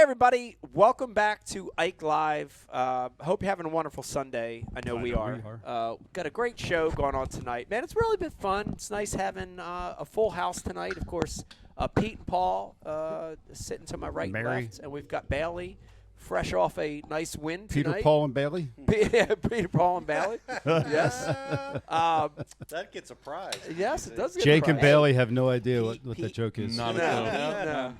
everybody. Welcome back to IKE Live. Hope you're having a wonderful Sunday. I know we are. Got a great show going on tonight. Man, it's really been fun. It's nice having a full house tonight. Of course, Pete and Paul sitting to my right and left. And we've got Bailey, fresh off a nice win tonight. Peter, Paul, and Bailey? Peter, Paul, and Bailey. Yes. That gets a prize. Yes, it does get Jake a prize. and Bailey have no idea what that joke is. No.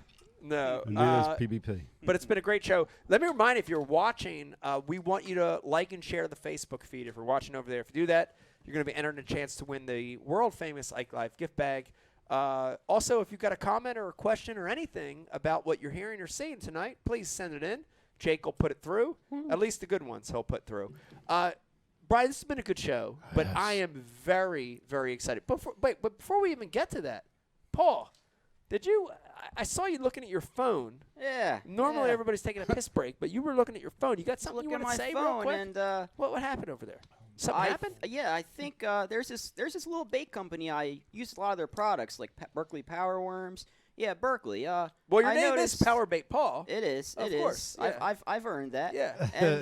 Neither is PBP. But it's been a great show. Let me remind you, if you're watching, we want you to like and share the Facebook feed. If you're watching over there, if you do that, you're going to be entered a chance to win the world-famous IKE Live gift bag. Also, if you've got a comment or a question or anything about what you're hearing or seeing tonight, please send it in. Jake will put it through. At least the good ones he'll put through. Brian, this has been a good show, but yes. I am very, very excited. But before we even get to that, Paul, did you – I saw you looking at your phone. Yeah. Normally everybody's taking a piss break, but you were looking at your phone. You got something you want to say real quick? And, what happened over there? Something happened? Yeah, I think there's this little bait company. I use a lot of their products, like Berkeley Power Worms. Yeah, Berkeley. Well, your name is Power Bait Paul. It is. Of course. Yeah. I've earned that. Yeah. And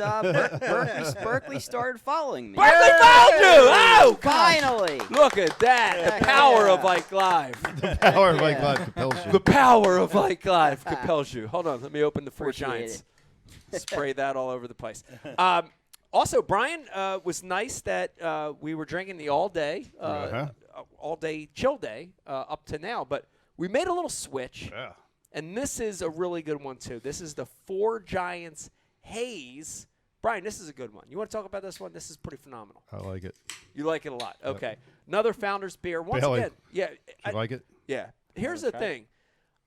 Berkeley started following me. Berkeley found you! Oh, finally! Look at that. The power of IKE Live. The power of IKE Live compels you. The power of IKE Live compels you. Hold on. Let me open the Four Giants. Spray that all over the place. Also, Brian, was nice that we were drinking the all-day chill day up to now, but we made a little switch, and this is a really good one, too. This is the Four Giants Haze. Brian, this is a good one. You want to talk about this one? This is pretty phenomenal. I like it. You like it a lot. Okay. Another Founders beer. Once Bailey, again, yeah. You like it? Yeah. Here's the thing.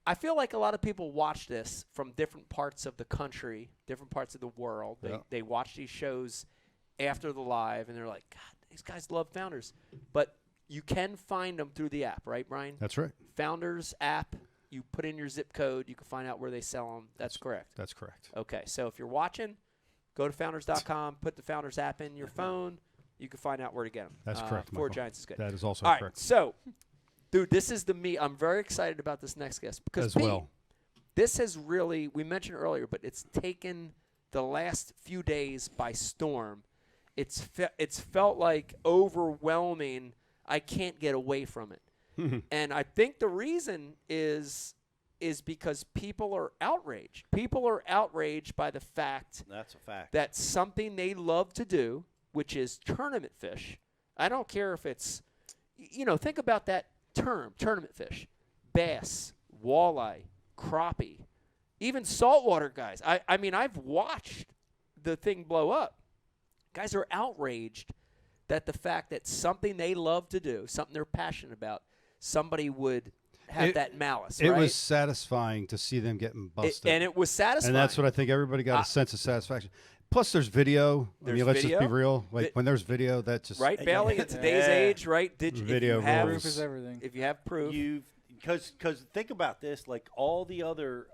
I feel like a lot of people watch this from different parts of the country, different parts of the world. They watch these shows after the live, and they're like, God, these guys love Founders. But you can find them through the app, right, Brian? That's right. Founders app. You put in your zip code. You can find out where they sell them. That's correct. That's correct. Okay. So if you're watching, go to Founders.com, put the Founders app in your phone. You can find out where to get them. That's correct, Four Michael. Giants is good. That is also All correct. right. So, dude, this is the meat. I'm very excited about this next guest. Because this has really, we mentioned earlier, but it's taken the last few days by storm. It's felt like overwhelming. I can't get away from it. And I think the reason is because people are outraged. People are outraged by the fact that something they love to do, which is tournament fish. I don't care if it's, think about that term, tournament fish. Bass, walleye, crappie, even saltwater guys. I mean, I've watched the thing blow up. Guys are outraged that the fact that something they love to do, something they're passionate about, somebody would have that malice, It right? was satisfying to see them getting busted. And it was satisfying. And that's what I think everybody got a sense of satisfaction. Plus, there's video. Let's just be real. Like, when there's video, that's just... Right, Bailey? In today's age, right? Video proof is everything. If you have proof. Because think about this, like all the other,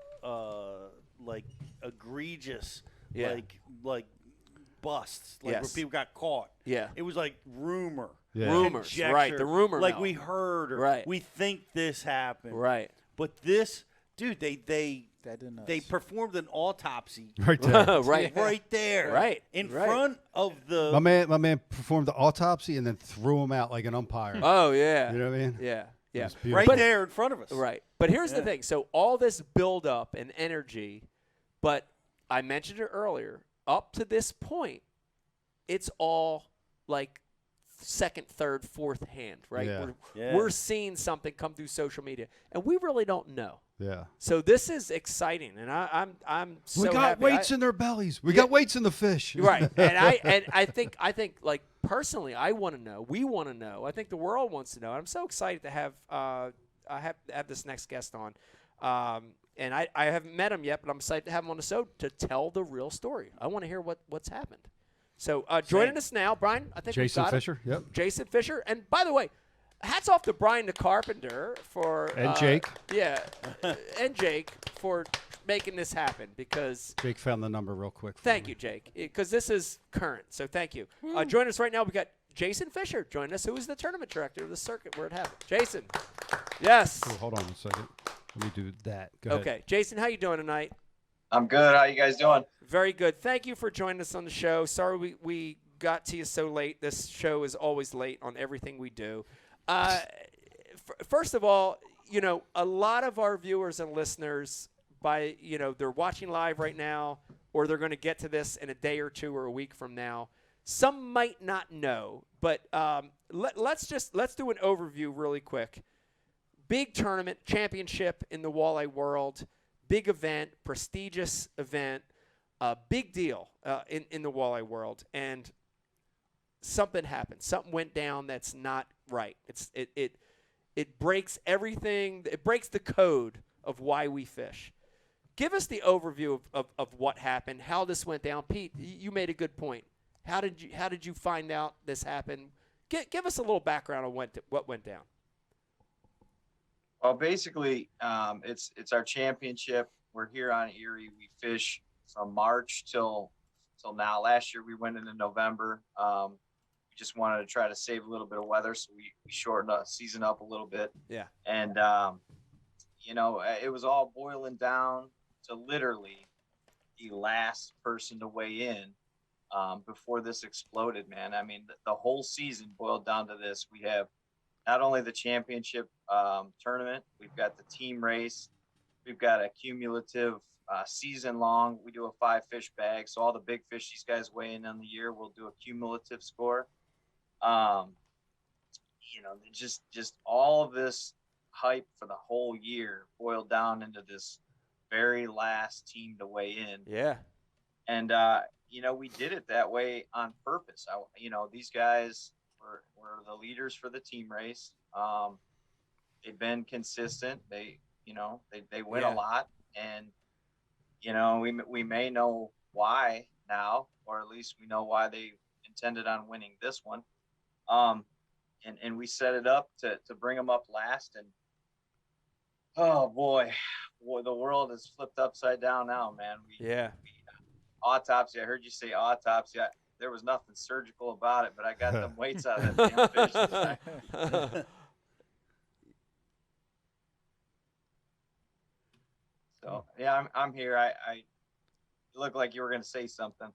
egregious, like busts, where people got caught. Yeah. It was like rumor. Yeah. Rumors, conjecture, right, the rumor like mill. we heard or we think this happened. Right. But this, dude, they performed an autopsy. Right there. Right there. Right. In front of the... My man performed the autopsy and then threw him out like an umpire. Oh, yeah. You know what I mean? Yeah. Yeah. Right there in front of us. Right. But here's the thing. So all this buildup and energy, but I mentioned it earlier, up to this point, it's all like second, third, fourth hand, right? Yeah. We're seeing something come through social media, and we really don't know. Yeah. So this is exciting, and I'm so happy. We got weights in their bellies. We got weights in the fish. Right. And I think like personally, I want to know. We want to know. I think the world wants to know. I'm so excited to have this next guest on. And I haven't met him yet, but I'm excited to have him on the show to tell the real story. I want to hear what's happened. So joining us now, Brian, I think Jason we've got Fischer. It. Yep. Jason Fischer. And by the way, hats off to Brian the Carpenter for and Jake. Yeah, and Jake for making this happen because Jake found the number real quick. Thank you, Jake, because this is current. So thank you. Join us right now. We got Jason Fischer joining us, who is the tournament director of the circuit where it happened. Jason. Yes. Oh, hold on a second. Let me do that. Go ahead. Okay, Jason, how you doing tonight? I'm good. How you guys doing? Very good. Thank you for joining us on the show. Sorry we got to you so late. This show is always late on everything we do. First of all, a lot of our viewers and listeners, they're watching live right now, or they're going to get to this in a day or two or a week from now. Some might not know, but let's do an overview really quick. Big tournament, championship in the walleye world, big event, prestigious event, big deal in the walleye world, and something happened. Something went down that's not right. It breaks everything. It breaks the code of why we fish. Give us the overview of what happened, how this went down. Pete, you made a good point. How did you find out this happened? Give us a little background on what went down. Well, basically, it's our championship. We're here on Erie. We fish from March till now. Last year we went into November. We just wanted to try to save a little bit of weather, so we shortened the season up a little bit. Yeah. And it was all boiling down to literally the last person to weigh in before this exploded, man. I mean, the whole season boiled down to this. We have not only the championship tournament, we've got the team race, we've got a cumulative season long. We do a 5-fish bag, so all the big fish these guys weigh in on the year, we'll do a cumulative score. Just all of this hype for the whole year boiled down into this very last team to weigh in. Yeah. And we did it that way on purpose. These guys were the leaders for the team race. They've been consistent. They win a lot, and we may know why now, or at least we know why they intended on winning this one. And we set it up to bring them up last, and oh boy, the world is flipped upside down now, man. Autopsy. I heard you say autopsy. There was nothing surgical about it, but I got them weights out of that damn fish. So yeah, I'm here. I look like you were going to say something.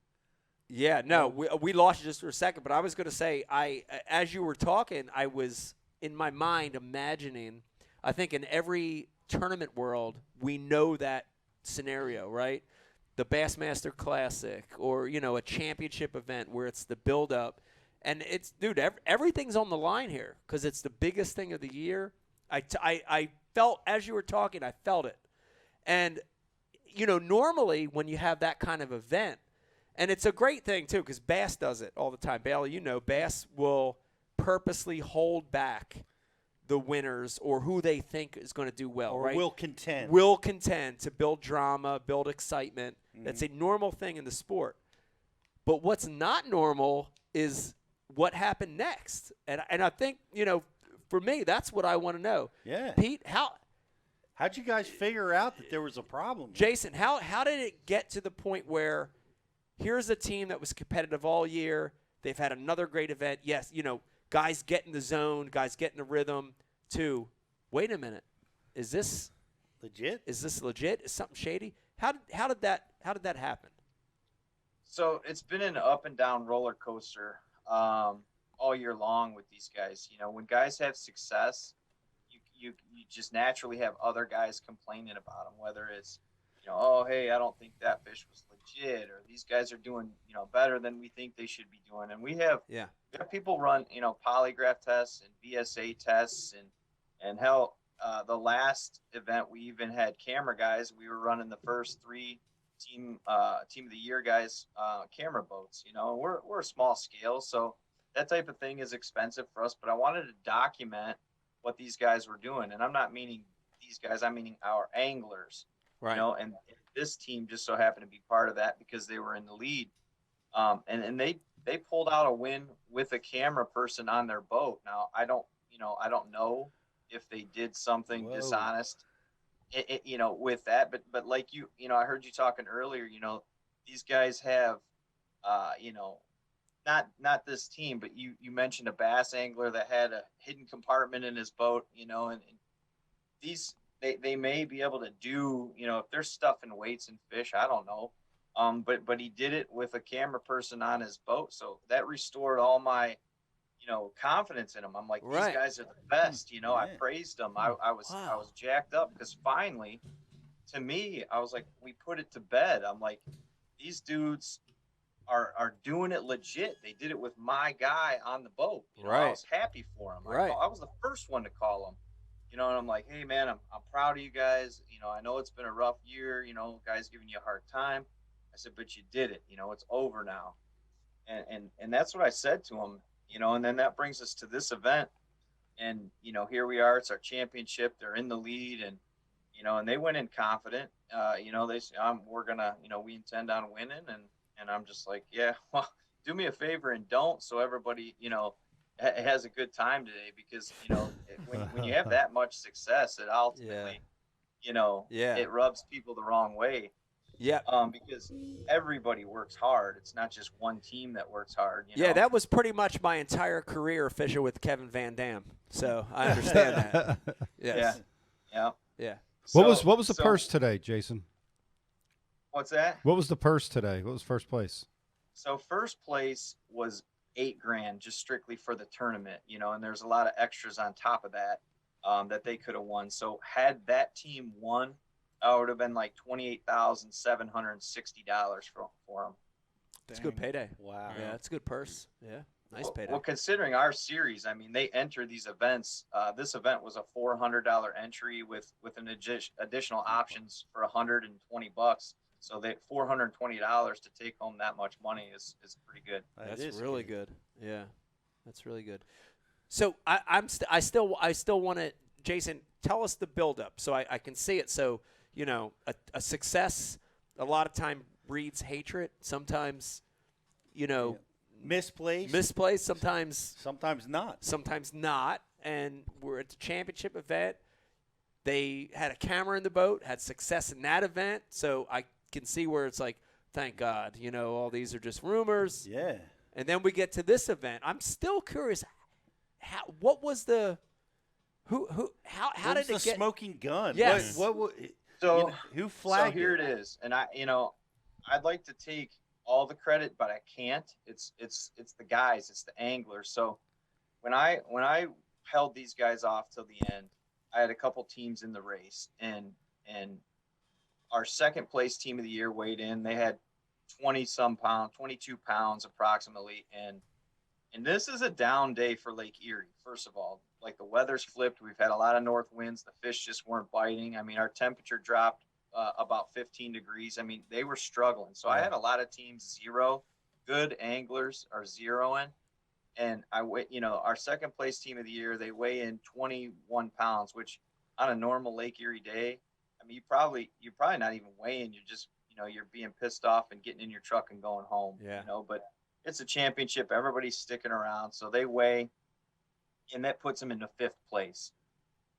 Yeah, no, we lost you just for a second, but I was going to say, as you were talking, I was in my mind imagining. I think in every tournament world, we know that scenario, right? The Bassmaster Classic, or a championship event where it's the build-up, and it's everything's on the line here because it's the biggest thing of the year. I felt as you were talking, I felt it, and normally when you have that kind of event, and it's a great thing too because Bass does it all the time. Bailey, Bass will purposely hold back the winners or who they think is going to do well, or right? Will contend to build drama, build excitement. Mm-hmm. That's a normal thing in the sport. But what's not normal is what happened next. And I think, for me, that's what I want to know. Yeah. Pete, how'd you guys figure out that there was a problem? Jason, how did it get to the point where here's a team that was competitive all year. They've had another great event. Yes, guys get in the zone, guys get in the rhythm. To, wait a minute, is this legit? Is this legit? Is something shady? How did that happen? So it's been an up and down roller coaster all year long with these guys. When guys have success, you just naturally have other guys complaining about them, whether it's oh, hey, I don't think that fish was legit, or these guys are doing better than we think they should be doing. And we have people run polygraph tests and VSA tests, and hell, the last event we even had camera guys. We were running the first 3 team of the year guys camera boats. We're a small scale, so that type of thing is expensive for us. But I wanted to document what these guys were doing, and I'm not meaning these guys. I'm meaning our anglers. Right. And this team just so happened to be part of that because they were in the lead. And they pulled out a win with a camera person on their boat. Now, I don't know if they did something dishonest, with that. But like I heard you talking earlier, these guys have, not this team, but you mentioned a bass angler that had a hidden compartment in his boat, and they may be able to do, if they're stuffing weights and fish, I don't know. But he did it with a camera person on his boat, so that restored all my, confidence in him. I'm like, these guys are the best. I praised them. I was jacked up because finally, to me, I was like, we put it to bed. I'm like, these dudes are doing it legit. They did it with my guy on the boat. I was happy for him. I was the first one to call him. And I'm like, hey man, I'm proud of you guys. I know it's been a rough year. Guys giving you a hard time. I said, but you did it. It's over now. And that's what I said to him. And then that brings us to this event. And here we are. It's our championship. They're in the lead, and and they went in confident. They say, we're gonna, we intend on winning, and I'm just like, yeah, well, do me a favor and don't, so everybody, has a good time today, because when you have that much success, it ultimately, it rubs people the wrong way. Yeah. Because everybody works hard. It's not just one team that works hard. That was pretty much my entire career, Fischer, with Kevin Van Dam. So I understand that. Yes. Yeah. What was the purse today, Jason? What's that? What was the purse today? What was first place? So first place was $8,000, just strictly for the tournament, and there's a lot of extras on top of that that they could have won. So had that team won, it would have been like $28,760 for them. That's a good payday. Wow. Yeah, that's a good purse. Yeah, nice payday. Well, considering our series, they enter these events. This event was a $400 entry with an additional options for $120. So that $420 to take home that much money is pretty good. That's really good. Yeah, that's really good. So I still want to, Jason, tell us the buildup so I can see it. So a success a lot of time breeds hatred. Sometimes, misplaced. Sometimes not. And we're at the championship event. They had a camera in the boat, had success in that event. So I can see where it's like, thank God, all these are just rumors. Yeah. And then we get to this event. I'm still curious. What was the how did it get smoking gun? Yes. Who flagged? So here it is, and I'd like to take all the credit, but I can't. It's the guys, it's the anglers. So when I held these guys off till the end, I had a couple teams in the race, and our second place team of the year weighed in. They had 22 pounds approximately, and this is a down day for Lake Erie. First of all, like the weather's flipped. We've had a lot of north winds. The fish just weren't biting. Our temperature dropped about 15 degrees. They were struggling. So I had a lot of teams zero. Good anglers are zeroing. And our second place team of the year, they weigh in 21 pounds, which on a normal Lake Erie day, you're probably not even weighing. You're just, you're being pissed off and getting in your truck and going home. Yeah. But it's a championship. Everybody's sticking around. So they weigh, and that puts them into fifth place.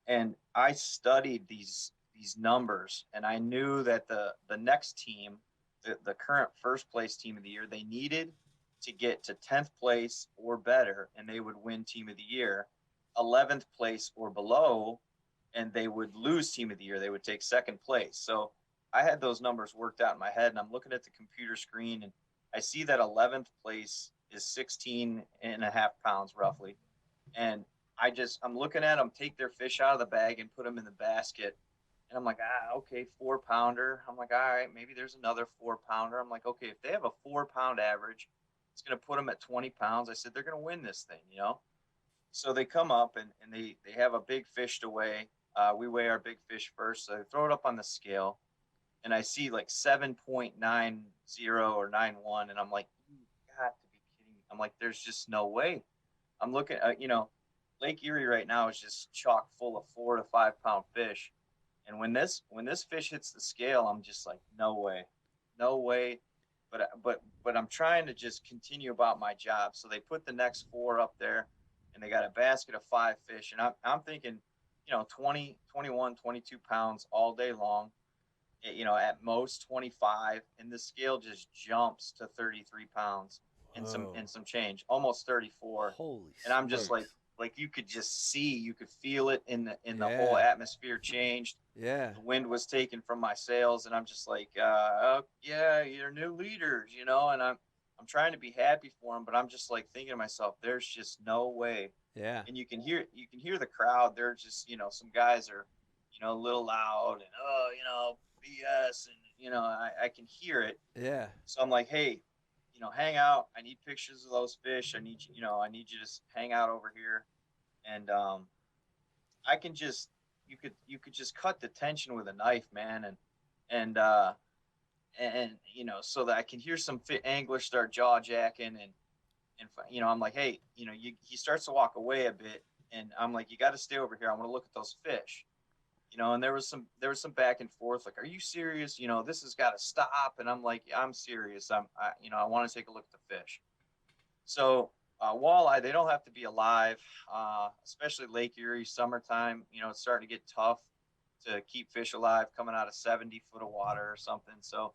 And I studied these numbers, and I knew that the next team, the current first place team of the year, they needed to get to 10th place or better, and they would win team of the year. 11th place or below, and they would lose team of the year. They would take second place. So I had those numbers worked out in my head, and I'm looking at the computer screen, and I see that 11th place is 16.5 pounds roughly. And I'm looking at them take their fish out of the bag and put them in the basket. And I'm like, okay, 4-pounder. I'm like, all right, maybe there's another 4-pounder. I'm like, okay, if they have a 4-pound average, it's going to put them at 20 pounds. I said, they're going to win this thing, So they come up and they have a big fish to weigh. We weigh our big fish first. So they throw it up on the scale, and I see like 7.90 or 91. And I'm like, you got to be kidding me. I'm like, there's just no way. I'm looking at, Lake Erie right now is just chock full of 4 to 5 pound fish. And when this fish hits the scale, I'm just like, no way. But I'm trying to just continue about my job. So they put the next 4 up there, and they got a basket of 5 fish. And I'm thinking, 20, 21, 22 pounds all day long, at most 25. And the scale just jumps to 33 pounds and some change, almost 34. Holy and I'm just like you could just see, you could feel it in the whole atmosphere changed. Yeah. The wind was taken from my sails, and I'm just like, oh, yeah, you're new leaders, you know, and I'm trying to be happy for them, but I'm just like thinking to myself, there's just no way. Yeah. And you can hear the crowd. They're just, you know, some guys are, you know, a little loud and, oh, you know, BS. And, you know, I can hear it. Yeah. So I'm like, hey, you know, hang out. I need pictures of those fish. I need you to hang out over here. And I can just, you could just cut the tension with a knife, man. And you know, so that I can hear some anglers start jaw jacking and, you know, I'm like, hey, you know, he starts to walk away a bit, and I'm like, you got to stay over here. I want to look at those fish, you know. And there was some back and forth, like, are you serious? You know, this has got to stop. And I'm like, I'm serious. You know, I want to take a look at the fish. So walleye, they don't have to be alive, especially Lake Erie summertime. You know, it's starting to get tough to keep fish alive coming out of 70 foot of water or something. So,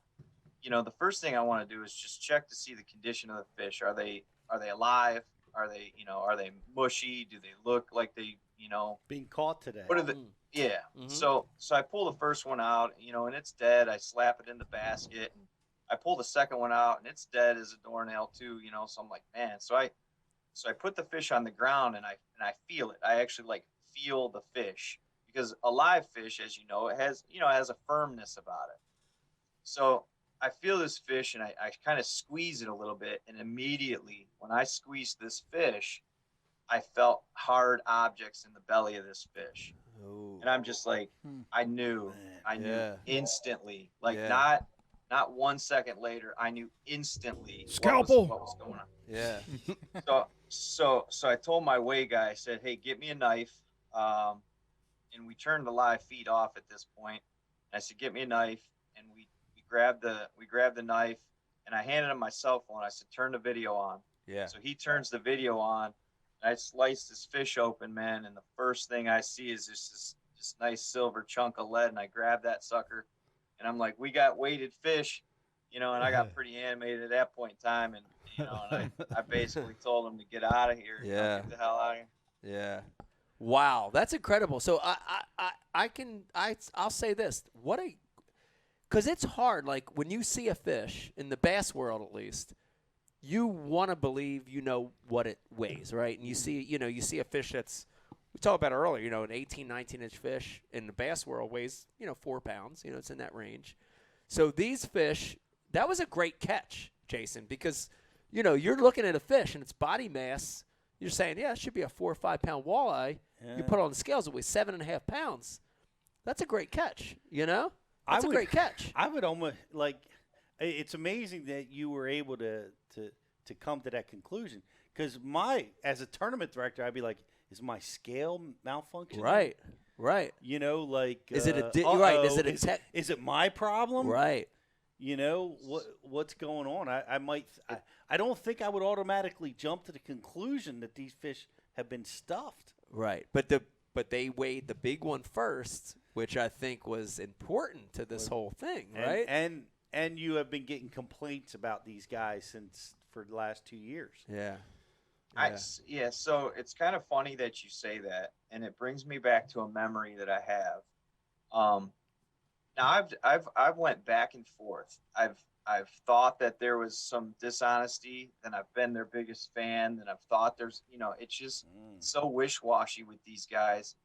you know, the first thing I want to do is just check to see the condition of the fish. Are they alive? Are they, you know, are they mushy? Do they look like they, you know, being caught today? What are the, yeah. Mm-hmm. So I pull the first one out, you know, and it's dead. I slap it in the basket, and I pull the second one out, and it's dead as a doornail too, you know. So I'm like, man. So I put the fish on the ground, and I feel it. I actually like feel the fish, because a live fish, as you know, it has a firmness about it. So I feel this fish, and I kind of squeeze it a little bit, and immediately when I squeezed this fish, I felt hard objects in the belly of this fish. Ooh. And I'm just like, I knew instantly, like not 1 second later, I knew instantly Scalpel. What was going on. Yeah. So I told my weigh guy, I said, hey, get me a knife. And we turned the live feed off at this point. And I said, get me a knife. And we grabbed the knife, and I handed him my cell phone. I said, turn the video on. Yeah. So he turns the video on, and I sliced this fish open, man. And the first thing I see is this nice silver chunk of lead. And I grab that sucker, and I'm like, we got weighted fish, you know. And I got pretty animated at that point in time. And, you know, and I basically told him to get out of here. Yeah. You know, get the hell out of here. Yeah. Wow, that's incredible. So I'll say this: because it's hard. Like when you see a fish in the bass world, at least, you want to believe you know what it weighs, right? And you see a fish that's, we talked about earlier, you know, an 18, 19-inch fish in the bass world weighs, you know, 4 pounds. You know, it's in that range. So these fish, that was a great catch, Jason, because you know you're looking at a fish and its body mass. You're saying, yeah, it should be a 4 or 5 pound walleye. Yeah. You put it on the scales, it weighs 7.5 pounds. That's a great catch, you know? That's a great catch. I would almost, like, it's amazing that you were able to come to that conclusion. Because as a tournament director, I'd be like, is my scale malfunctioning? Right. You know, like, is it is it my problem? Right. You know, what's going on? I don't think I would automatically jump to the conclusion that these fish have been stuffed. Right. But they weighed the big one first, which I think was important to this whole thing, right? And you have been getting complaints about these guys for the last 2 years. Yeah. So it's kind of funny that you say that, and it brings me back to a memory that I have. Now I've went back and forth. I've thought that there was some dishonesty, then I've been their biggest fan, then I've thought there's, you know, it's just so wish-washy with these guys.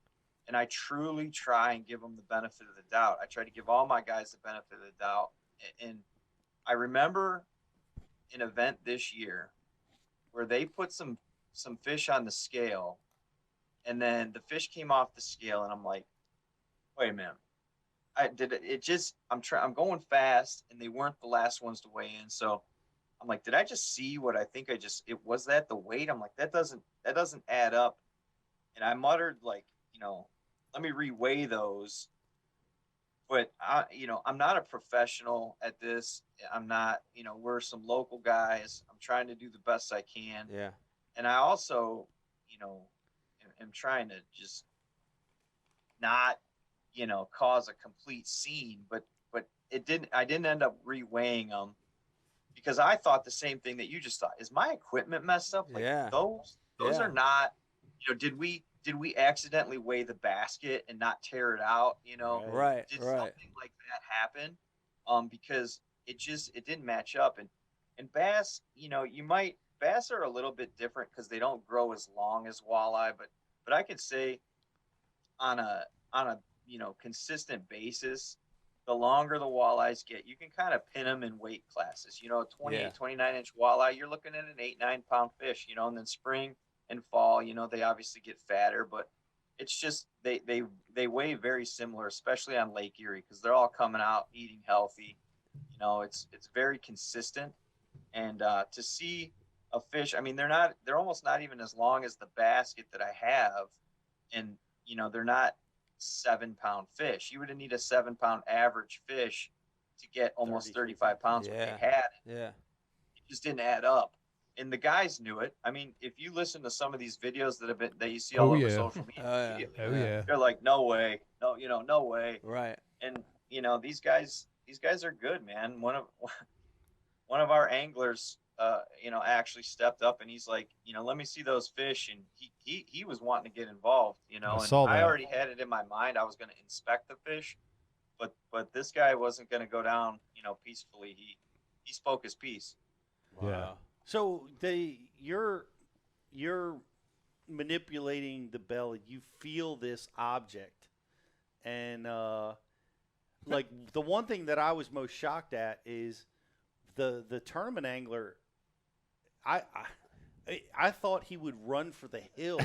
And I truly try and give them the benefit of the doubt. I try to give all my guys the benefit of the doubt. And I remember an event this year where they put some fish on the scale, and then the fish came off the scale, and I'm like, wait a minute. I'm going fast, and they weren't the last ones to weigh in. So I'm like, did I just see what I think was that the weight? I'm like, that doesn't add up. And I muttered, like, you know, let me reweigh those. But I'm not a professional at this. I'm not, you know, we're some local guys. I'm trying to do the best I can. Yeah. And I also, you know, am trying to just not, you know, cause a complete scene, but I didn't end up reweighing them, because I thought the same thing that you just thought. Is my equipment messed up? Like, those are not, you know, did we did we accidentally weigh the basket and not tear it out? You know, Right. did something like that happen? Because it didn't match up. And bass, you know, bass are a little bit different because they don't grow as long as walleye, but I could say on a you know, consistent basis, the longer the walleyes get, you can kind of pin them in weight classes. You know, 28, 29-inch walleye, you're looking at an 8-9 pound fish, you know, and then spring and fall, you know, they obviously get fatter, but it's just they weigh very similar, especially on Lake Erie, because they're all coming out eating healthy. You know, it's very consistent. And to see a fish, I mean, they're almost not even as long as the basket that I have, and you know, they're not 7-pound fish. You would need a 7-pound average fish to get almost 35 pounds when they had it. Yeah. It just didn't add up. And the guys knew it. I mean, if you listen to some of these videos that you see all over social media, they're like, no way, no, you know, no way. Right. And you know, these guys are good, man. One of our anglers, you know, actually stepped up and he's like, you know, let me see those fish. And he was wanting to get involved, you know, I already had it in my mind. I was going to inspect the fish, but this guy wasn't going to go down, you know, peacefully. He spoke his piece. Wow. Yeah. So you're manipulating the belly. You feel this object, and like the one thing that I was most shocked at is the tournament angler. I thought he would run for the hills.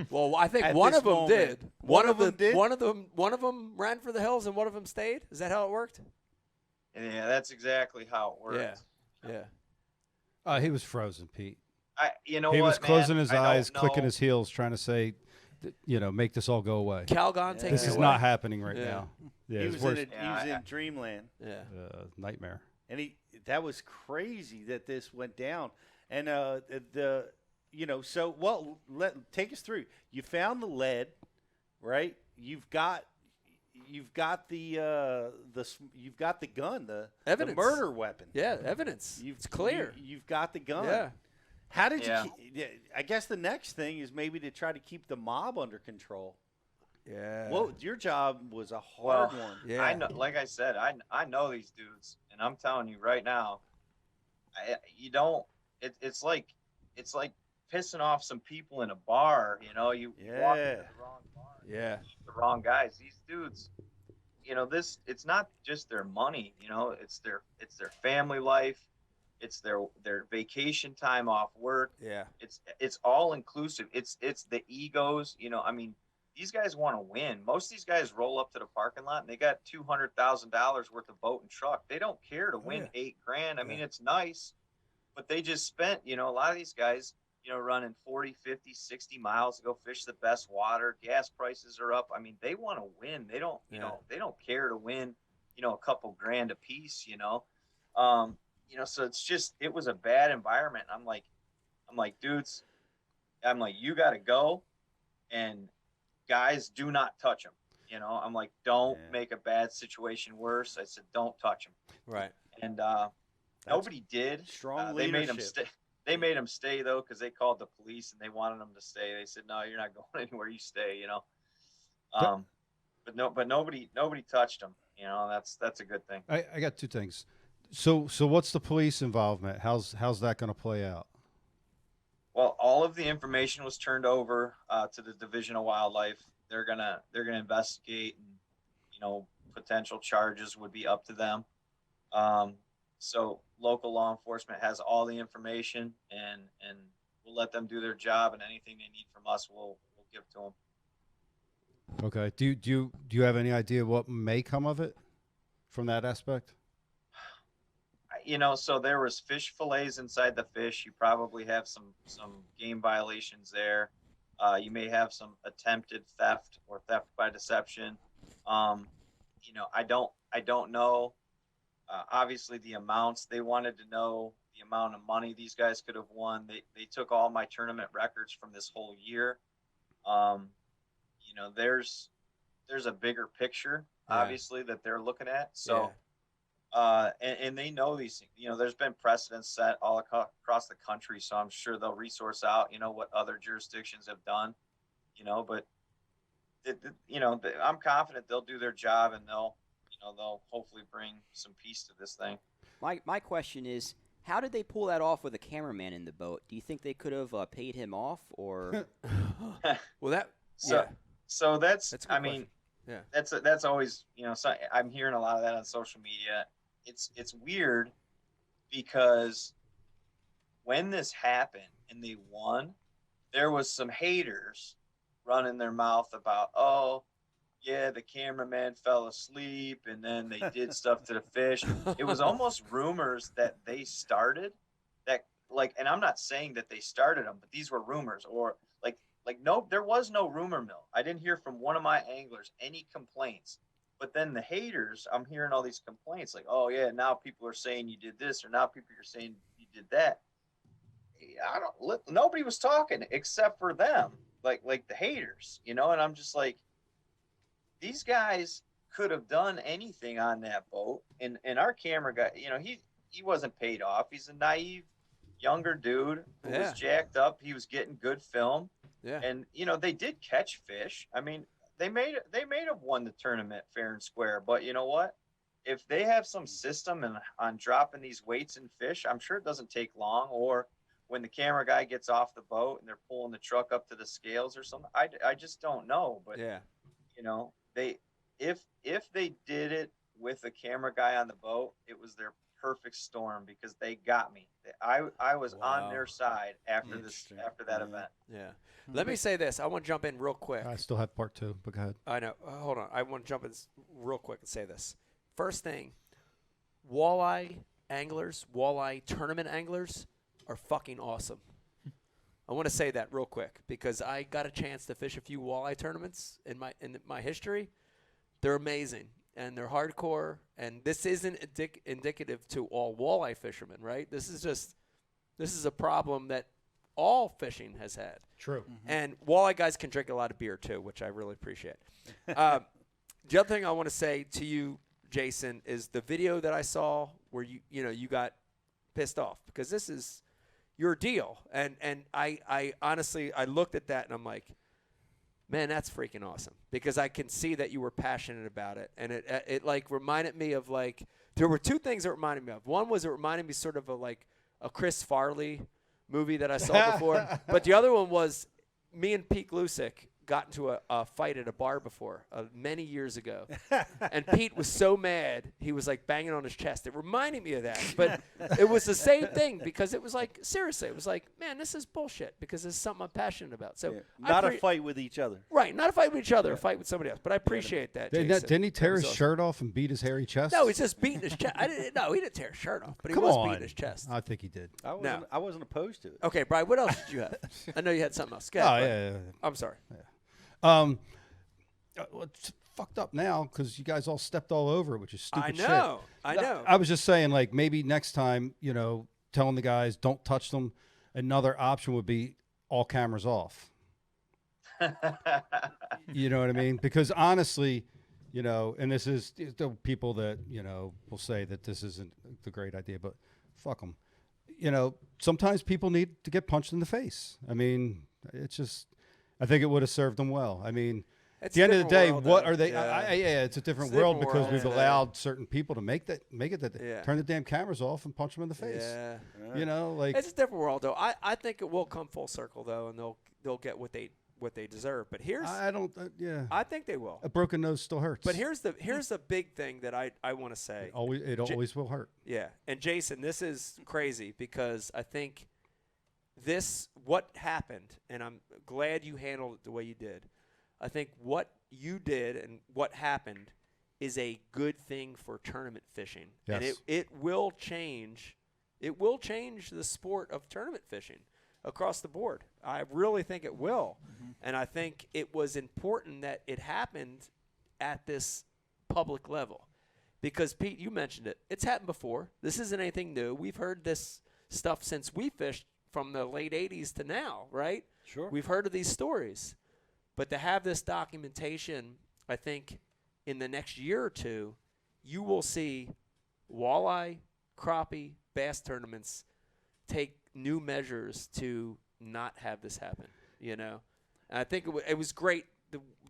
Well, I think At one this of them moment. did. One of them did? One of them ran for the hills and one of them stayed. Is that how it worked? Yeah, that's exactly how it worked. Yeah. He was frozen, Pete. You know He what, was closing man? his I don't eyes, know. clicking his heels, trying to say, you know, make this all go away. Calgon takes This it is away. not happening right Yeah. now. Yeah, he it's was worse. in dreamland, Yeah. Nightmare. and that was crazy that this went down. And you know, so take us through. You found the lead, right? You've got the gun, the Evidence. murder weapon. Yeah, evidence. It's clear. You've got the gun. Yeah. How did you? I guess the next thing is maybe to try to keep the mob under control. Yeah. Well, your job was a hard one. Yeah. I know, like I said, I know these dudes, and I'm telling you right now, it's like pissing off some people in a bar. You know, you walk into the wrong bar, Yeah. the wrong guys. These dudes, you know, it's not just their money. You know, it's their family life, it's their vacation time off work. Yeah. It's all inclusive. It's the egos. You know, I mean, these guys want to win. Most of these guys roll up to the parking lot and they got $200,000 worth of boat and truck. They don't care to win $8,000. I mean, it's nice, but they just spent, you know, a lot of these guys, you know, running 40, 50, 60 miles to go fish the best water. Gas prices are up. I mean, they want to win. They don't, you know, they don't care to win, you know, a couple grand a piece, you know. You know, so it was a bad environment. I'm like, dudes, you got to go, and guys, do not touch them. You know, I'm like, don't make a bad situation worse. I said, don't touch them. Right. And nobody did. Strong They made leadership. them stay. They made them stay though, because they called the police and they wanted them to stay. They said, no, you're not going anywhere. You stay. You know. But nobody touched them. You know, that's a good thing. I got two things. So what's the police involvement? How's that going to play out? Well, all of the information was turned over to the Division of Wildlife. They're gonna investigate, and you know, potential charges would be up to them. So local law enforcement has all the information, and we'll let them do their job, and anything they need from us, we'll give to them. Okay. Do you have any idea what may come of it from that aspect? You know, so there was fish fillets inside the fish. You probably have some game violations there. You may have some attempted theft or theft by deception. You know, I don't know. Obviously, the amounts, they wanted to know the amount of money these guys could have won. They took all my tournament records from this whole year. You know, there's a bigger picture, obviously, that they're looking at. So. And they know these things. You know, there's been precedents set all across the country, so I'm sure they'll resource out, you know, what other jurisdictions have done. but I'm confident they'll do their job, and they'll hopefully bring some peace to this thing. My question is, how did they pull that off with a cameraman in the boat? Do you think they could have paid him off, or? Well, so that's a good question. Yeah. That's always, so I'm hearing a lot of that on social media. It's weird because when this happened and they won, there was some haters running their mouth about, oh, yeah, the cameraman fell asleep and then they did stuff to the fish. It was almost rumors that they started that, and I'm not saying that they started them, but these were rumors, or no, there was no rumor mill. I didn't hear from one of my anglers any complaints. But then the haters, I'm hearing all these complaints like, oh yeah, now people are saying you did this, or now people are saying you did that. Nobody was talking except for them, like the haters, and I'm just like, these guys could have done anything on that boat, and our camera guy, he wasn't paid off. He's a naive younger dude who was jacked up. He was getting good film. Yeah. And they did catch fish. I mean, they may have won the tournament fair and square, but you know what? If they have some system on dropping these weights and fish, I'm sure it doesn't take long. Or when the camera guy gets off the boat and they're pulling the truck up to the scales or something, I just don't know. But if they did it with the camera guy on the boat, it was their perfect storm, because they got me. I was on their side after that event. Yeah. Let me say this. I want to jump in real quick. I still have part 2, but go ahead. I know. Hold on. I want to jump in real quick and say this. First thing, walleye anglers, walleye tournament anglers are fucking awesome. I want to say that real quick because I got a chance to fish a few walleye tournaments in my history. They're amazing. And they're hardcore, and this isn't indicative to all walleye fishermen, right? This is a problem that all fishing has had. True. Mm-hmm. And walleye guys can drink a lot of beer too, which I really appreciate. The other thing I want to say to you, Jason, is the video that I saw where you got pissed off because this is your deal, and I honestly I looked at that and I'm like, man, that's freaking awesome, because I can see that you were passionate about it. And it reminded me of there were two things that reminded me of. One was it reminded me sort of a Chris Farley movie that I saw before. But the other one was me and Pete Glusick got into a fight at a bar before many years ago. And Pete was so mad, he was banging on his chest. It reminded me of that. But it was the same thing, because it was seriously, it was man, this is bullshit, because it's something I'm passionate about. So not a fight with each other. Right, not a fight with each other, a fight with somebody else. But I appreciate that, Jason. Didn't he tear his shirt off and beat his hairy chest? No, he's just beating his chest. No, he didn't tear his shirt off, but he was beating his chest. I think he did. I wasn't opposed to it. Okay, Brian, what else did you have? I know you had something else. Go ahead, yeah. I'm sorry. Yeah. It's fucked up now because you guys all stepped all over it, which is stupid shit. I know. I was just saying, maybe next time, telling the guys don't touch them. Another option would be all cameras off. You know what I mean? Because honestly, and this is the people that, will say that this isn't the great idea, but fuck them. Sometimes people need to get punched in the face. I mean, it's just, I think it would have served them well. I mean, at the end of the day, what are they? Yeah, it's a different world because we've allowed certain people to make it turn the damn cameras off and punch them in the face. Yeah. It's a different world, though. I think it will come full circle, though, and they'll get what they deserve. But here's I think they will. A broken nose still hurts. But here's the big thing that I want to say. It always will hurt. Yeah, and Jason, this is crazy because I think what happened, and I'm glad you handled it the way you did. I think what you did and what happened is a good thing for tournament fishing. Yes. And it will change the sport of tournament fishing across the board. I really think it will. Mm-hmm. And I think it was important that it happened at this public level. Because, Pete, you mentioned it. It's happened before. This isn't anything new. We've heard this stuff since we fished from the late 80s to now, right? Sure. We've heard of these stories. But to have this documentation, I think in the next year or two, you will see walleye, crappie, bass tournaments take new measures to not have this happen, And I think it was great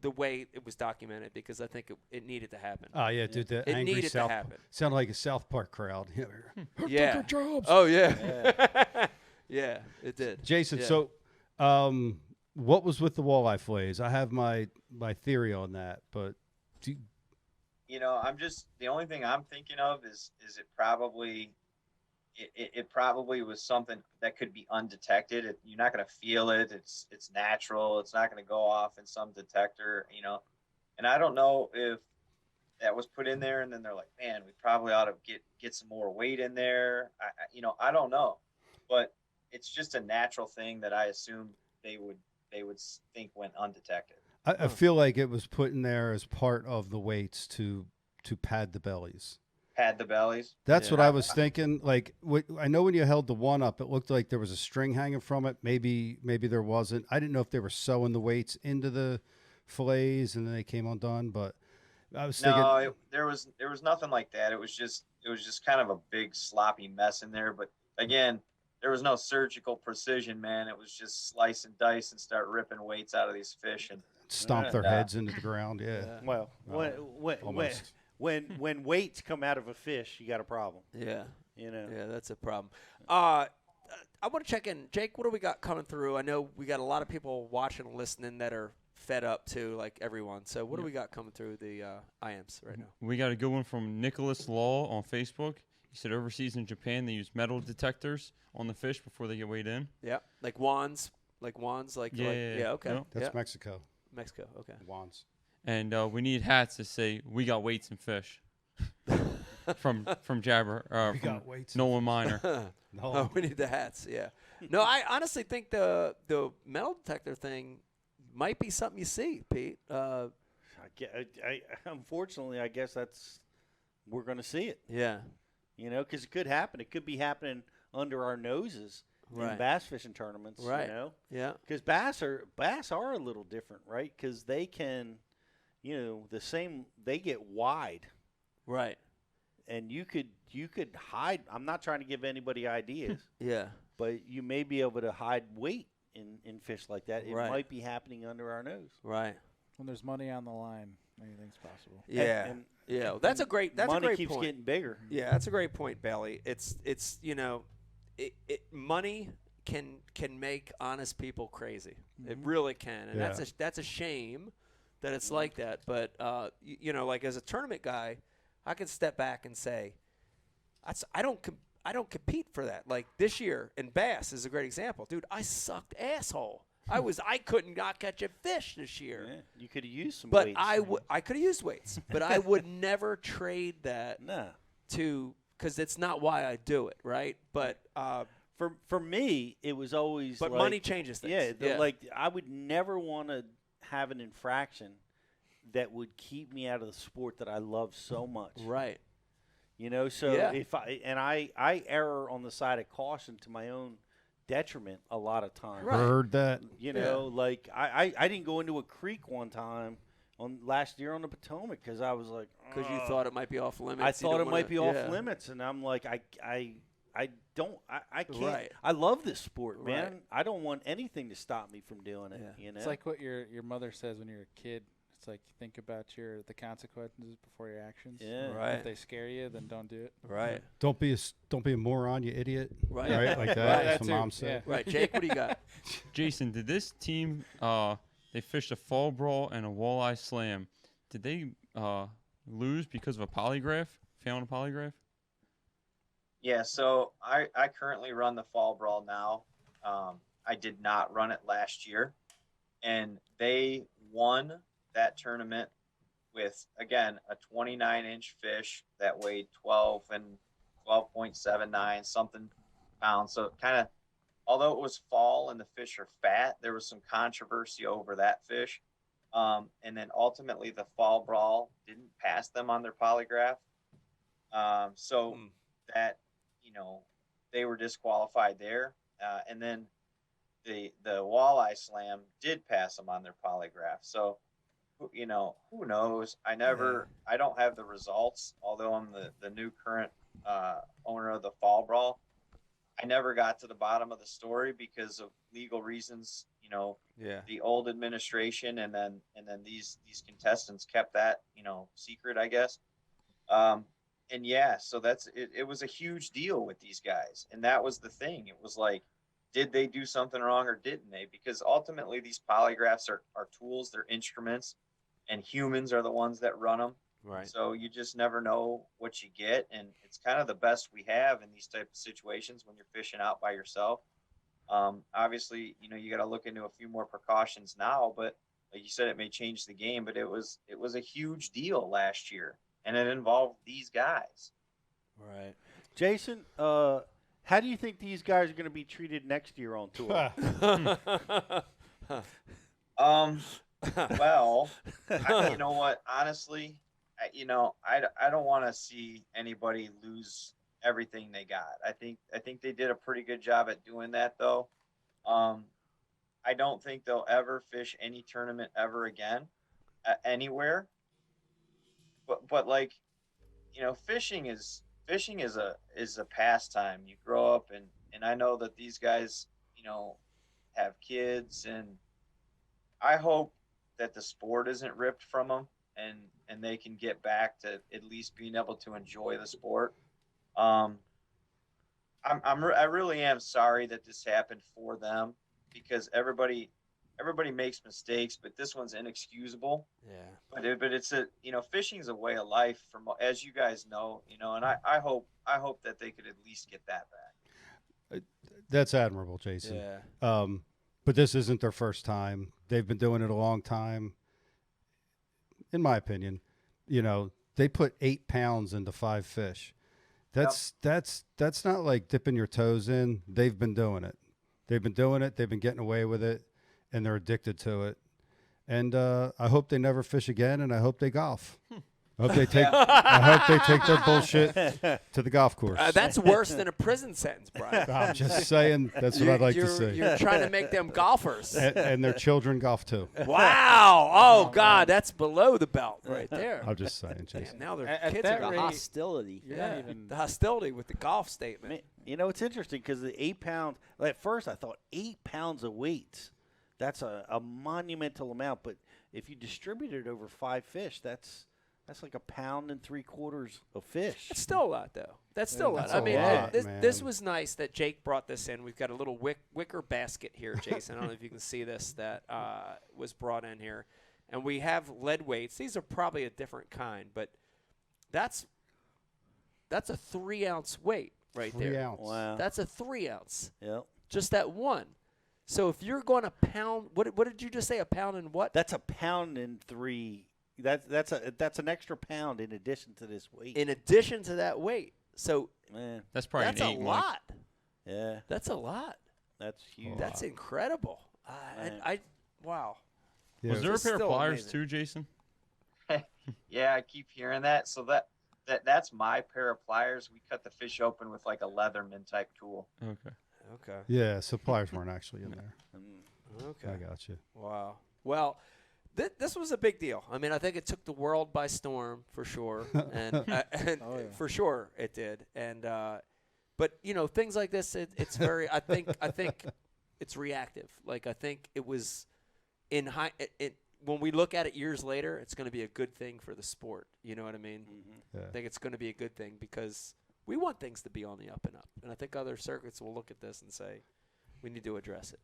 the way it was documented because I think it needed to happen. Oh yeah, dude, the It angry needed to South happen. sounded like a South Park crowd. Yeah. Took our jobs. Oh yeah. Yeah, it did. Jason, Yeah. so what was with the walleye fillets? I have my theory on that, but I'm just the only thing I'm thinking of is it probably it probably was something that could be undetected. You're not going to feel it. It's natural. It's not going to go off in some detector, And I don't know if that was put in there, and then they're like, man, we probably ought to get some more weight in there. I don't know, but it's just a natural thing that I assume they would think went undetected. I feel like it was put in there as part of the weights to pad the bellies. Pad the bellies. That's what I was thinking. Like, I know when you held the one up, it looked like there was a string hanging from it. Maybe there wasn't. I didn't know if they were sewing the weights into the fillets and then they came undone. But I was thinking, no, there was nothing like that. It was just kind of a big sloppy mess in there. But again, there was no surgical precision, man. It was just slice and dice and start ripping weights out of these fish and stomp their heads into the ground. Yeah. Well, almost. when weights come out of a fish, you got a problem. Yeah. Yeah, that's a problem. I want to check in. Jake, what do we got coming through? I know we got a lot of people watching and listening that are fed up too, like everyone. So what do we got coming through the IMs right now? We got a good one from Nicholas Law on Facebook. He said overseas in Japan, they use metal detectors on the fish before they get weighed in. Yeah, like wands. Okay. That's yeah. Mexico. Mexico, okay. Wands. And we need hats that say, we got weights and fish. from Jabber. We from got weights. Nolan Miner. No. Oh, we need the hats, yeah. No, I honestly think the metal detector thing might be something you see, Pete. Unfortunately, I guess we're going to see it. Yeah. Because it could happen. It could be happening under our noses in bass fishing tournaments. Right. Yeah. Because bass are a little different, right? Because they can, they get wide. Right. And you could hide. I'm not trying to give anybody ideas. Yeah. But you may be able to hide weight in fish like that. It Right. might be happening under our nose. Right. When there's money on the line, anything's possible. Yeah. And Yeah. That's a great money keeps point. getting bigger. Yeah, that's a great point, Bailey. It's money can make honest people crazy. It really can, and that's a shame that it's like that. But like as a tournament guy, I can step back and say, I don't compete for that. Like this year, and bass is a great example, dude. I sucked asshole. I couldn't not catch a fish this year. Yeah, you could have used some But weights. I could have used weights, but I would never trade that No. because it's not why I do it, right? But For me, it was always but like, money changes things. Yeah, like I would never want to have an infraction that would keep me out of the sport that I love so much. right. So Yeah. if I err on the side of caution to my own detriment a lot of times. Right. Heard that. Like I didn't go into a creek one time last year on the Potomac because I was like, Because you thought it might be off limits. I You thought don't it might be wanna- off yeah. limits, and I'm like, I can't. Right. I love this sport, man. Right. I don't want anything to stop me from doing it. Yeah. It's like what your mother says when you're a kid. It's like think about the consequences before your actions. Yeah. Right. If they scare you, then don't do it. Right. Don't be a moron, you idiot. Right. Right, like that. Right. That's what That mom too, said. yeah. Right. Jake, what do you got? Jason, did this team, they fished a fall brawl and a walleye slam. Did they lose because of a polygraph? Failing a polygraph? Yeah, so I currently run the fall brawl now. I did not run it last year, and they won that tournament with, again, a 29-inch fish that weighed 12.79 something pounds. So kind of, although it was fall and the fish are fat, there was some controversy over that fish. And then ultimately the fall brawl didn't pass them on their polygraph. So that, they were disqualified there. And then the walleye slam did pass them on their polygraph. So, who knows? I don't have the results, although I'm the new current owner of the fall brawl. I never got to the bottom of the story because of legal reasons. Yeah. the old administration, and then these contestants kept that secret, I guess. And yeah, so it was a huge deal with these guys, and that was the thing. It was like, did they do something wrong or didn't they? Because ultimately these polygraphs are tools, they're instruments, and humans are the ones that run them. Right. So you just never know what you get, and it's kind of the best we have in these type of situations when you're fishing out by yourself. Obviously, you got to look into a few more precautions now, but like you said, it may change the game. But it was a huge deal last year, and it involved these guys. Right. Jason, how do you think these guys are going to be treated next year on tour? Well, you know what? Honestly, I don't want to see anybody lose everything they got. I think they did a pretty good job at doing that, though. I don't think they'll ever fish any tournament ever again, anywhere. But like, fishing is a pastime. You grow up, and I know that these guys, have kids, and I hope that the sport isn't ripped from them, and they can get back to at least being able to enjoy the sport. I really am sorry that this happened for them, because everybody makes mistakes, but this one's inexcusable. Yeah. But it's fishing's a way of life, as you guys know, and I hope that they could at least get that back. That's admirable, Jason. Yeah. But this isn't their first time. They've been doing it a long time. In my opinion, they put 8 pounds into 5 fish. That's not like dipping your toes in. They've been doing it. They've been getting away with it, and they're addicted to it. And I hope they never fish again, and I hope they golf. I hope they take their bullshit to the golf course. That's worse than a prison sentence, Brian. I'm just saying, that's what I'd like to see. You're trying to make them golfers. And their children golf too. Wow. Oh, God, that's below the belt right there. I'm just saying, Jason. Damn, now their At kids that are rate, Hostility. You're not yeah, even. the hostility with the golf statement. It's interesting because the 8 pounds. At first, I thought 8 pounds of weights. That's a monumental amount. But if you distribute it over 5 fish, that's like 1.75 pounds of fish. It's still a lot, though. That's still a lot. That's I a mean, lot, this man. was nice that Jake brought this in. We've got a little wicker basket here, Jason. I don't know if you can see this, that was brought in here. And we have lead weights. These are probably a different kind, but that's a 3-ounce weight right 3 there. ounce. Wow. That's a 3-ounce. Yep. Just that one. So if you're going to pound, what did you just say? 1 pound and what? That's 1.3 pounds. That's an extra pound in addition to this weight. In addition to that weight. So Man, That's probably that's an a 8, Mike. lot. yeah, That's a lot. that's huge. That's incredible. I wow. Yeah. Was there a It's pair of still pliers amazing. too, Jason? Yeah, I keep hearing that. So that's my pair of pliers. We cut the fish open with like a Leatherman type tool. Okay. Okay. Yeah, suppliers weren't actually in there. Okay. I got you. Wow. Well, this was a big deal. I mean, I think it took the world by storm for sure, and Oh, yeah. for sure it did. And but things like this, it's very. I think it's reactive. Like I think it was in high. When we look at it years later, it's going to be a good thing for the sport. You know what I mean? Yeah. I think it's going to be a good thing because we want things to be on the up and up. And I think other circuits will look at this and say, we need to address it.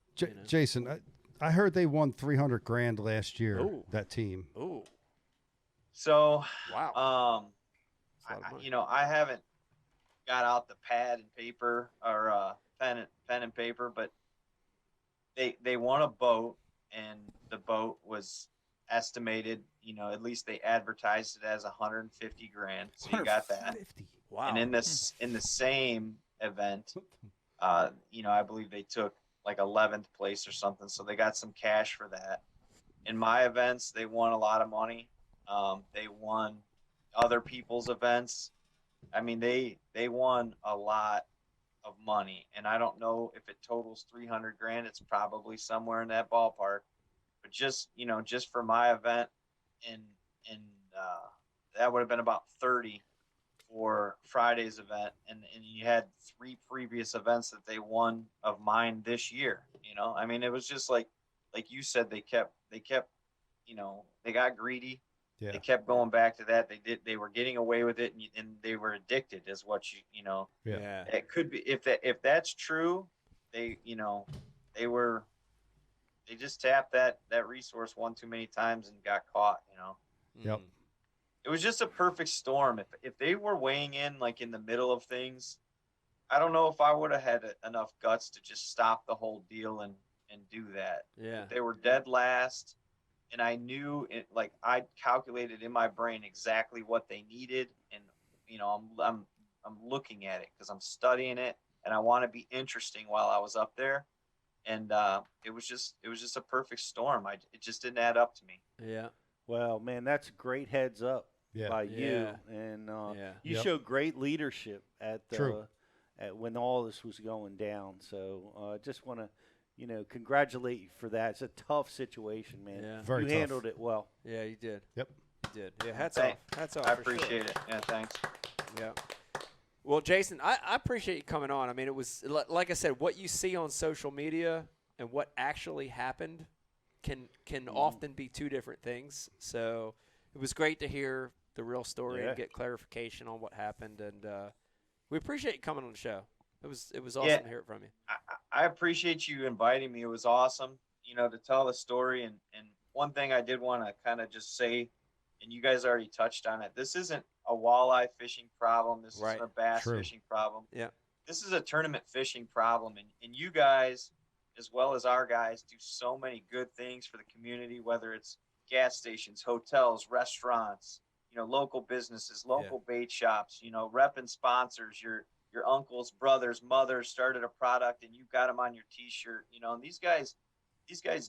Jason, I heard they won $300,000 last year. Ooh. That team. Ooh, So, wow. That's a lot of money. I haven't got out the pad and paper or pen and paper, but they won a boat, and the boat was estimated. At least they advertised it as $150,000. So you got that. 150. Wow. And in the same event, I believe they took like 11th place or something. So they got some cash for that. In my events, they won a lot of money. They won other people's events. I mean, they won a lot of money, and I don't know if it totals $300,000. It's probably somewhere in that ballpark. But just for my event, and that would have been about 30 for Friday's event, and you had 3 previous events that they won of mine this year. I mean, it was just like like you said, they kept, you know, they got greedy. Yeah. They kept going back to that. They were getting away with it, and they were addicted, is what you know. Yeah. It could be, if that's true, they, you know, they just tapped that resource one too many times and got caught, you know. Yep. It was just a perfect storm. If they were weighing in like in the middle of things, I don't know if I would have had enough guts to just stop the whole deal and do that. Yeah. If they were dead last, and I knew it, like I calculated in my brain exactly what they needed, and you know, I'm looking at it because I'm studying it, and I want to be interesting while I was up there, and it was just a perfect storm. It just didn't add up to me. Yeah. Well, man, that's great heads up by you, Yeah. and Yeah. you showed great leadership at True. at when all this was going down. So just want to, you know, congratulate you for that. It's a tough situation, man. Yeah. Very you tough. handled it well. Yeah, you did. Yep. You did. Yeah, hats Thanks. off. Hats off. I for sure. appreciate it. Yeah, thanks. Yeah. Well, Jason, I appreciate you coming on. I mean, it was like I said, what you see on social media and what actually happened can often be two different things. So it was great to hear the real story and get clarification on what happened. And we appreciate you coming on the show. It was awesome to hear it from you. I appreciate you inviting me. It was awesome, you know, to tell the story. And one thing I did want to kind of just say, and you guys already touched on it, this isn't a walleye fishing problem. This isn't a bass fishing problem. Yeah. This is a tournament fishing problem. And you guys, as well as our guys, do so many good things for the community, whether it's gas stations, hotels, restaurants, you know, local businesses, local bait shops, you know, repping sponsors, your uncles, brothers, mothers started a product and you got them on your t-shirt, you know, and these guys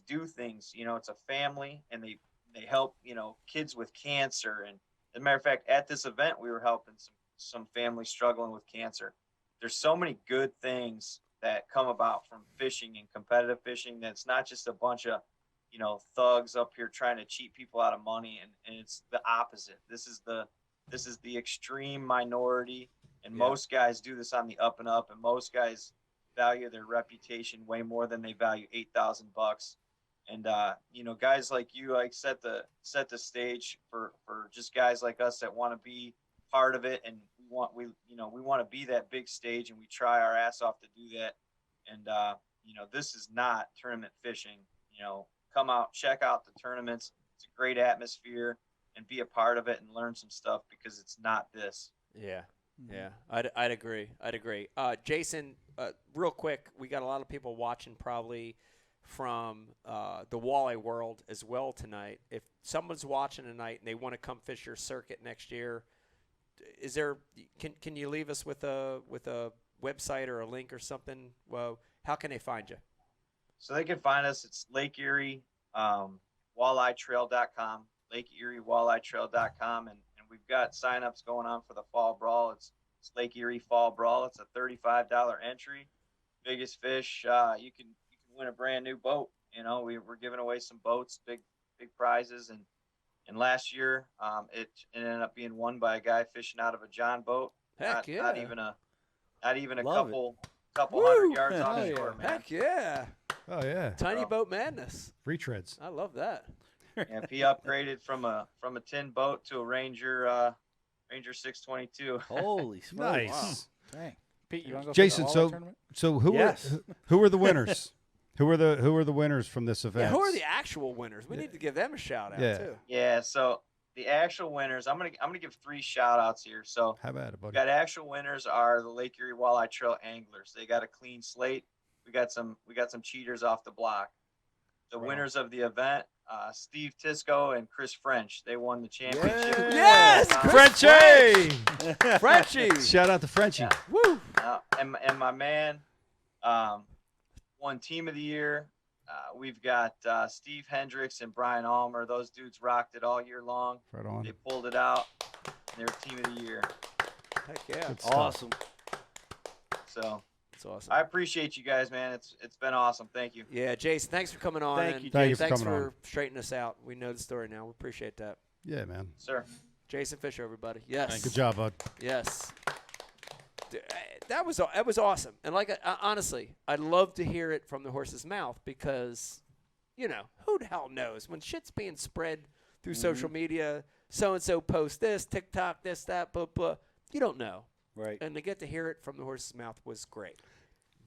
do things, you know, it's a family, and they help, you know, kids with cancer. And as a matter of fact, at this event, we were helping some families struggling with cancer. There's so many good things that come about from fishing and competitive fishing. That's not just a bunch of, you know, thugs up here trying to cheat people out of money. And it's the opposite. This is the extreme minority. And most guys do this on the up and up. And most guys value their reputation way more than they value $8,000. And, you know, guys like you, like set the stage for just guys like us that want to be part of it. And we want to be that big stage, and we try our ass off to do that. And, you know, this is not tournament fishing. You know, come out, check out the tournaments. It's a great atmosphere, and be a part of it and learn some stuff, because it's not this. Yeah. Yeah, I'd agree. Jason, real quick, we got a lot of people watching probably from the walleye world as well tonight. If someone's watching tonight and they want to come fish your circuit next year, is there? Can you leave us with a website or a link or something? Well, how can they find you? So they can find us. It's Lake Erie walleyetrail.com, Lake Erie walleyetrail.com, and we've got signups going on for the fall brawl. It's Lake Erie Fall Brawl. It's a $35 entry. Biggest fish. You can win a brand new boat. You know, we're giving away some boats, big prizes, and last year it ended up being won by a guy fishing out of a John boat. Heck yeah! Not even a Love couple Woo! hundred yards on the Hell shore, man. Heck yeah! Oh yeah. Tiny boat madness. Retreads. I love that. And he upgraded from a tin boat to a Ranger 622. Holy smokes! Nice. Wow. Dang. Pete, you want to go Jason, for the so walleye tournament? so who Yes. who are the winners? who are the winners from this event? Yeah, who are the actual winners? We need to give them a shout out too. Yeah, so the actual winners, I'm gonna give 3 shout outs here. So How about it, buddy? got actual winners are the Lake Erie Walleye Trail anglers. They got a clean slate. We got some cheaters off the block. The winners of the event, Steve Tisco and Chris French. They won the championship. Yes, Frenchie! Frenchie. Shout out to Frenchie. Yeah. Woo! And my man won Team of the Year. We've got Steve Hendricks and Brian Almer. Those dudes rocked it all year long. Right on. They pulled it out. They're Team of the Year. Heck yeah. Good stuff. Awesome. So That's awesome. I appreciate you guys, man. It's been awesome. Thank you. Yeah, Jason, thanks for coming on. Thank and you, Thank you for thanks coming for on. straightening us out. We know the story now. We appreciate that. Yeah, man. Sir. Jason Fischer, everybody. Yes. Good job, bud. Yes. That was awesome. And honestly, I'd love to hear it from the horse's mouth, because who the hell knows? When shit's being spread through social media, so-and-so post this, TikTok, this, that, blah, blah. You don't know. Right. And to get to hear it from the horse's mouth was great.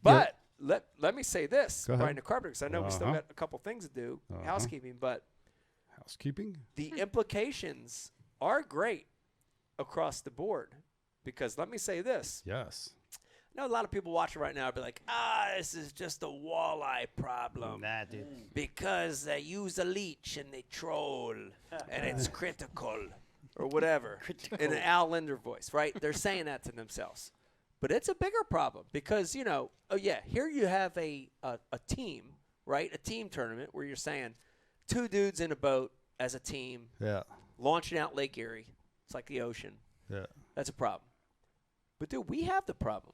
But let me say this, Go ahead. Brian the Carpenter, because I know we still got a couple things to do, housekeeping, but Housekeeping? the implications are great across the board. Because let me say this. Yes. I know a lot of people watching right now be like, this is just a walleye problem. Nah, dude. Because they use a leech and they troll, and it's critical, or whatever, in an Al Linder voice, right? They're saying that to themselves. But it's a bigger problem because, here you have a team, right? A team tournament where you're saying 2 dudes in a boat as a team launching out Lake Erie. It's like the ocean. Yeah. That's a problem. But, dude, we have the problem.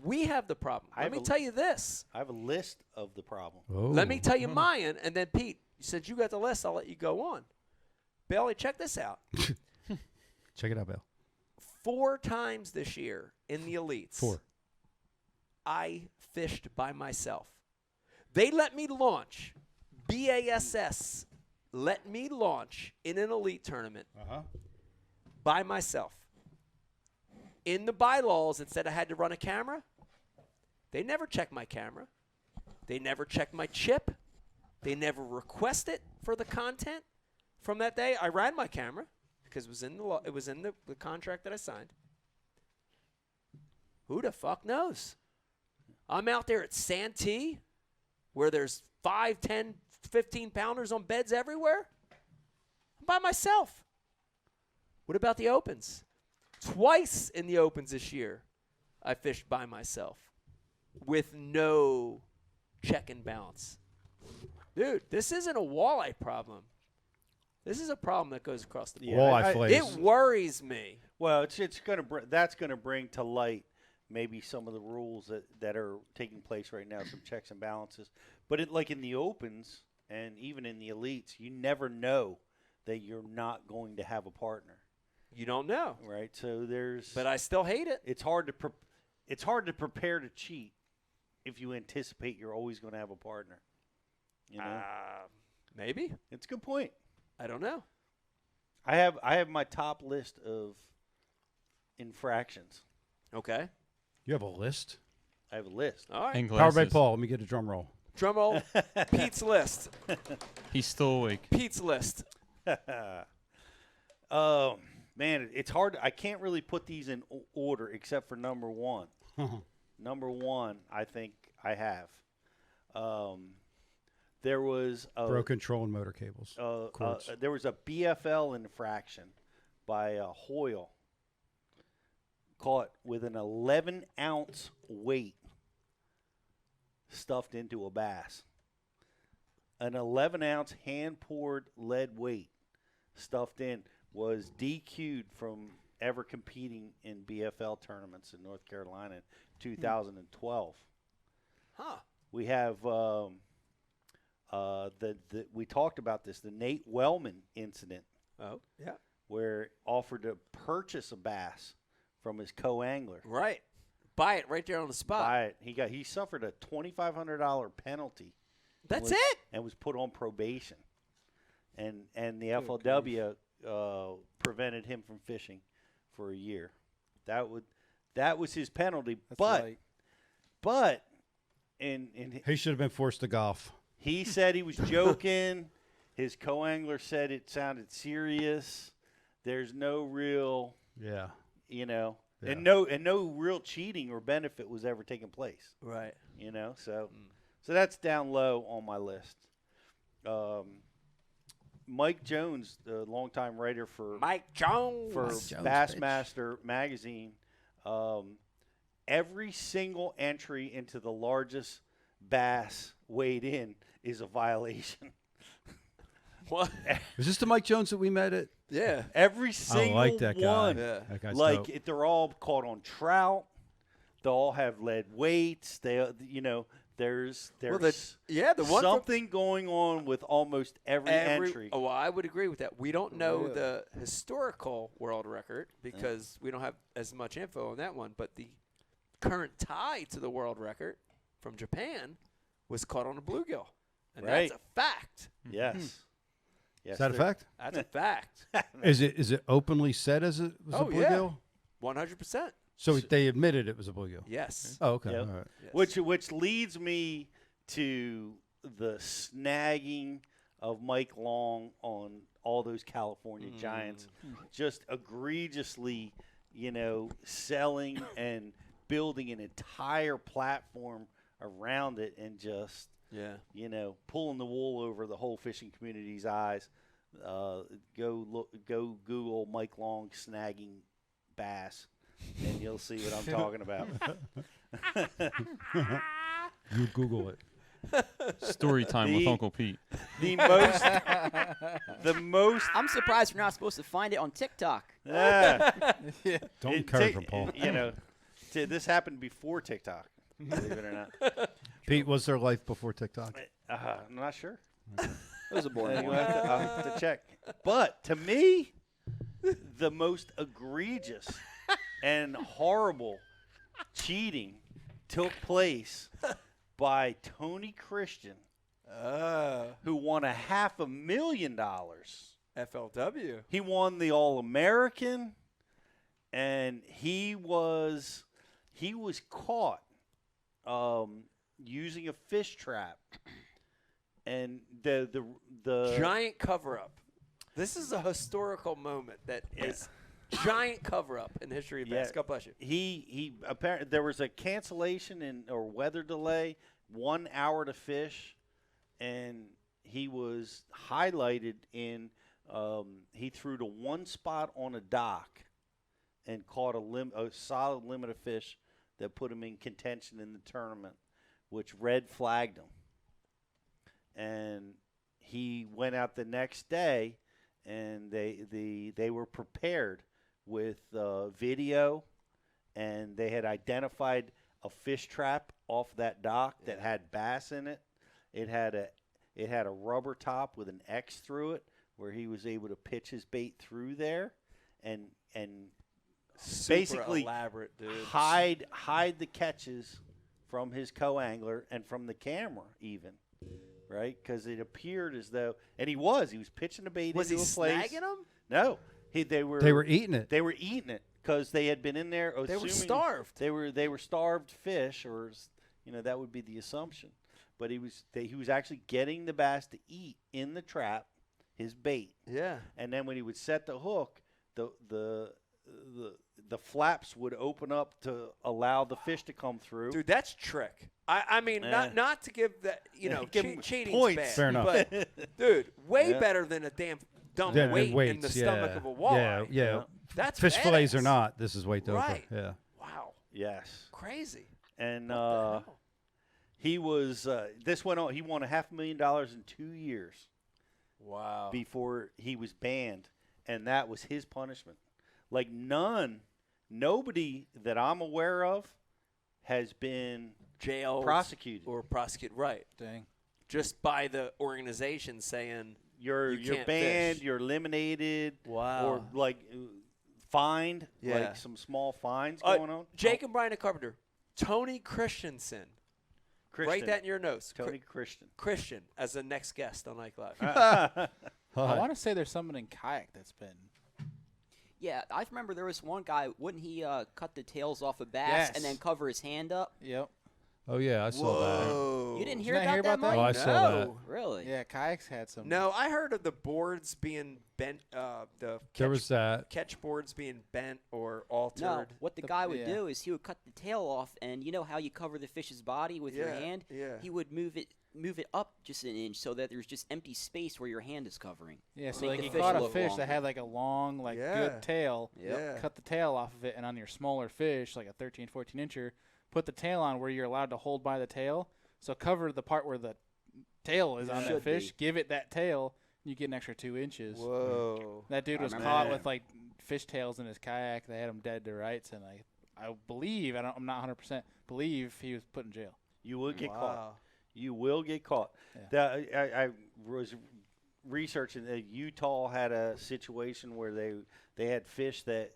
We have the problem. Let me tell you this. I have a list of the problem. Oh. Let me tell you mine, and then, Pete, since you got the list, I'll let you go on. Bailey, check this out. Check it out, Bill. 4 times this year in the elites, 4. I fished by myself. They let me launch. BASS let me launch in an elite tournament by myself. In the bylaws, it said I had to run a camera. They never checked my camera. They never checked my chip. They never requested for the content from that day. I ran my camera because it was in the law. It was in the contract that I signed. Who the fuck knows? I'm out there at Santee where there's 5, 10, 15 pounders on beds everywhere. I'm by myself. What about the opens? Twice in the opens this year, I fished by myself with no check and balance. Dude, this isn't a walleye problem. This is a problem that goes across the board. Walleye fillets. It worries me. Well, it's going to that's going to bring to light maybe some of the rules that are taking place right now, some checks and balances. But like in the opens and even in the elites, you never know that you're not going to have a partner. You don't know, right? So there's. But I still hate it. It's hard to prepare to cheat if you anticipate you're always going to have a partner. You know, maybe it's a good point. I don't know. I have my top list of infractions. Okay. You have a list? I have a list. All right. Powered by Paul. Let me get a drum roll. Drum roll. Pete's list. He's still awake. Pete's list. Man, it's hard. I can't really put these in order except for number 1. Number 1, I think I have. There was a broken control and motor cables. There was a BFL infraction by Hoyle caught with an 11-ounce weight stuffed into a bass. An 11-ounce hand-poured lead weight stuffed in was DQ'd from ever competing in BFL tournaments in North Carolina in 2012. Huh. We have we talked about this, the Nate Wellman incident. Oh, yeah. Where offered to purchase a bass from his co-angler. Right. Buy it right there on the spot. Buy it. He suffered a $2,500 penalty. That's it. And was put on probation. And the FLW prevented him from fishing for a year. That was his penalty. That's but he should have been forced to golf. He said he was joking. His co-angler said it sounded serious. There's no real and no real cheating or benefit was ever taking place. Right. So that's down low on my list. Mike Jones, the longtime writer for Bassmaster magazine, every single entry into the largest bass weighed in is a violation. What? Is this the Mike Jones that we met at? Yeah. Every single I like that guy. one. Yeah. That guy's dope. They're all caught on trout. They all have lead weights. There's the one something going on with almost every entry. Oh, well, I would agree with that. We don't know the historical world record because we don't have as much info on that one. But the current tie to the world record from Japan was caught on a bluegill. And Right. that's a fact. Yes. Yes. Is that a there- fact? That's a fact. Is it openly said as it was a Oh, yeah. bluegill? 100%. So they admitted it was a bluegill. Yes. Oh, okay. Yep. All right. Yes. Which leads me to the snagging of Mike Long on all those California Giants, just egregiously, selling and building an entire platform around it, and just Yeah. pulling the wool over the whole fishing community's eyes. Go Google Mike Long snagging bass, and you'll see what I'm talking about. You Google it. Story time with The- Uncle Pete. The most. I'm surprised we're not supposed to find it on TikTok. Don't It encourage ta- him, Paul. This happened before TikTok, believe it or not. Pete, was there life before TikTok? I'm not sure. It was a boring I'll one. have to check. But to me, the most egregious and horrible cheating took place by Tony Christian, who won $500,000. FLW. He won the All-American, and he was caught using a fish trap, and the Giant cover up. This is a historical moment that is giant cover up in the history of Yeah. basketball. God bless you. he apparently there was a cancellation or weather delay, 1 hour to fish, and he was highlighted in he threw to one spot on a dock and caught a solid limit of fish that put him in contention in the tournament, which red flagged him. And he went out the next day, and they were prepared with video, and they had identified a fish trap off that dock that had bass in it. It had a rubber top with an X through it, where he was able to pitch his bait through there, and Super basically elaborate, dude. hide the catches from his co-angler and from the camera even, right? Because it appeared as though, and he was pitching the bait Was he into a place. snagging them? No, they were eating it. They were eating it because they had been in there. They were assuming starved. They were starved fish, or that would be the assumption. But he was actually getting the bass to eat in the trap, his bait, Yeah. and then when he would set the hook, the flaps would open up to allow the fish to come through. Dude, that's trick. I mean, not to give that, Give him cheating's points. bad. Fair enough. But, dude, way Yeah. better than a damn dumb Then weight in weights, the stomach of a walleye. Yeah. That's Fish fillets badass. or not, this is weight over. Right. Yeah. Wow. Yes, Crazy. and What the hell? he was. This went on. He won $500,000 in 2 years Wow. before he was banned, and that was his punishment. Like nobody that I'm aware of has been Jailed prosecuted. or prosecuted. Right. Dang. Just by the organization saying, You're can't banned. fish. You're eliminated. wow. Or like fined. Yeah. Like some small fines going on. Jake and Brian the Carpenter. Tony Christensen. Christian. Write that in your notes. Tony Christian. Christian as the next guest on Ike Live. I want to say there's someone in kayak that's been. Yeah, I remember there was one guy. Wouldn't he cut the tails off a bass and Yes. then cover his hand up? Yep. Oh yeah, I saw that. Whoa. You didn't Did hear you not about, hear about that? Mike? Oh, I saw that. No. Really? Yeah, kayaks had some. No, I heard of the boards being bent. The There was that. catch boards being bent or No, altered. what the The- guy would yeah. do is he would cut the tail off, and you know how you cover the fish's body with your Yeah, hand? yeah. He would move it up just an inch so that there's just empty space where your hand is covering. Yeah, so Make like the you fish caught a look fish longer. that had like a long, like Yeah. good tail. Yeah. Cut the tail off of it, and on your smaller fish, like a 13, 14 incher, put the tail on where you're allowed to hold by the tail. So cover the part where the tail is on that Should fish. be. Give it that tail, you get an extra 2 inches. Whoa. That dude I was remember caught that. with like fish tails in his kayak. They had him dead to rights, and I believe I'm not 100% believe he was put in jail. You will get caught. Wow. You will get caught. I was researching that Utah had a situation where they had fish that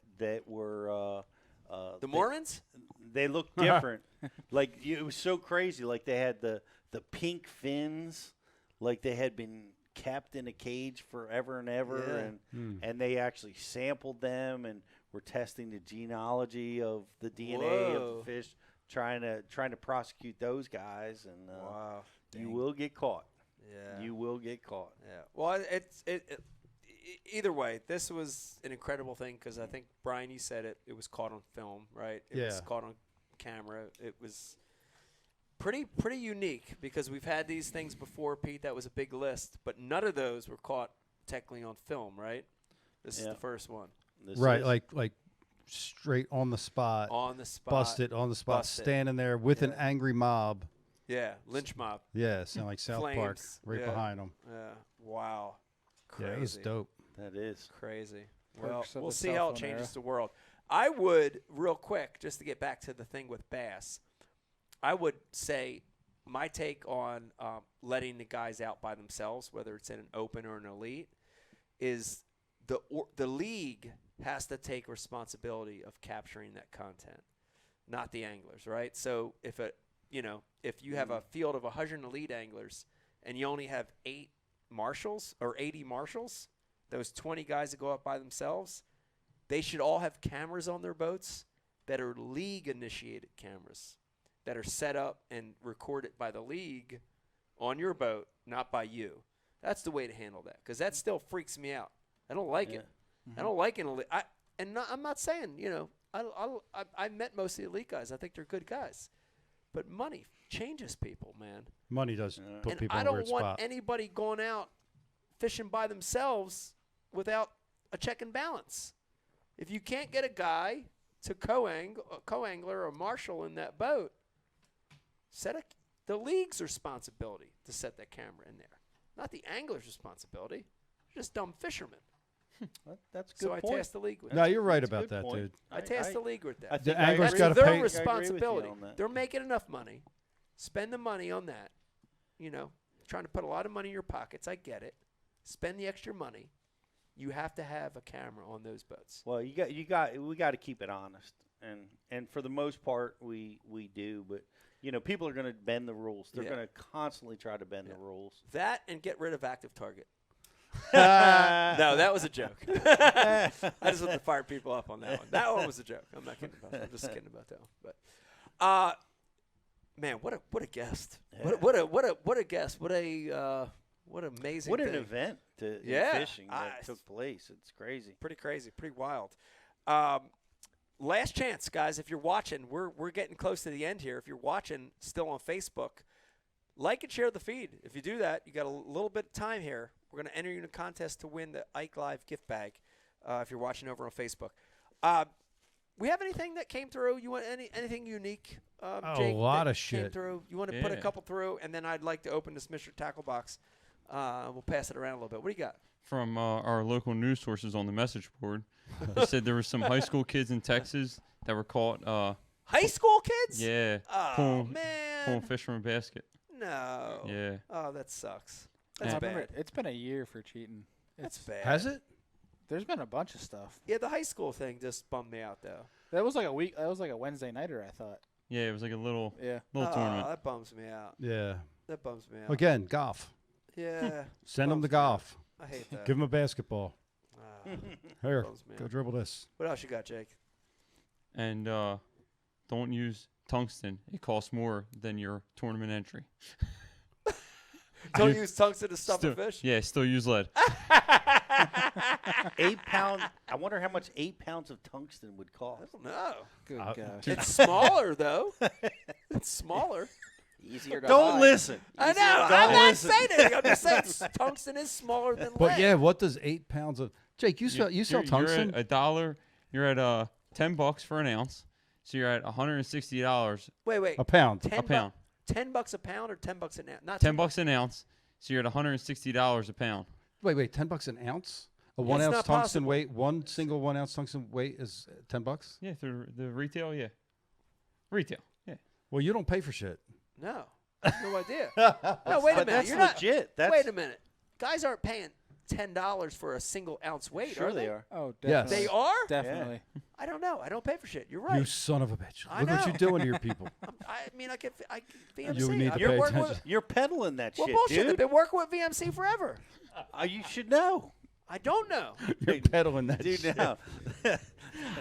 were The Mormons? they looked different. Like it was so crazy. Like they had the pink fins, like they had been kept in a cage forever and ever, and they actually sampled them and were testing the genealogy of the DNA of the fish, trying to prosecute those guys, and Wow. you will get caught. Yeah. You will get caught. Yeah. Well, either way, this was an incredible thing because I think, Brian, you said it. It was caught on film, right? It was caught on camera. It was pretty unique because we've had these things before, Pete. That was a big list, but none of those were caught technically on film, right? This is the first one. Right, like straight on the spot. On the spot. Busted on the spot, standing there with an angry mob. Yeah, lynch mob. Yeah, sound like South Park right behind them. Yeah. Wow. Crazy. Yeah, it was dope. That is crazy. Well, Perks of we'll the see cell how it phone changes era. the world. I would, real quick, just to get back to the thing with bass, I would say my take on letting the guys out by themselves, whether it's in an open or an elite, is the league has to take responsibility of capturing that content, not the anglers, right? So if you have a field of 100 elite anglers and you only have 8 marshals or 80 marshals, those 20 guys that go up by themselves, they should all have cameras on their boats that are league-initiated cameras that are set up and recorded by the league on your boat, not by you. That's the way to handle that because that still freaks me out. I don't like it. I don't like an elite. I'm not saying, I met most of the elite guys. I think they're good guys. But money changes people, man. Money does put And people I in a don't weird want spot. anybody going out fishing by themselves without a check and balance. If you can't get a guy to co-angler or marshal in that boat, the league's responsibility to set that camera in there, not the angler's responsibility. They're just dumb fishermen. that's a good So point. I tasked the league with No, that. you're right That's a about good that, point. dude. I tasked the league with that. I think anglers That's gotta their pay- I agree with you responsibility. on that. They're making enough money. Spend the money on that. Trying to put a lot of money in your pockets. I get it. Spend the extra money. You have to have a camera on those boats. Well, we got to keep it honest, and for the most part, we do. But people are going to bend the rules. They're going to constantly try to bend the rules. That and get rid of active target. No, that was a joke. I just want to fire people up on that one. That one was a joke. I'm not kidding about that. I'm just kidding about that one. But, man, what a guest. Yeah. What a guest. What amazing. What an thing. event in Yeah, fishing that took place. It's crazy. Pretty crazy. Pretty wild. Last chance, guys. If you're watching, we're getting close to the end here. If you're watching still on Facebook, like and share the feed. If you do that, you got a little bit of time here. We're going to enter you in a contest to win the IKE Live gift bag if you're watching over on Facebook. We have anything that came through? You want anything unique, Jake? A lot that of came shit. through? You want to put a Yeah. couple through, and then I'd like to open this Mr. Tackle box. We'll pass it around a little bit. What do you got? From our local news sources on the message board, they said there were some high school kids in Texas that were caught. High school kids? Yeah. Oh, pulling man. fish from a basket. No. Yeah. Oh, that sucks. That's Yeah. bad. It's been a year for cheating. That's bad. Has it? There's been a bunch of stuff. Yeah, the high school thing just bummed me out, though. That was like a week. That was like a Wednesday nighter. I thought. Yeah, it was like a little Yeah. tournament. That bums me out. Yeah. That bums me out. Again, golf. Yeah. Send them to Bums me out. golf. I hate that. Give them a basketball. Here, bums me go out. dribble this. What else you got, Jake? And don't use tungsten. It costs more than your tournament entry. Don't use tungsten to stuff Still- a fish? Yeah, still use lead. 8 pound. I wonder how much 8 pounds of tungsten would I cost. don't know. Good Uh, gosh. It's smaller, though. It's smaller. Easier to Don't hide. listen. I know. Don't I'm not listen. saying anything. I'm just saying tungsten is smaller than lead. But yeah, what does 8 pounds of Jake? You sell You're tungsten? at $1. You're at $10 for an ounce. So you're at $160 Wait. A pound. a pound. $10 a pound or $10 an ounce? Not $10 an ounce. So you're at $160 a pound. Wait, $10 an ounce? A It's 1 ounce not tungsten possible. weight, one single 1 ounce tungsten weight is $10. Yeah, through the retail. Yeah, retail. Yeah. Well, you don't pay for shit. No. I have no idea. No, wait a But minute. that's You're not. legit. That's Wait a minute. Guys aren't paying $10 for a single ounce weight, Sure are they? are. Oh, Yes. definitely. They are? Definitely. I don't know. I don't pay for shit. You're right. You son of a bitch. I Look what know. you're doing to your people. I mean, I get VMC. You need to I've pay been working attention. You're peddling that Well, shit, bullshit. I've dude. been working with VMC forever. You should know. I don't know. You're peddling that Dude, shit. now.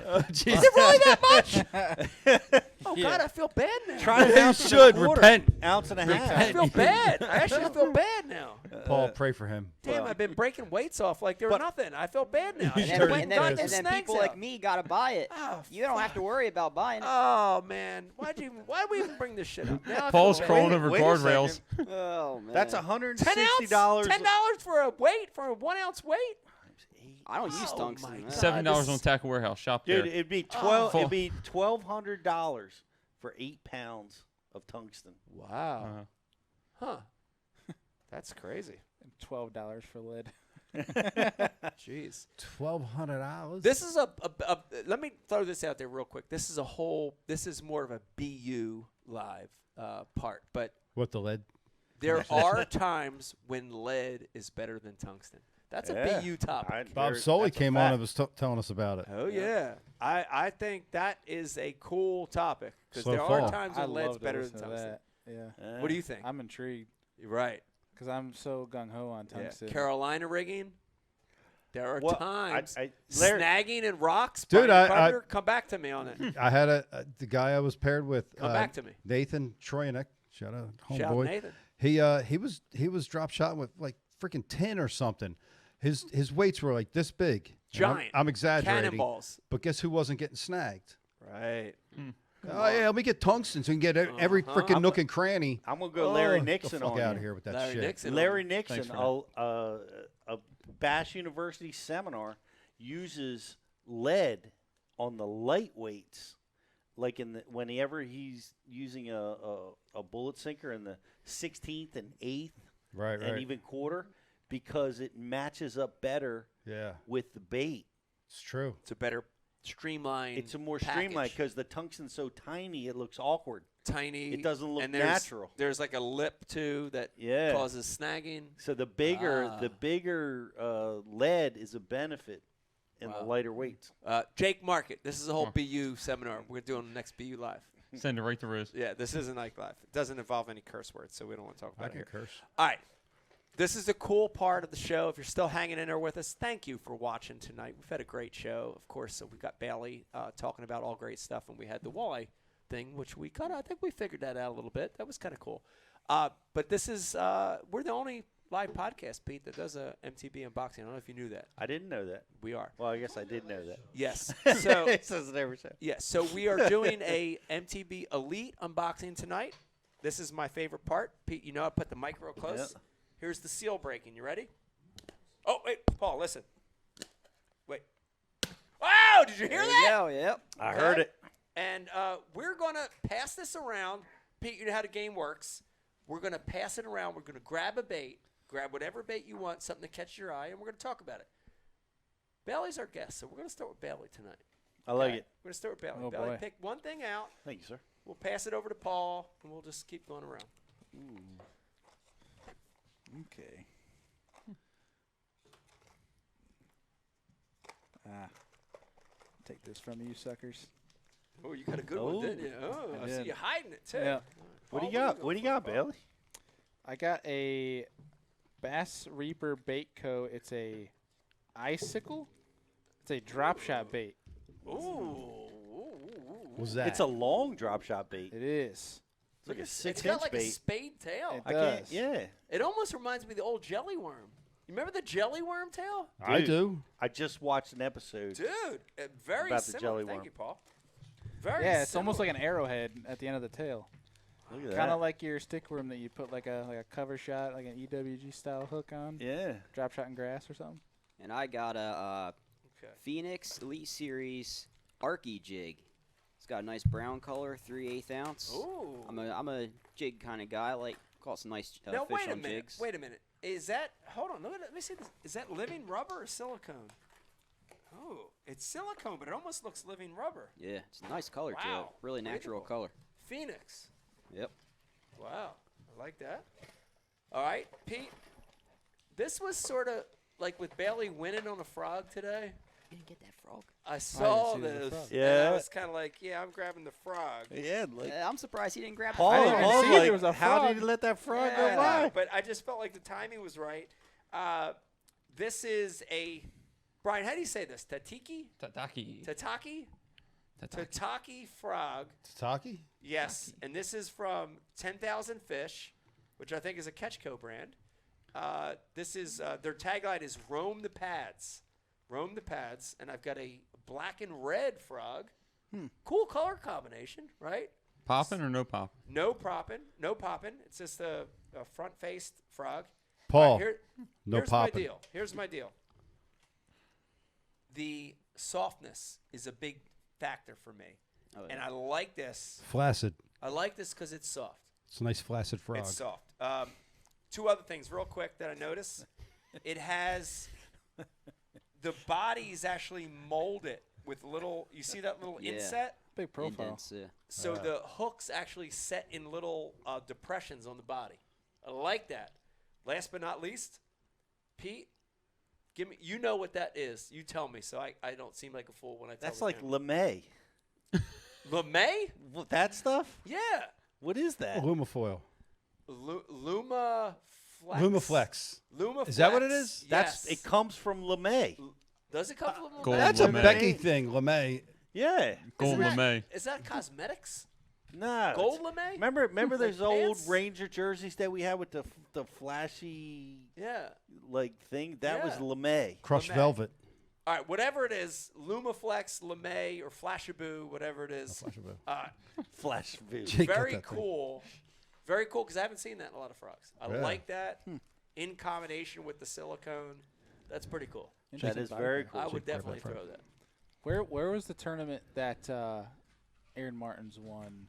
Oh, Is Jesus. it really that much? Oh, God, I feel bad now. Try an You ounce and should. a quarter. Repent. Ounce and a I half. feel bad. I actually feel bad now. Paul, pray for him. Damn, I've been breaking weights off like there was nothing. I feel bad now. I And should've then- went And got then, the and then people snags like out. me got to buy it. Oh, You don't have to worry about buying it. Oh man, why did we even bring this shit up? Now I feel Paul's bad. crawling over wait a guardrails. Oh, man. That's $10 $160. $10 for a weight for a 1 ounce weight. I don't use Oh, tungsten. my man. God. $7 this on is- Tackle Warehouse. Shop there. Dude, it'd be Full. It'd be $1,200 for 8 pounds of tungsten. Wow. Huh. That's crazy. $12 for lead. Jeez. $1,200. This is let me throw this out there real quick. This is more of a BU live part, but What, the lead? there are times when lead is better than tungsten. That's Yeah. a BU topic. Bob Soley came on and was telling us about it. Oh yeah, I think that is a cool topic because Slow there fall. are times I when lead's love to better listen than to tungsten. that. Yeah. What do you think? I'm intrigued You're right. because I'm so gung-ho on Yeah. tungsten. Carolina rigging. There are Well, times Larry- snagging and rocks. Dude, Brian I- Carpenter, come back to me on it. I had the guy I was paired with. Come back to me. Nathan Troyanek. Shout out, Shout out homeboy. Nathan. He was drop shot with like freaking 10 or something. His weights were like this big. And Giant. I'm exaggerating. Cannonballs. But guess who wasn't getting snagged? Right. Oh yeah, let me get tungsten so we can get every freaking nook and cranny. I'm going to go Larry Oh, Nixon the fuck on out you. of here with that Larry shit. Nixon. Larry Thanks Nixon, for a Bass University seminar, uses lead on the lightweights, like whenever he's using a bullet sinker in the 16th and 8th Right, and even quarter, because it matches up better Yeah, with the bait. it's true. It's a better streamlined. It's a more streamlined package. because the tungsten's so tiny it looks awkward. Tiny. It doesn't look and there's, natural. There's like a lip too that Yeah. causes snagging. So the bigger Ah. lead is a benefit in the Wow. lighter weights. Jake Market. This is a whole BU seminar. We're doing next BU live. Send it right to Riz. Yeah, this isn't like live. It doesn't involve any curse words, so we don't want to talk I about it can here. curse. All right. This is the cool part of the show. If you're still hanging in there with us, thank you for watching tonight. We've had a great show. Of course, so we got Bailey talking about all great stuff, and we had the walleye thing, which we kind of, I think we figured that out a little bit. That was kind of cool. But this is, we're the only live podcast, Pete, that does a MTB unboxing. I don't know if you knew that. I didn't know that. We are. Well, I guess I did know that. Yes. So, It says it every time. yeah, so we are doing a MTB Elite unboxing tonight. This is my favorite part. Pete, you know I put the mic real close. Yep. Here's the seal breaking. You ready? Oh, wait, Paul, listen. Wait. Wow, did you hear There that? you go. Yep. I heard it. And we're going to pass this around. Pete, you know how the game works. We're going to pass it around. We're going to grab a bait, grab whatever bait you want, something to catch your eye, and we're going to talk about it. Bailey's our guest, so we're going to start with Bailey tonight. I like Okay? it. We're going to start with Bailey. Oh, Bailey, boy. pick one thing out. Thank you, sir. We'll pass it over to Paul, and we'll just keep going around. Okay. Take this from you, suckers. Oh, you got a good one, didn't you? Oh, I I see did. you hiding it, too. Yeah. What do you Paul, got? What do you got, Paul? Bailey? I got a Bass Reaper bait co. It's a icicle. It's a drop shot bait. Ooh. Was that? It's a long drop shot bait. It is. It's like a It's 6 got inch like a bait. spade tail. It I can't. does. Yeah. It almost reminds me of the old jelly worm. You remember the jelly worm tail? I Dude. do. I just watched an episode. Dude, very About the similar. jelly Thank worm. you, Paul. Very Yeah, it's almost similar. like an arrowhead at the end of the tail. Look at Kind that. of like your stick worm that you put like a cover shot, like an EWG style hook on. Yeah. Drop shot in grass or something. And I got a Okay. Phoenix Elite Series Arky jig. It's got a nice brown color, 3/8 ounce. Ooh. I'm a jig kind of guy. I like caught some nice Now, fish wait a on minute. jigs. Wait a minute. Is that, hold on, let me see this. Is that living rubber or silicone? Oh, it's silicone, but it almost looks living rubber. Yeah, it's a nice color to it. Wow, Really natural beautiful. color. Phoenix. Yep. Wow. I like that. All right, Pete. This was sort of like with Bailey winning on a frog today. You didn't get that frog. I saw see the this. frog. And Yeah. I was kind of like, yeah, I'm grabbing the frog. Yeah, like I'm surprised he didn't grab Paul. the didn't frog. even Paul's see like, there was a how frog. did he let that frog Yeah, go by? but I just felt like the timing was right. This is a Brian. How do you say this? Tataki? Tataki. Tataki? Tataki. Tataki frog. Tataki? Yes, and this is from 10,000 Fish, which I think is a Ketchco brand. This is their tagline is "Roam the Pads." Roam the pads, and I've got a black and red frog. Cool color combination, right? Popping or no popping? No propping, no popping. It's just a front-faced frog. Paul, All right, no here's popping. my deal. Here's my deal. The softness is a big factor for me, Oh, yeah. and I like this. Flaccid. I like this because it's soft. It's a nice flaccid frog. It's soft. Two other things real quick that I noticed. It has the body is actually molded with little. You see that little Yeah. inset? Big profile. Indents, yeah. So the hooks actually set in little depressions on the body. I like that. Last but not least, Pete, give me. You know what that is. You tell me, so I don't seem like a fool when I tell. That's the like camera. LeMay. LeMay? That stuff? Yeah. What is that? Alumafoil. Luma Flex. Lumaflex. Lumaflex. Is that what it is? That's Yes. it. Comes from LeMay. Does it come from LeMay? Gold That's a LeMay. Becky thing, LeMay. Yeah. Gold that- LeMay. Is that cosmetics? No. Gold LeMay? Remember those Like old pants? Ranger jerseys that we had with the flashy Yeah. like thing? That was Yeah. LeMay. Crushed LeMay. velvet. All right, whatever it is, Lumaflex, LeMay, or Flashaboo, whatever it is. Flash view. Jake got Very that thing. cool. Very cool because I haven't seen that in a lot of frogs. I Yeah. like that in combination with the silicone. That's pretty cool. That Interesting is thought. very cool. I would Jake, grab definitely that throw that. Where was the tournament that Aaron Martins won?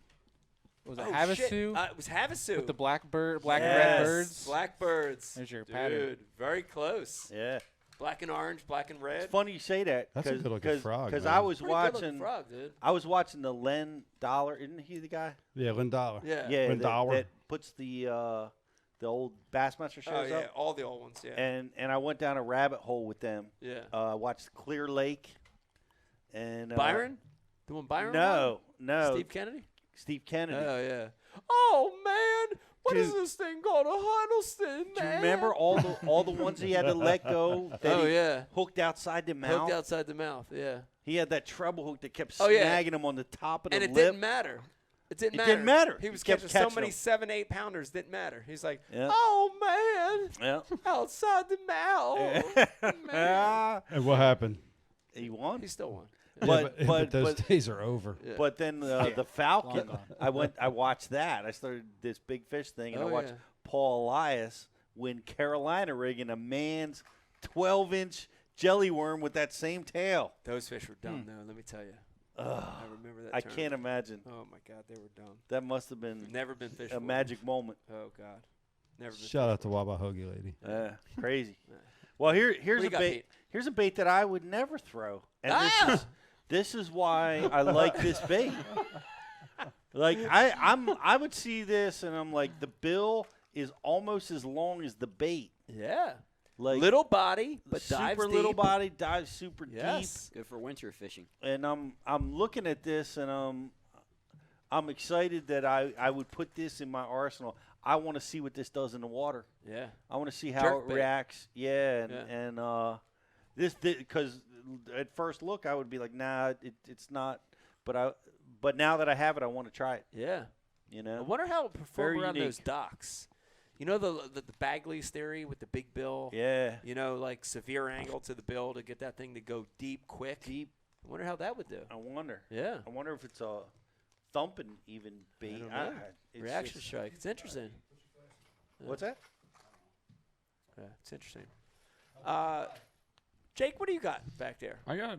Was it Oh, Havasu shit. It was Havasu. with the black and red Yes. birds? Blackbirds. There's your Dude, pattern. very close. Yeah. Black and orange, black and red. It's funny you say that. That's a good-looking frog, Because man. I was Pretty good-looking watching. frog, dude. I was watching the Len Dollar. Isn't he the guy? Yeah, Lindala. Yeah. Yeah. Len Dollar. That puts the old Bassmaster shows Oh yeah, up. all the old ones. Yeah. And I went down a rabbit hole with them. Yeah. Watched Clear Lake. And Byron? The one Byron? No, won? no. Steve Kennedy? Steve Kennedy. Oh yeah. Oh man, what is Dude. this thing called? A Huddleston, Do you man. remember all the ones he had to let go that Oh he yeah. hooked outside the mouth? Hooked outside the mouth. Yeah. He had that treble hook that kept Oh, yeah. snagging him on the top of the And it lip. didn't matter. It didn't It matter. didn't matter. He was He kept catching so catching many them. 7-8 pounders. Didn't matter. He's like, Yeah. oh man, Yeah. outside the mouth. Man. And what happened? He won. He still won. But- yeah, but- those but- days are over. Yeah. But then the Falcon, Long I watched that. I started this big fish thing, and Oh, I watched yeah. Paul Elias win Carolina rigging a man's 12-inch jelly worm with that same tail. Those fish were dumb, though. Let me tell you. Ugh, I remember that. I tournament. can't imagine. Oh my God, they were dumb. That must have been Never been fish. a with magic moment. them. Oh God, never been. Shout out to Waba Hoagie Lady. Crazy. Yeah. Well, here's What do a you got, bait. Pete? Here's a bait that I would never throw, and Ah! this is why I like this bait. Like I would see this, and I'm like, the bill is almost as long as the bait. Yeah. Like Little body, but super dives little deep. body, dives super Yes. Good for winter fishing. deep, and I'm looking at this, and I'm excited that I would put this in my arsenal. I want to see what this does in the water. Yeah. I want to see how Jerk it bait. reacts. Yeah, Yeah. and this because at first look I would be like, nah, it's not. But now that I have it, I want to try it. Yeah. You I know, wonder how it performed Very around those unique. docks. You know the Bagley's theory with the big bill. yeah, You know, like severe angle to the bill to get that thing to go deep, quick. deep. I wonder how that would do. I wonder. Yeah. I wonder if it's a thumping even bait. don't know. It's Reaction just- strike. It's interesting. What's that? Yeah, it's interesting. Jake, what do you got back there? I got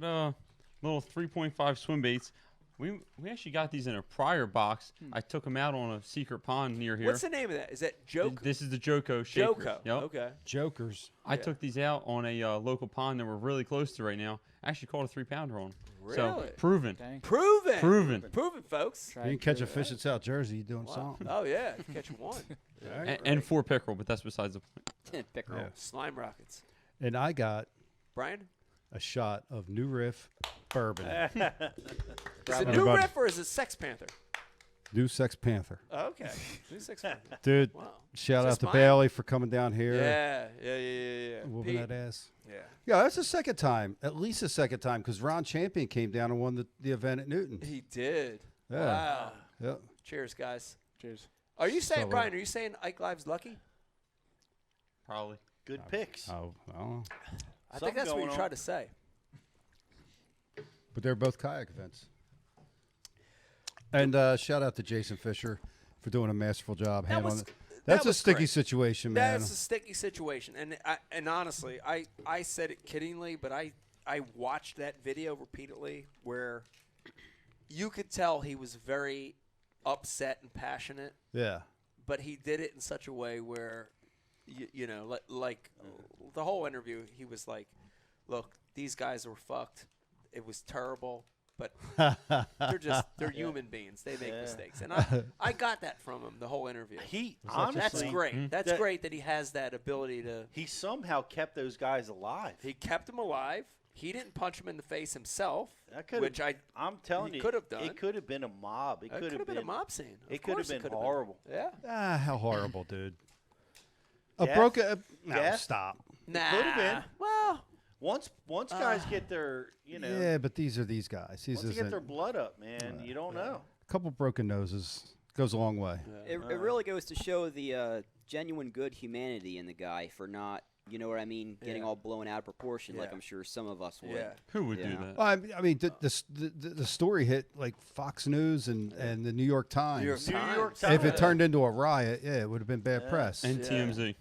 little 3.5 swim baits. We actually got these in a prior box. I took them out on a secret pond near here. What's the name of that? Is that Joke? This is the Joko Shaker. Joko. Yep. Okay. Jokers. I Yeah. took these out on a local pond that we're really close to right now. I actually caught a 3-pounder on 'em. So Really? proven. Dang. Proven. Proven. Proven, folks. You can catch a fish in South Jersey, you doing Wow. something. Oh yeah, you catch one. And 4 pickerel, but that's besides the point. Pickerel. Yeah. Slime rockets. And I got Brian? a shot of New Riff bourbon. Is it New Everybody. Riff or is it Sex Panther? New Sex Panther. Oh, okay. New Sex Panther. Dude, Wow. shout Is out this to mine? Bailey for coming down here. Yeah. Whooping Pete. that ass. Yeah. Yeah, that's the second time. At least the second time, because Ron Champion came down and won the event at Newton. He did. Yeah. Wow. Yeah. Cheers, guys. Cheers. Are you saying, So, Brian, are you saying Ike Live's lucky? Probably. Good picks. Oh, well. I think Something that's what going you on. tried to say. But they're both kayak events. And shout out to Jason Fischer for doing a masterful job That handling was- it. that That's a was sticky great. situation, man. That's a sticky situation, and honestly, I said it kiddingly, but I watched that video repeatedly where you could tell he was very upset and passionate, Yeah. but he did it in such a way where, like the whole interview, he was like, "Look, these guys were fucked. It was terrible." But they're human beings. They make mistakes. And I got that from him the whole interview. He That's honestly, great. That's that- great that he has that ability to. he somehow kept those guys alive. He kept them alive. He didn't punch him in the face himself, That could which I'm telling he you, could have done. It could have been a mob. It could have been a mob scene. Of It could have course been could've horrible. Yeah. How horrible, dude. Death? No, Death? stop. Nah. Could have been. Well, Once guys get their, Yeah, but these are these guys. These once they get isn't their blood up, man, you don't know. a couple broken noses goes a long way. It really goes to show the genuine good humanity in the guy for not, you know what I mean, getting all blown out of proportion like Yeah. I'm sure some of us would. yeah. Who would do Yeah. that? Well, I mean, the story hit like Fox News and the New York Times. New York New York Times. Times. If it turned into a riot, it would have been bad press. And Yeah. TMZ.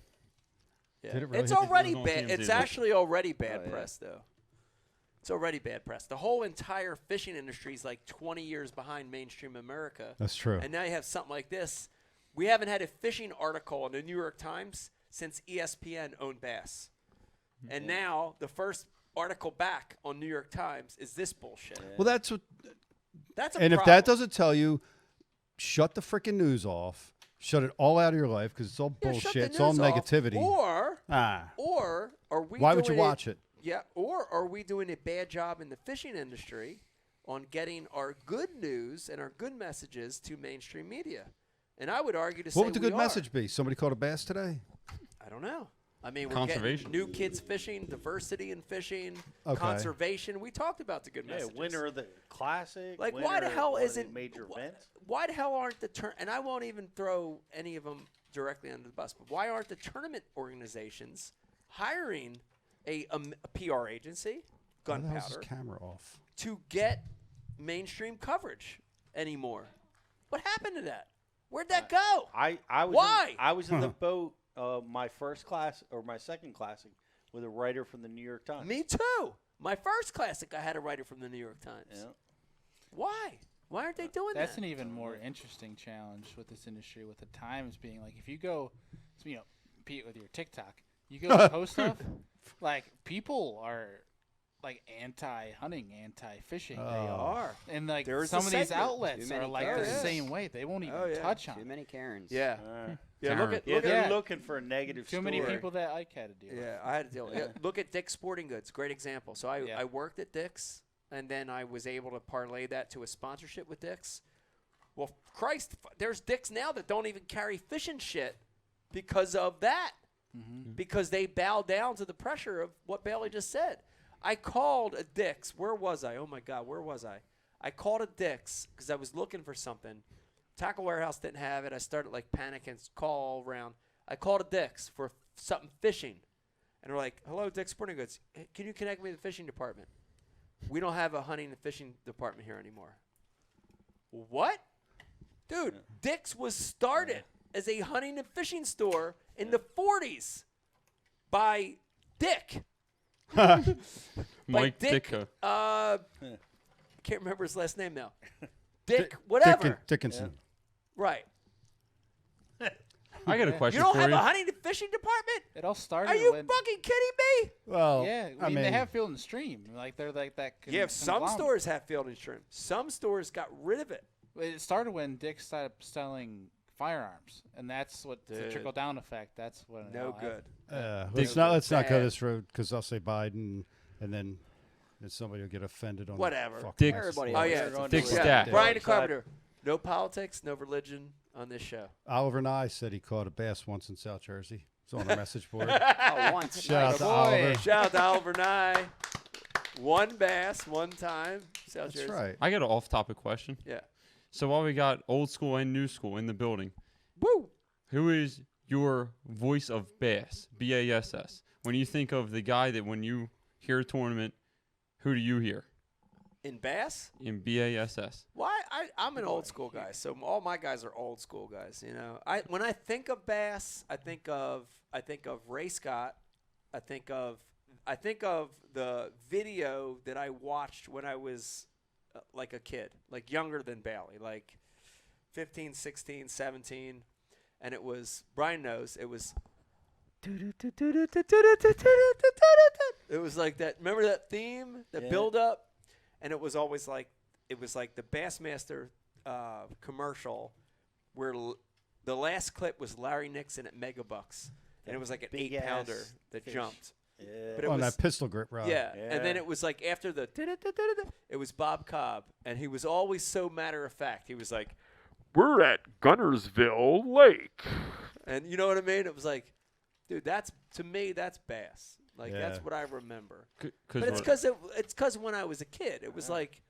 Yeah. Did it really It's hit the- already It was on bad. TMZ, It's but- actually already bad Oh, yeah. press, though. It's already bad press. The whole entire fishing industry is like 20 years behind mainstream America. That's true. And now you have something like this. We haven't had a fishing article in the New York Times since ESPN owned Bass. And now the first article back on New York Times is this bullshit. Well, that's what. That's a And if problem. that doesn't tell you, shut the freaking news off. Shut it all out of your life because it's all Yeah, shut bullshit. the It's all news off. negativity. Or are we? Why would you doing watch it? Yeah. Or are we doing a bad job in the fishing industry on getting our good news and our good messages to mainstream media? And I would argue to say What would the we good are. message be? Somebody caught a bass today? I don't know. I mean, we're Conservation. getting new kids fishing, diversity in fishing, Okay. conservation. We talked about the good Yeah, messages. winner of the classic. Like, winner why the of hell one of the isn't major events? Why the hell aren't the and I won't even throw any of them directly under the bus, but why aren't the tournament organizations hiring a PR agency, Why the hell's Gunpowder, his camera off? to get mainstream coverage anymore? What happened to that? Where'd that go? I was Why? I was in the boat my first class or my second classic with a writer from the New York Times. Me too. My first classic, I had a writer from the New York Times. Yeah. Why? Why aren't they doing That's that? an even more interesting challenge with this industry, with the Times being like, if you go, Pete, with your TikTok, you go and post stuff, like people are like anti-hunting, anti-fishing. Oh. They are. And like There's some a of these segment. outlets Too are many like the Karens. same way. They won't even Oh, yeah. touch on Too it. many Karens. Yeah. Yeah, Karen. look at Yeah, they're Yeah. looking for a negative Too story. many people that Ike had to deal with. Yeah, I had to deal with it. Look at Dick's Sporting Goods. Great example. So Yeah. I worked at Dick's, and then I was able to parlay that to a sponsorship with Dick's. Well, Christ, there's Dick's now that don't even carry fishing shit because of that. Because they bow down to the pressure of what Bailey just said. I called a Dick's. Where was I? Oh, my God, where was I? I called a Dick's because I was looking for something. Tackle Warehouse didn't have it. I started, like, panicking, call all around. I called a Dick's for something fishing. And they're like, hello, Dick's Sporting Goods. Hey, can you connect me to the fishing department? We don't have a hunting and fishing department here anymore. What? Dude, Dick's was started as a hunting and fishing store in the 40s by Dick. Mike Dick, Ditka. Can't remember his last name now. Dick, whatever. Dickinson. Right. I got a question You don't for have you. a hunting and fishing department? It all started Are you when fucking kidding me? Well, yeah, I mean, they have Field and Stream. Like they're like that. Yeah, some conglomerate. stores have field and shrimp. Some stores got rid of it. It started when Dick started selling firearms, and that's what the Dude. trickle down effect. That's what. it No all good. let's not go bad. this road because I'll say Biden and then And somebody will get offended on Whatever. the fucking Dick- message Everybody board. Oh, yeah. They're going Dick to Stat. Brian Side. Carpenter. No politics, no religion on this show. Oliver Nye said he caught a bass once in South Jersey. It's on the message board. Oh, once. Shout out Nice. to Oliver. Shout out to Oliver Nye. One bass, one time. South That's Jersey. right. I got an off-topic question. Yeah. So while we got old school and new school in the building, Woo! who is your voice of bass? BASS. When you think of the guy that when you hear a tournament, who do you hear In bass? in BASS? Why? I'm an old school guy, so all my guys are old school guys. You know, when I think of bass, I think of Ray Scott. I think of the video that I watched when I was like a kid, like younger than Bailey, like 15, 16, 17, and it was Brian knows it was. It was like that. Remember that theme, the build up, and it was always like the Bassmaster commercial, where the last clip was Larry Nixon at Megabucks, and it was like an Big 8-pounder ass that fish. jumped. Yeah. But it On was that pistol grip rod. yeah, Yeah. and then it was like after the it was Bob Cobb, and he was always so matter of fact. He was like, "We're at Gunnersville Lake," and you know what I mean. It was like, dude, that's to me that's bass. Like that's Yeah. what I remember. Cause But it's because when I was a kid, it was like,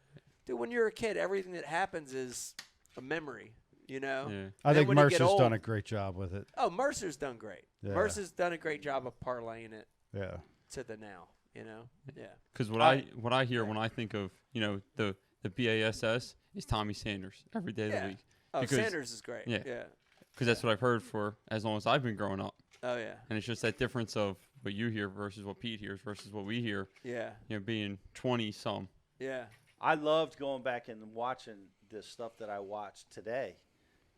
dude, when you're a kid, everything that happens is a memory. You know. yeah. I Then think when you get Mercer's old- done a great job with it. Oh, Mercer's done great. Yeah. Mercer's done a great job of parlaying it Yeah. to the now. You know. Yeah. Because what I hear when I think of the BASS is Tommy Sanders every day of Yeah. the week. Oh, Because- Sanders is great. yeah. Yeah. Because that's what I've heard for as long as I've been growing up. Oh yeah. And it's just that difference of what you hear versus what Pete hears versus what we hear. Yeah. Being 20 some. Yeah. I loved going back and watching the stuff that I watched today,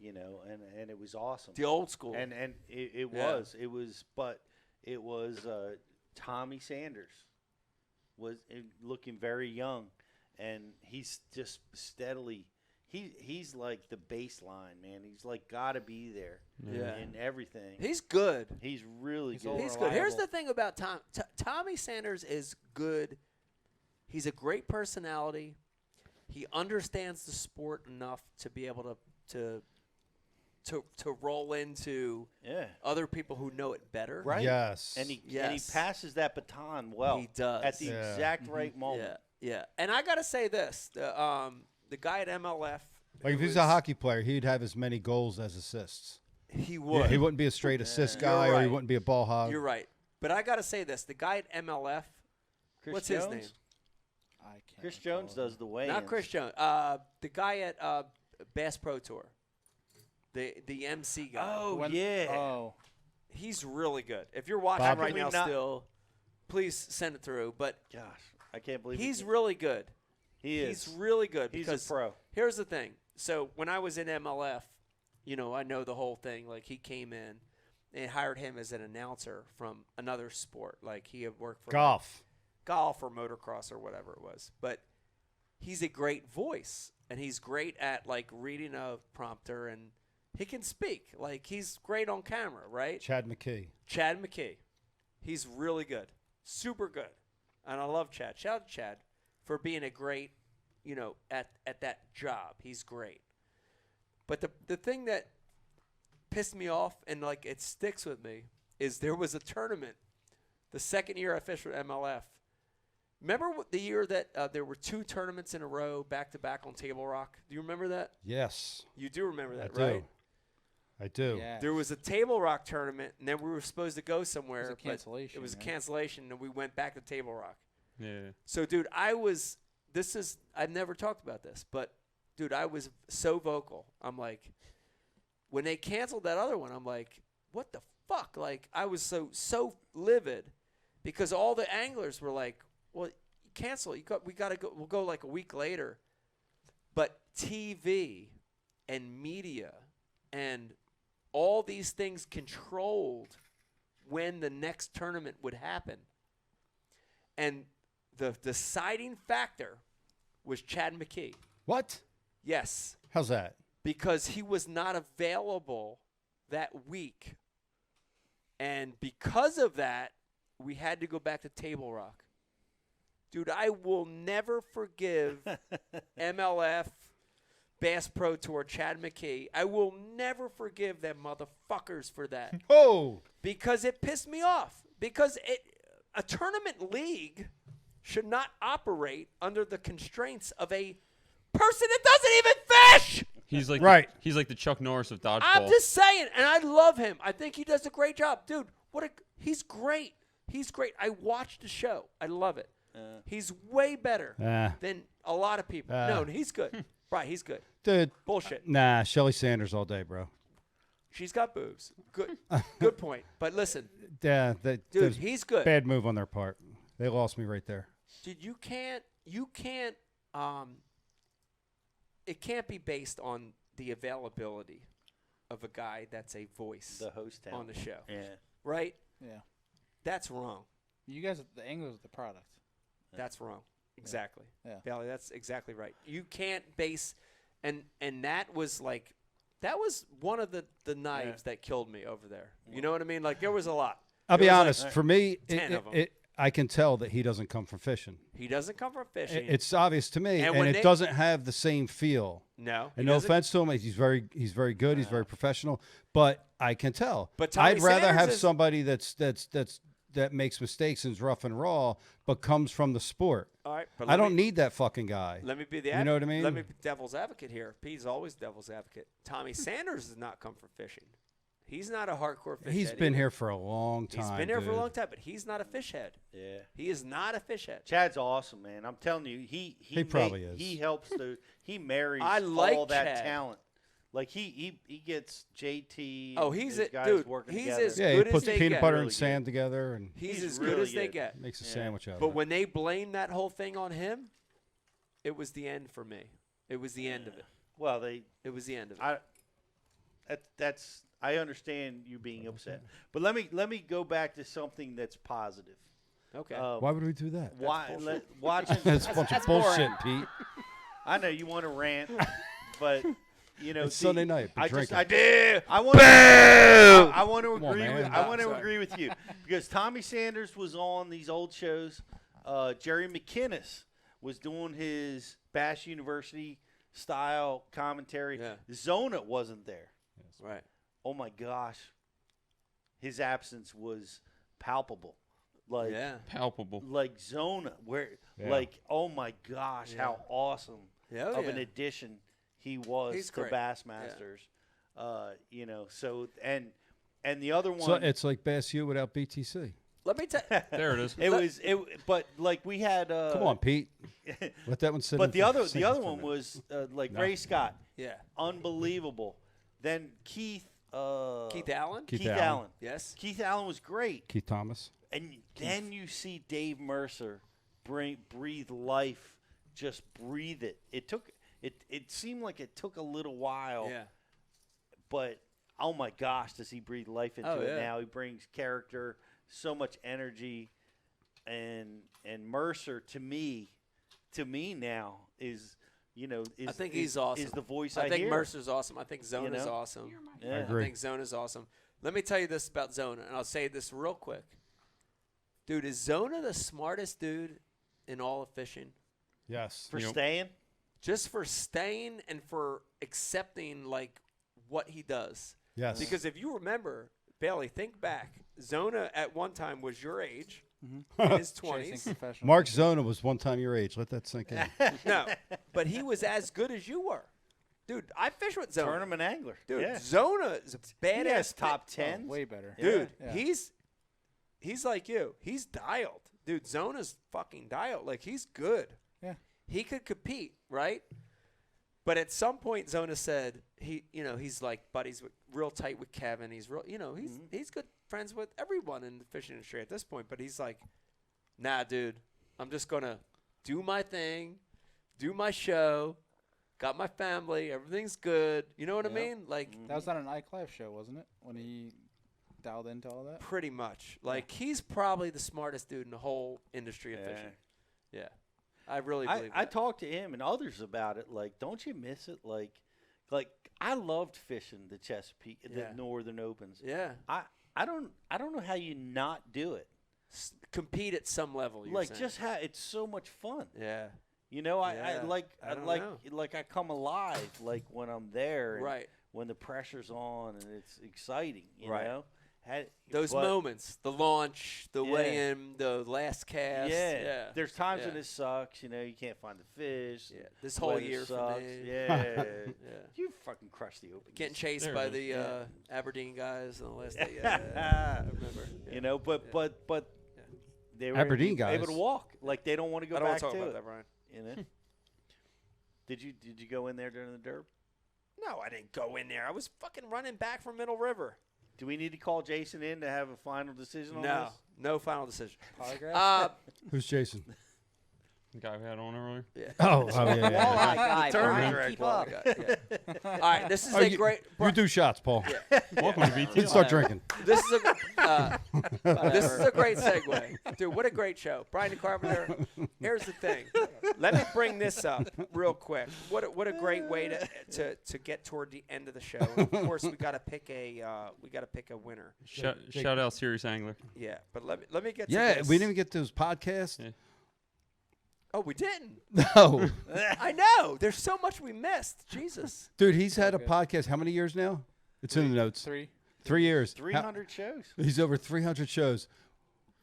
and it was awesome. The old school. And it Yeah. was Tommy Sanders was looking very young, and he's just steadily he's like the baseline, man. He's like got to be there Yeah. in everything. He's good. He's really He's good. all He's good. Here's reliable. the thing about Tommy Sanders is good. He's a great personality. He understands the sport enough to be able to roll into Yeah. other people who know it better. Right. Yes. And he Yes. passes that baton well. He does. at the Yeah. exact right moment. Yeah. Yeah. And I gotta say this: the guy at MLF. Like if who he's a was- hockey player, he'd have as many goals as assists. he Yeah, would. he wouldn't be a straight assist You're guy, or he right. wouldn't be a ball hog. You're right. But I gotta say this: the guy at MLF. Chris What's Jones? his name? I can't Chris recall Jones it. does the weigh-ins. Not Chris Jones. The guy at Bass Pro Tour. The MC guy. Oh When- yeah. Oh, He's really good. If you're watching Bob- right now Can we not- still, please send it through. But Gosh, I can't believe he's he really good. is. He's really good He's because a pro. here's the thing. So when I was in MLF, I know the whole thing. Like he came in and hired him as an announcer from another sport. Like he had worked for Golf. golf or motocross or whatever it was. But he's a great voice and he's great at like reading a prompter and he can speak. Like he's great on camera, right? Chad McKee. Chad McKee. He's really good. Super good. And I love Chad. Shout out to Chad for being a great, at that job. He's great. But the thing that pissed me off and like it sticks with me is there was a tournament the second year I fished with MLF. Remember the year that there were 2 tournaments in a row back to back on Table Rock? Do you remember that? Yes, You do remember that, I do. right? I do. yeah. There was a Table Rock tournament, and then we were supposed to go somewhere. It was a but cancellation. It was a right? cancellation, and we went back to Table Rock. Yeah. So, dude, I've never talked about this, but, dude, I was so vocal. I'm like, when they canceled that other one, I'm like, what the fuck? Like, I was so livid because all the anglers were like, well, cancel. We got to go. We'll go like a week later. But TV and media and all these things controlled when the next tournament would happen. And the deciding factor was Chad McKee. What? Yes, How's that? because he was not available that week. And because of that, we had to go back to Table Rock. Dude, I will never forgive MLF, Bass Pro Tour, Chad McKee. I will never forgive them motherfuckers for that. Oh, Because it pissed me off. Because a tournament league should not operate under the constraints of a person that doesn't even fish. He's like Right. He's like the Chuck Norris of dodgeball. I'm just saying, and I love him. I think he does a great job. Dude, he's great. He's great. I watched the show. I love it. He's way better than a lot of people. No, he's good. Right, he's good. dude. Bullshit. Nah, Shelly Sanders all day, bro. She's got boobs. Good point. But listen, Yeah, dude, he's good. bad move on their part. They lost me right there. Dude, you can't it can't be based on the availability of a guy that's a voice The host on the show. Yeah. Right? Yeah. That's wrong. You guys, the anglers, are the product. That's wrong. Exactly. Yeah. Bailey, that's exactly right. You can't base and that was one of the knives that killed me over there. You know what I mean? Like there was a lot. I'll There be was like honest. For me, 10 of 'em. I can tell that he doesn't come from fishing. He doesn't come from fishing. It's obvious to me, And and when it they- doesn't have the same feel. no. he And no doesn't- offense to him, he's very good. He's very professionsional, but I can tell. But Tommy I'd rather Sanders have is- somebody that makes mistakes and is rough and raw, but comes from the sport. All right, but I don't need that fucking guy. Let me be the You know what I mean? Let me be devil's advocate here. Pete's always devil's advocate. Tommy Sanders does not come from fishing. He's not a hardcore fish He's head been either. here for a long time. He's been here for a dude. long time, but he's not a fish head. Yeah. He is not a fish head. Chad's awesome, man. I'm telling you, he probably is. He helps he marries I like all that Chad. talent. Like he gets JT. Oh, and he's his a guys dude. working He's together. as Yeah, good he as puts they peanut get. butter Really and good. sand together and He's He's as good really as they good. get. makes a Yeah. sandwich out of But it. when they blamed that whole thing on him, it was the end for me. It was the end of it. Well, It was the end of it. I understand you being upset, but let me go back to something that's positive. Okay. Why would we do that? Watching. That's a bunch of bullshit, Pete. I know you want to rant, but you know It's Sunday night. Been I drinking. want to Come on, agree. man. I want to Sorry. agree with you because Tommy Sanders was on these old shows. Jerry McInnes was doing his Bass University style commentary. Yeah. Zona wasn't there. Right. Oh my gosh, his absence was palpable. Like Palpable. like Zona, where Yeah. like oh my gosh, Yeah. how awesome Yeah, of yeah. an addition he was He's to great. Bassmasters. You know, so and the other one So it's like Bass U without BTC. Let me tell There it is. but like we had Come on, Pete. Let that one sit. but in the for- other sink in for a one minute. was like Ray Scott, Yeah. unbelievable. Then Keith Allen? Keith Keith Allen. Allen. Yes. Keith Allen was great. Keith Thomas. And then you see Dave Mercer breathe life, just breathe it. It seemed like it took a little while, Yeah. but oh my gosh, does he breathe life into Oh, it yeah. now? He brings character, so much energy, and Mercer to me now is I think he's awesome. Is the voice I think hear. Mercer's awesome. I think Zona's know? awesome. Yeah. I agree. I think Zona's awesome. Let me tell you this about Zona, and I'll say this real quick. Dude, is Zona the smartest dude in all of fishing? Yes. For staying. Just for staying and for accepting, like, what he does. Yes. Because if you remember, Bailey, think back. Zona at one time was your age, in his Chasing 20s. professional. Mark Zona was one time your age. Let that sink in. No, but he was as good as you were. Dude, I fish with Zona. Tournament angler. Dude, yeah. Zona is a He badass has top fit. 10. Way better. Dude, Yeah. he's like you. He's dialed. Dude, Zona's fucking dialed. Like, he's good. Yeah. He could compete, right? But at some point, Zona said he's like buddies with real tight with Kevin. He's real, he's good friends with everyone in the fishing industry at this point. But he's like, nah, dude, I'm just gonna do my thing, do my show, got my family, everything's good. You know what I mean? Like, That was on an IKE Live show, wasn't it? When he dialed into all that. pretty much. Like, he's probably the smartest dude in the whole industry of fishing. Yeah. I really believe I that. talked to him and others about it. Like, don't you miss it? Like I loved fishing the Chesapeake, Yeah. the Northern Opens. Yeah. I don't know how you not do it. compete at some level. You're Like saying. just it's so much fun. Yeah. You know, I Yeah, I don't know. like I come alive like when I'm there, and Right. when the pressure's on and it's exciting. You Right. know, Those but- moments, the launch, the Yeah. weigh-in, the last cast. Yeah. There's times when Yeah. it sucks. You know, you can't find the fish. Yeah. This whole weather year for sucks. me. Yeah. Yeah. You fucking crushed the open. Getting chased There by it the is. Yeah. Aberdeen guys on the last day. Yeah, I remember. Yeah. You know, but they were Aberdeen able guys. to walk. Like they don't want to go I don't back want to talk to about it. that, Brian. You know. Did you go in there during the derb? No, I didn't go in there. I was fucking running back from Middle River. Do we need to call Jason in to have a final decision on No, this? no final decision. Polygraph? Who's Jason? The guy we had on earlier. Oh, yeah. Walleye guy, Turn Brian, direct keep walleye up. guy, yeah. All right, this is Oh, a you- great. You do shots, Paul. Welcome to BT. Start drinking. This is a great segue, dude. What a great show, Brian the Carpenter. Here's the thing. Let me bring this up real quick. What a great way to get toward the end of the show. And of course, we got to pick a winner. Shout out Serious Angler. Yeah, but let me get to Yeah, this. we didn't even get those podcasts. Yeah. Oh, we didn't. No. I know. There's so much we missed. Jesus. Dude, he's had a podcast how many years now? It's in the notes. 3. 3 years. 300 shows. He's over 300 shows.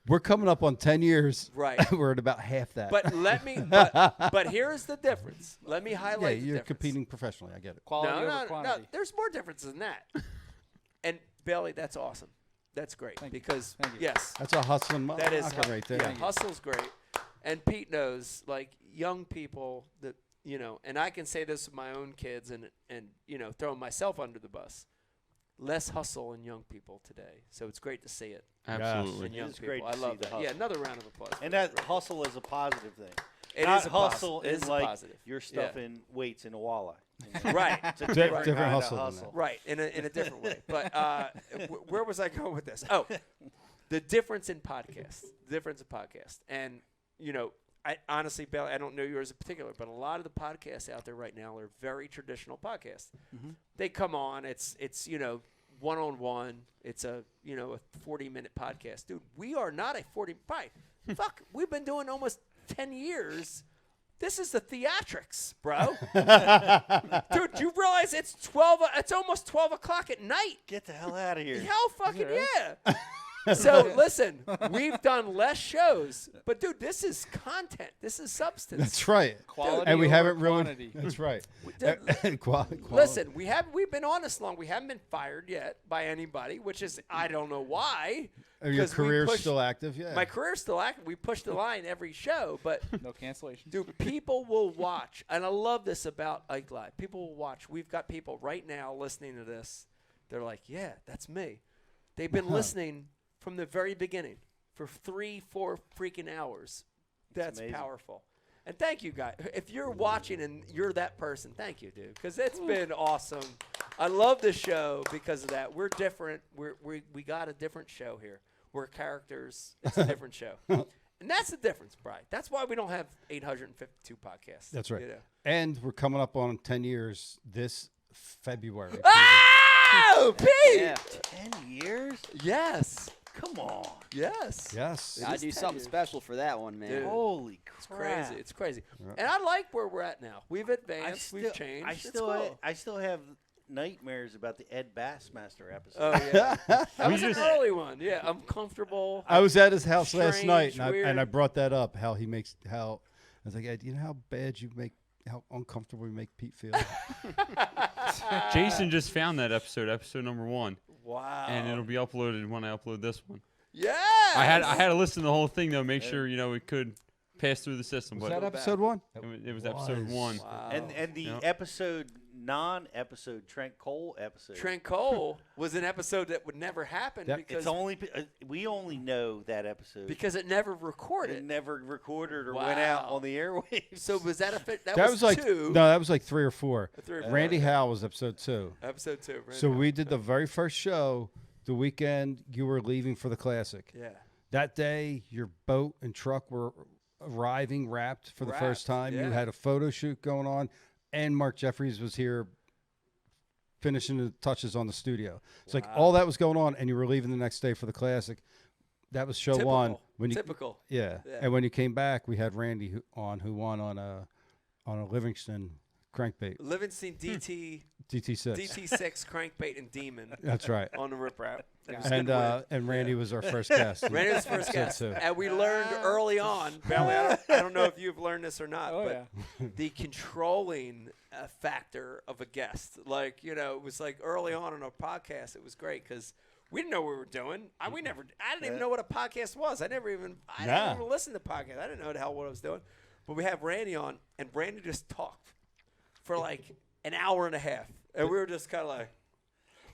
We're coming up on 10 years. Right. We're at about half that. But here's the difference. Let me yeah, highlight the you're difference. competing professionally. I get it. Quality No, over no, no. quantity. There's more differences than that. And Bailey, that's awesome. That's great Thank you. because Thank you. yes, That's a hustling that is motherfucker right there. Yeah, hustle's great. And Pete knows, like young people that and I can say this with my own kids and throwing myself under the bus. Less hustle in young people today, so it's great to see it Absolutely. in young is people. great to I see love the that. hustle. Yeah, another round of applause. And that hustle is a positive thing. It Not is a hustle It is in a like positive. you're Yeah. stuffing weights in a walleye. Right. It's a Different kind of hustle than that. Right, in a different way. But where was I going with this? Oh, the difference in podcasts. And, I honestly, Bailey, I don't know yours in particular, but a lot of the podcasts out there right now are very traditional podcasts. Mm-hmm. They come on, it's one-on-one. It's a 40-minute podcast. Dude, we are not a 40. Fuck, we've been doing almost 10 years. This is the theatrics, bro. Dude, you realize it's almost 12 o'clock at night. Get the hell out of here. Hell fucking yeah. So listen, we've done less shows, but dude, this is content. This is substance. That's right. Quality And we over haven't ruined. quantity. That's right. Dude, Quality. listen, we've been on this long. We haven't been fired yet by anybody, which is I don't know why. Your 'cause we career's pushed- still active, yeah. My career's still active. We push the line every show, but No cancellation. dude, people will watch, and I love this about Ike Live. People will watch. We've got people right now listening to this. They're like, "Yeah, that's me." They've been listening from the very beginning for 3-4 freaking hours. That's amazing. powerful. And thank you, guys. If you're watching and you're that person, thank you, dude, because it's been awesome. I love the show because of that. We're different. We got a different show here. We're characters. It's a different show. And that's the difference, Brian. That's why we don't have 852 podcasts. That's right. You know? And we're coming up on 10 years this February. Oh, Pete! Yeah. 10 years? Yes. Come on. Yes. Yes. It Gotta is do 10 something years. special for that one, man. Dude. Holy It's crap. crazy. It's crazy. Yeah. And I like where we're at now. We've advanced. We've changed. It's cool. I still have nightmares about the Ed Bassmaster episode. Oh, yeah. That We was an just- early one. Yeah, I'm comfortable. I was at his house last night, Strange, and I weird. brought that up. How I was like, Ed, you know how bad you make, how uncomfortable you make Pete feel. Jason just found that episode number 1, Wow. and it'll be uploaded when I upload this one. Yeah. I had to listen to the whole thing though, make sure we could pass through the system. Was But that episode 1? it was episode 1. Wow. And the Yep. non-episode Trent Cole episode. Trent Cole was an episode that would never happen Yep. because It's only we only know that episode. it never it recorded. never recorded or went out Wow. on the airwaves. So was that That was was like 2? no, that was like 3 or 4. 3 or 4. Randy Howe was episode 2. Episode 2. Randy So Howe. we did the very first show the weekend you were leaving for the Classic. Yeah. That day, your boat and truck were arriving wrapped for the first Wrapped, time. You yeah. had a photo shoot going on, and Mark Jeffries was here finishing the touches on the studio. It's like all that was going on, and you were leaving the next day for the Classic. that was show Typical. one. When you, Typical. yeah. Yeah. And when you came back, we had Randy who won on a Livingston crankbait, Livingston DT DT6. DT6 crankbait and demon That's right. on the rip route. And Randy was our first guest. Randy was first guest, too. and we learned early on. Bailey, I don't know if you've learned this or not, Oh, but the controlling factor of a guest, like it was like early on in our podcast, it was great because we didn't know what we were doing. I didn't even know what a podcast was. I didn't even listen to podcasts. I didn't know the hell what I was doing. But we have Randy on, and Randy just talked for like an hour and a half, and we were just kind of like,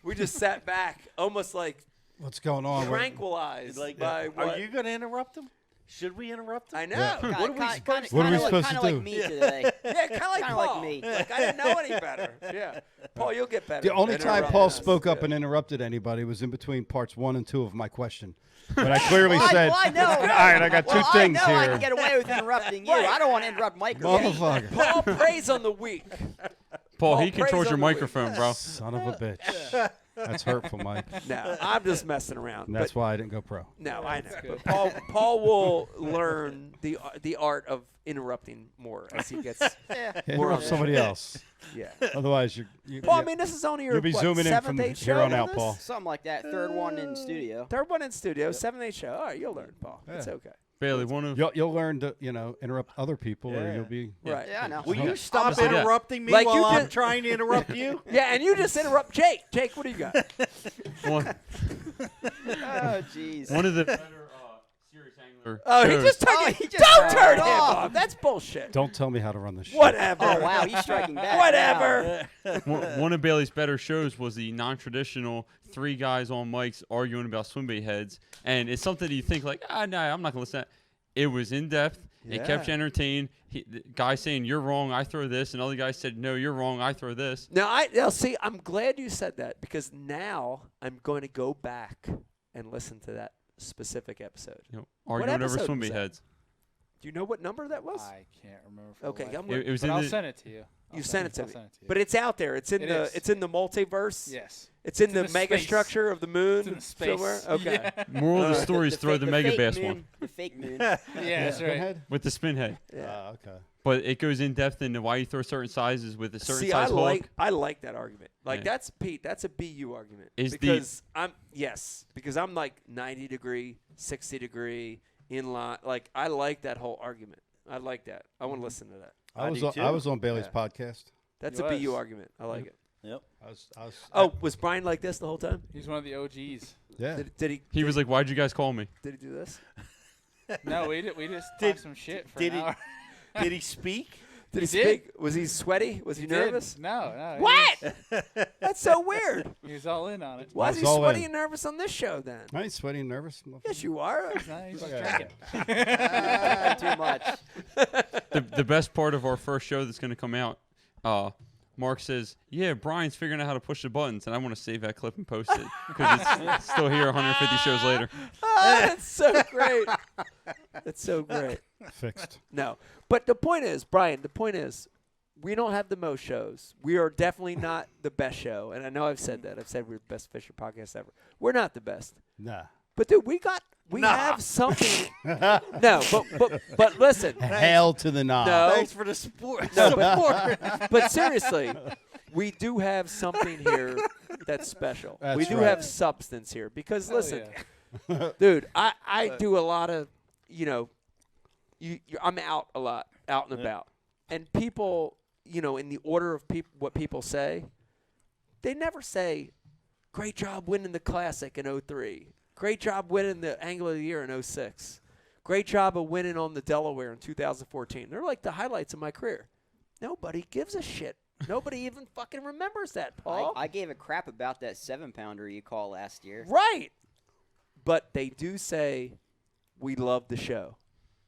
we just sat back, almost like What's going on? tranquilized by what. Are you going to interrupt him? Should we interrupt him? I know. Yeah. What are we supposed to What are we do? supposed to Kind of do? like me today. Yeah, kind of like Kinda Paul. like me. Like I didn't know any better. Yeah, Paul, you'll get better. The only at time interrupting Paul us. spoke up Yeah. and interrupted anybody was in between parts 1 and 2 of my question. But I clearly Well, said, I know. all right, I got two things I know I here. can get away with interrupting you. Right. I don't want to interrupt Mike. Motherfucker. Paul preys on the weak. Paul, he praise controls on your the weak. microphone, bro. Son of a bitch. That's hurtful, Mike. No, I'm just messing around. And that's but, why I didn't go pro. no, I know. But Paul will learn the art of interrupting more as he gets. Interrupt somebody else. Yeah. Otherwise, you Paul, I mean, this is only your you'll be zooming in seventh, from eighth here show on on out, this? Paul. Something like that. Third one in studio. Third one in studio, 7th, 8th show. All right, you'll learn, Paul. It's Yeah. okay. Bailey, one of You'll learn to interrupt other people, or Yeah. you'll be. Right. Yeah, I know. Will you Okay. stop Just like that. interrupting me Like you while I'm did- trying to interrupt you? Yeah, and you just interrupt Jake. Jake, what do you got? one, Oh, jeez. one of the better serious angler. Oh, he shows. just turned Oh, it. he just Don't turned turn it him off. off. That's bullshit. Don't tell me how to run this shit. Whatever. Oh, wow. He's striking back. Whatever. One of Bailey's better shows was the non-traditional 3 guys on mics arguing about swim bait heads, and it's something that you think like, no, I'm not gonna listen to that. It was in depth. It kept you entertained. The guy saying you're wrong, I throw this, and other guy said no, you're wrong, I throw this. Now, see, I'm glad you said that because now I'm going to go back and listen to that specific episode. You know, arguing over episode swim was bait that? heads. Do you know what number that was? I can't remember. For Okay, the life I'm of me. gonna- It was But in I'll the, send it to you. You sent it to I'll me. send it to you. But it's out there. It's in It the is. it's in the multiverse. Yes. It's in It's the in the mega space. structure of the moon It's in the space. somewhere. Okay. Yeah. moral of the story is throw the mega fake bass moon, one The fake moon. Yeah, that's right. Pinhead? with the spin head. Yeah. Okay. But it goes in depth into why you throw certain sizes with a certain See, size hook. I like that argument. Like Yeah. that's Pete. That's a BU argument. Is the- because I'm like 90 degree, 60 degree inline. Like I like that whole argument. I like that. I want to listen to that. I do too. I was on Bailey's Yeah. podcast. That's He a BU was. argument. I like it. Yep. I was Oh, was Brian like this the whole time? He's one of the OGs. yeah. Did He was like, why'd you guys call me? he do this? No, we just Did- talked some shit for did an he- hour. Did he speak? Did he He did. speak? Was he sweaty? Was he did. nervous? No. What? That's so weird. He was all in on it. Why is was he all sweaty in. and nervous on this show then? I ain't sweaty and nervous. Yes, you are. No, he's just Yeah. drinking. Too much. The best part of our first show that's going to come out, Mark says, yeah, Brian's figuring out how to push the buttons, and I want to save that clip and post it because it's still here 150 shows later. That's so great. That's so great. Fixed. No, but the point is, Brian. The point is, we don't have the most shows. We are definitely not the best show, and I know I've said that. I've said we're the best Fisher podcast ever. We're not the best, Nah. but dude, we have something. No, but listen. Hell to the knob. No. Thanks for the support. No, but seriously, we do have something here that's special. That's we do right. have substance here because Hell listen, yeah. dude, I do a lot of, I'm out a lot, out and about, and people, in the order of what people say, they never say, "Great job winning the Classic in 03. Great job winning the Angler of the Year in 06. Great job of winning on the Delaware in 2014." They're like the highlights of my career. Nobody gives a shit. Nobody even fucking remembers that, Paul. I gave a crap about that 7-pounder you called last year. Right. But they do say, we love the show.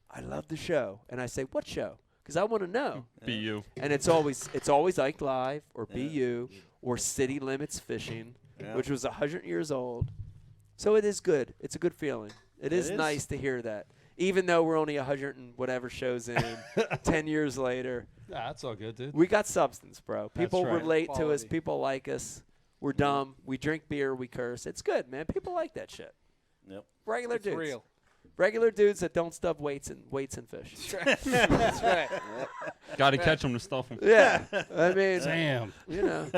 I love the show. And I say, what show? Because I want to know. Be you. And it's always Ike Live or BU or City Limits Fishing, which was 100 years old. So it is good. It's a good feeling. It is nice to hear that. Even though we're only 100 and whatever shows in, 10 years later. Nah, that's all good, dude. We got substance, bro. People right. relate to us. Quality. People like us. We're dumb. We drink beer. We curse. It's good, man. People like that shit. Yep. Regular It's dudes. real. Regular dudes that don't stub weights and fish. That's right. Got to catch them to stuff them. Yeah. I mean, Damn. you know.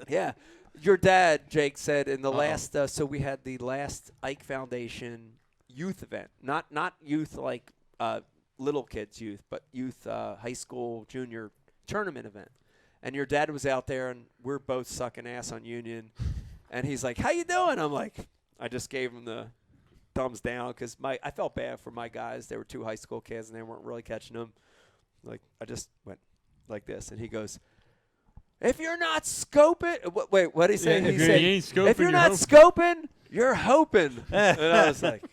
Yeah. Your dad, Jake, said in the last so we had the last Ike Foundation youth event. Not youth like little kids youth, but youth high school, junior tournament event. And your dad was out there, and we're both sucking ass on Union. And he's like, "How you doing?" I'm like, I just gave him the thumbs down because I felt bad for my guys. They were 2 high school kids, and they weren't really catching them. Like, I just went like this, and he goes, "If you're not scoping," wait, what did he say? Yeah, he if said, you ain't scoping, "If you're you're not hoping." scoping, you're hoping." And I was like,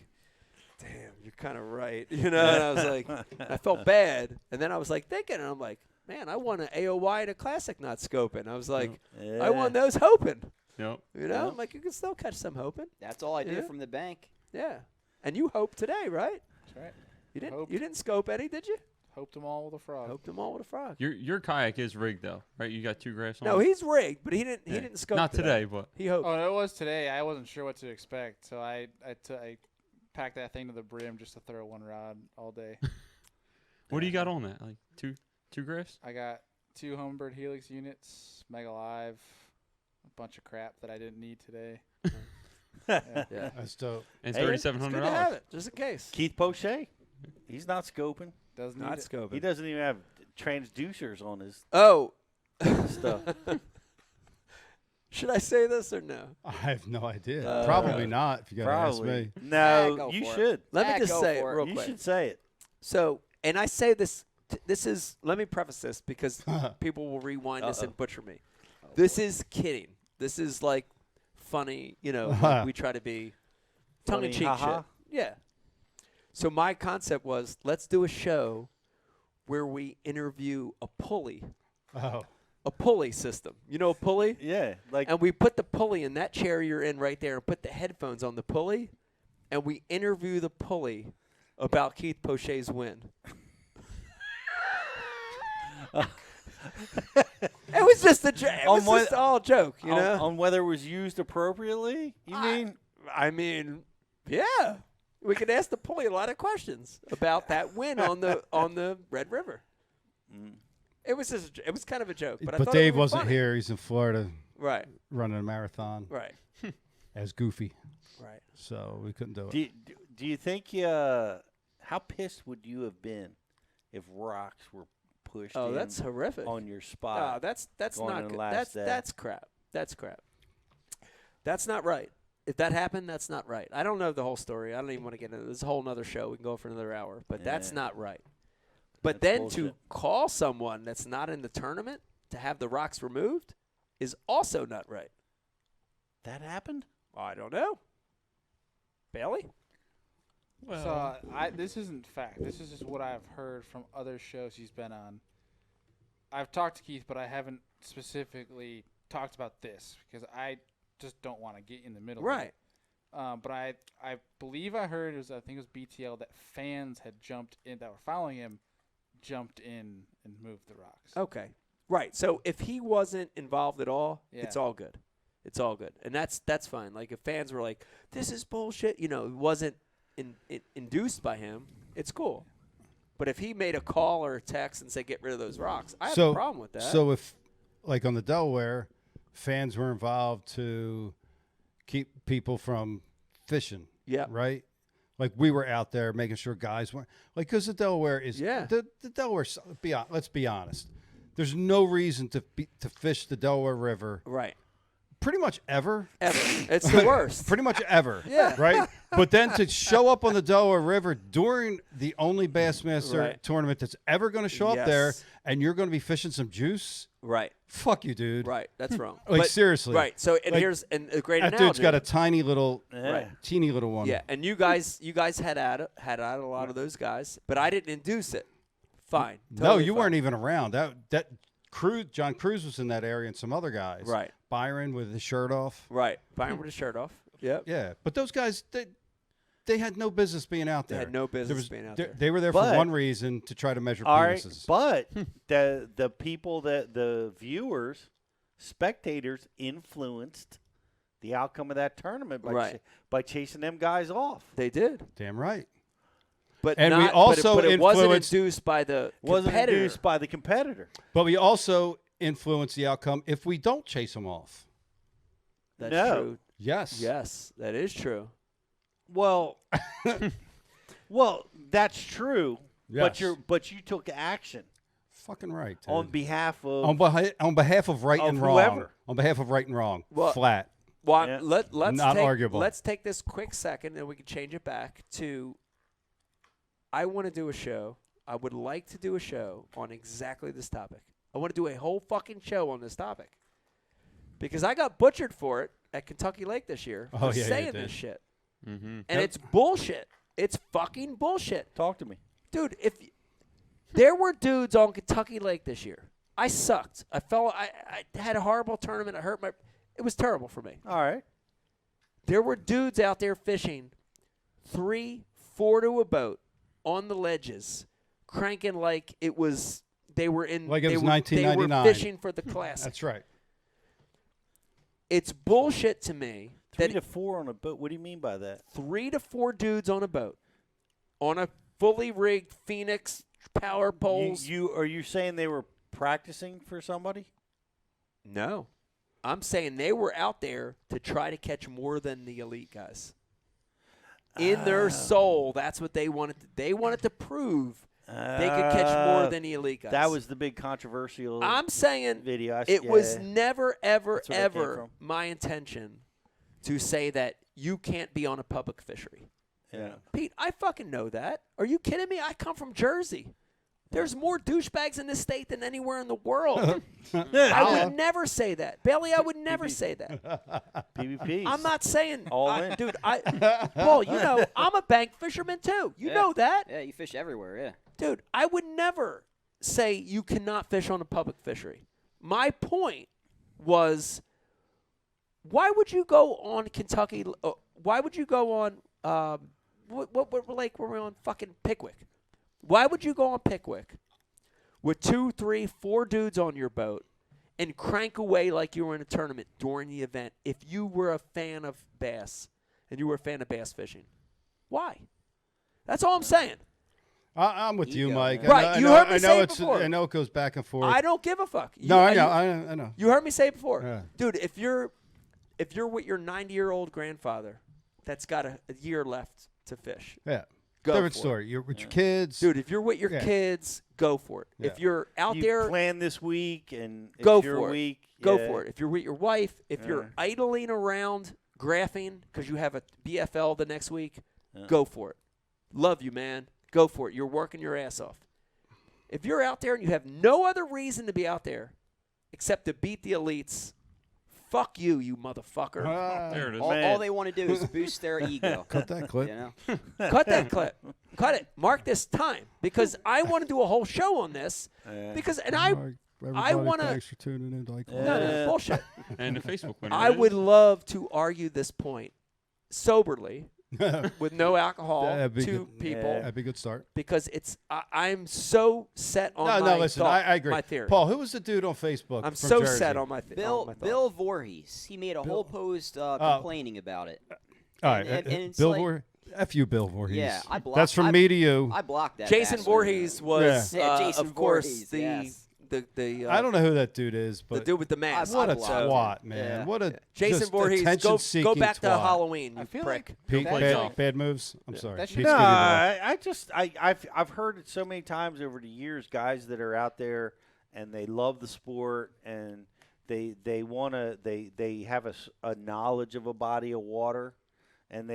"Damn, you're kind of right," you know. And I was like, I felt bad, and then I was like thinking, and I'm like, man, I won an AOY and a classic not scoping. I was like, I won those hoping. Yep. You know, I'm like, you can still catch some hoping. That's all I did Yeah. from the bank. Yeah, and you hoped today, right? That's right. You didn't. Hoped. You didn't scope any, did you? Hoped them all with a frog. Hoped them all with a frog. Your kayak is rigged though, right? You got 2 graphs on. No, it? he's rigged, but he didn't. He Yeah. didn't scope. Not today, but He hoped. Oh, it was today. I wasn't sure what to expect, so I packed that thing to the brim just to throw one rod all day. what do you got on that? Like two graphs? I got 2 Humminbird Helix units, Mega Live, a bunch of crap that I didn't need today. Yeah. That's dope. And Hey, $3,700. It's good to have it, just in case. Keith Poche, he's not scoping. Doesn't Not need it. scoping. He doesn't even have transducers on his Oh. stuff. Should I say this or no? I have no idea. Uh, Probably not, if you got to ask Probably. me. No, go you for it. should. Let me Yeah, just go say it for it. real You quick. should say it. So, and I say this. This is. Let me preface this because people will rewind this and butcher me. This is kidding. This is like funny. You know, we try to be tongue in cheek haha. shit. Yeah. So my concept was, let's do a show where we interview a pulley system. You know a pulley? Yeah, like And we put the pulley in that chair you're in right there and put the headphones on the pulley, and we interview the pulley about Keith Poche's win. It was just a joke. It was just all a joke, you know? on whether it was used appropriately. You mean? I mean, yeah. We could ask the pulley a lot of questions about that win on the Red River. It was just it was kind of a joke, but I But thought Dave it would be wasn't funny. here. He's in Florida Right, running a marathon right, as Goofy. right. So we couldn't do it. Do you think how pissed would you have been if rocks were pushed Oh, in that's horrific. on your Oh, spot? that's going not in the good. last day. That's crap. That's crap. That's not right. If that happened, that's not right. I don't know the whole story. I don't even want to get into this. Is a whole nother show. We can go for another hour. But that's Yeah. not right. But That's then to bullshit. call someone that's not in the tournament to have the rocks removed is also not right. That happened? I don't know. Bailey? So this isn't fact. This is just what I've heard from other shows he's been on. I've talked to Keith, but I haven't specifically talked about this because I just don't want to get in the middle. Right. Of it. But I believe I heard I think it was BTL that fans had jumped in that were following him, jumped in and moved the rocks. Okay. Right. So if he wasn't involved at all, it's Yeah. all good. It's all good. And that's fine. Like if fans were like, this is bullshit, it wasn't induced by him, it's cool. But if he made a call or a text and said, get rid of those rocks, I have a problem with that. So if, like on the Delaware, fans were involved to keep people from fishing, yeah. right? Like we were out there making sure guys weren't like because the Delaware is the Delaware. Let's be honest. There's no reason to fish the Delaware River. Right. Pretty much ever. It's the worst. Pretty much ever. Yeah. Right? But then to show up on the Delaware River during the only Bassmaster tournament that's ever going to show up there and you're going to be fishing some juice. Right. Fuck you, dude. Right. That's wrong. Like, seriously. Right. So, and Like, here's a great that analogy. dude's got a tiny little, Yeah. teeny little one. Yeah. And you guys had at a lot of those guys, but I didn't induce it. Fine. No, Totally you fine. weren't even around. That Cruz, John Cruz was in that area and some other guys. Right. Byron with his shirt off. Right. Byron with his shirt off. Yep. Yeah. But those guys, they had no business being out They there. had no business being out there. They were there But- for one reason, to try to measure All right, penises. but the people the viewers, spectators influenced the outcome of that tournament by Right. by chasing them guys off. They did. Damn right. But And not, we also but it wasn't influenced- induced by the Wasn't competitor. induced by the competitor. But we also influence the outcome if we don't chase them off. That's No. true. Yes. Yes, that is true. Well, well, that's true. Yes. But you took action Fucking right. Dude. on behalf of on behalf of right of and wrong. whoever. On behalf of right and wrong. Well- Flat. Well, Yeah. let's Not take, arguable. Let's take this quick second, and we can change it back to. I want to do a show. I would like to do a show on exactly this topic. I want to do a whole fucking show on this topic because I got butchered for it at Kentucky Lake this year Oh, for yeah, you saying did. this shit, Mm-hmm. and it's bullshit. It's fucking bullshit. Talk to me. Dude, if there were dudes on Kentucky Lake this year, I sucked. I had a horrible tournament. I hurt my. It was terrible for me. All right. There were dudes out there fishing 3, 4 to a boat on the ledges, cranking like it was. They were in. Like it they was were, They 1999. were fishing for the classic. That's right. It's bullshit to me 3 that to 4 on a boat. What do you mean by that? 3 to 4 dudes on a boat, on a fully rigged Phoenix power poles. Are you saying they were practicing for somebody? No. I'm saying they were out there to try to catch more than the elite guys. In their soul, that's what they wanted. They wanted to prove they could catch more than the elite guys. That was the big controversial I'm saying video. it was yeah. never, ever, That's where that came ever from. my intention to say that you can't be on a public fishery. Yeah. Pete, I fucking know that. Are you kidding me? I come from Jersey. There's more douchebags in this state than anywhere in the world. I would never say that. Bailey, I would never say that. PvPs. I'm not saying, All in. dude, Paul, you know, I'm a bank fisherman too. You know that. Yeah, you fish everywhere. Yeah. Dude, I would never say you cannot fish on a public fishery. My point was, why would you go on Kentucky? Why would you go on, what lake were we on? Fucking Pickwick. Why would you go on Pickwick with 2, 3, 4 dudes on your boat and crank away like you were in a tournament during the event if you were a fan of bass and you were a fan of bass fishing? Why? That's all I'm saying. I'm with you, Ego, Mike. man. Right, you heard me say it it's. before. I know it goes back and forth. I don't give a fuck. no, I you- know. I know. You heard me say it before. Yeah. Dude, if you're with your 90-year-old grandfather that's got a year left to fish, Yeah. go Different for story. You're with your kids. Dude, if you're with your Yeah. kids, go for it. Yeah. If you're out you there, plan this week and it's Go your for it. week. go yeah. for it. If you're with your wife, if Yeah. you're idling around graphing because you have a BFL the next week, Yeah. go for it. Love you, man. Go for it. You're working your ass off. If you're out there and you have no other reason to be out there except to beat the elites, fuck you, you motherfucker. There it is. All they want to do is boost their ego. Cut that clip. You know. Cut that clip. Cut it. Mark this time because I want to do a whole show on this because I wanna- Thanks for tuning in. To no, bullshit. And the Facebook winner. I is- would love to argue this point soberly with no alcohol That'd be to good. people That'd be a good start. because I'm so set on No, my listen. thought, I agree. my theory. Paul, who was the dude on Facebook? I'm from so Jersey? set on my Bill Voorhees. He made a whole post complaining about it. All right, and it's Bill like- Voorhees. F you, Bill Voorhees. Yeah, I blocked. That's from me to you. I blocked that. Jason bastard. Voorhees was, Yeah, Jason of course, Voorhees, yes. the I don't know who that dude is, the but dude with the mask. what a blocked twat, him. man! Yeah. What a Jason just Voorhees, go attention-seeking back to twat. Halloween, I you feel prick. Pete, Play bad, golf. bad moves. I'm sorry. That should- Pete's No, gonna be wrong. I've heard it so many times over the years. Guys that are out there and they love the sport and they have a knowledge of a body of water and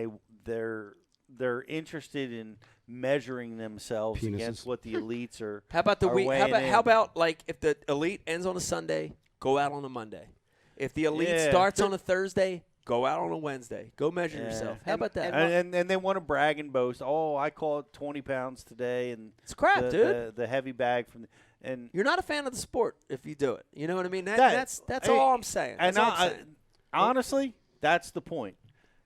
they're interested in measuring themselves Penises. against what the elites are. How about the are week? weighing in. How about like if the elite ends on a Sunday, go out on a Monday. If the elite Yeah. starts on a Thursday, go out on a Wednesday. Go measure yourself. How about that? And they want to brag and boast. Oh, I caught 20 pounds today, and It's crap, the, dude. The heavy bag from and You're not a fan of the sport if you do it. You know what I mean? That's hey, all I'm saying. and That's all I'm saying. honestly, that's the point.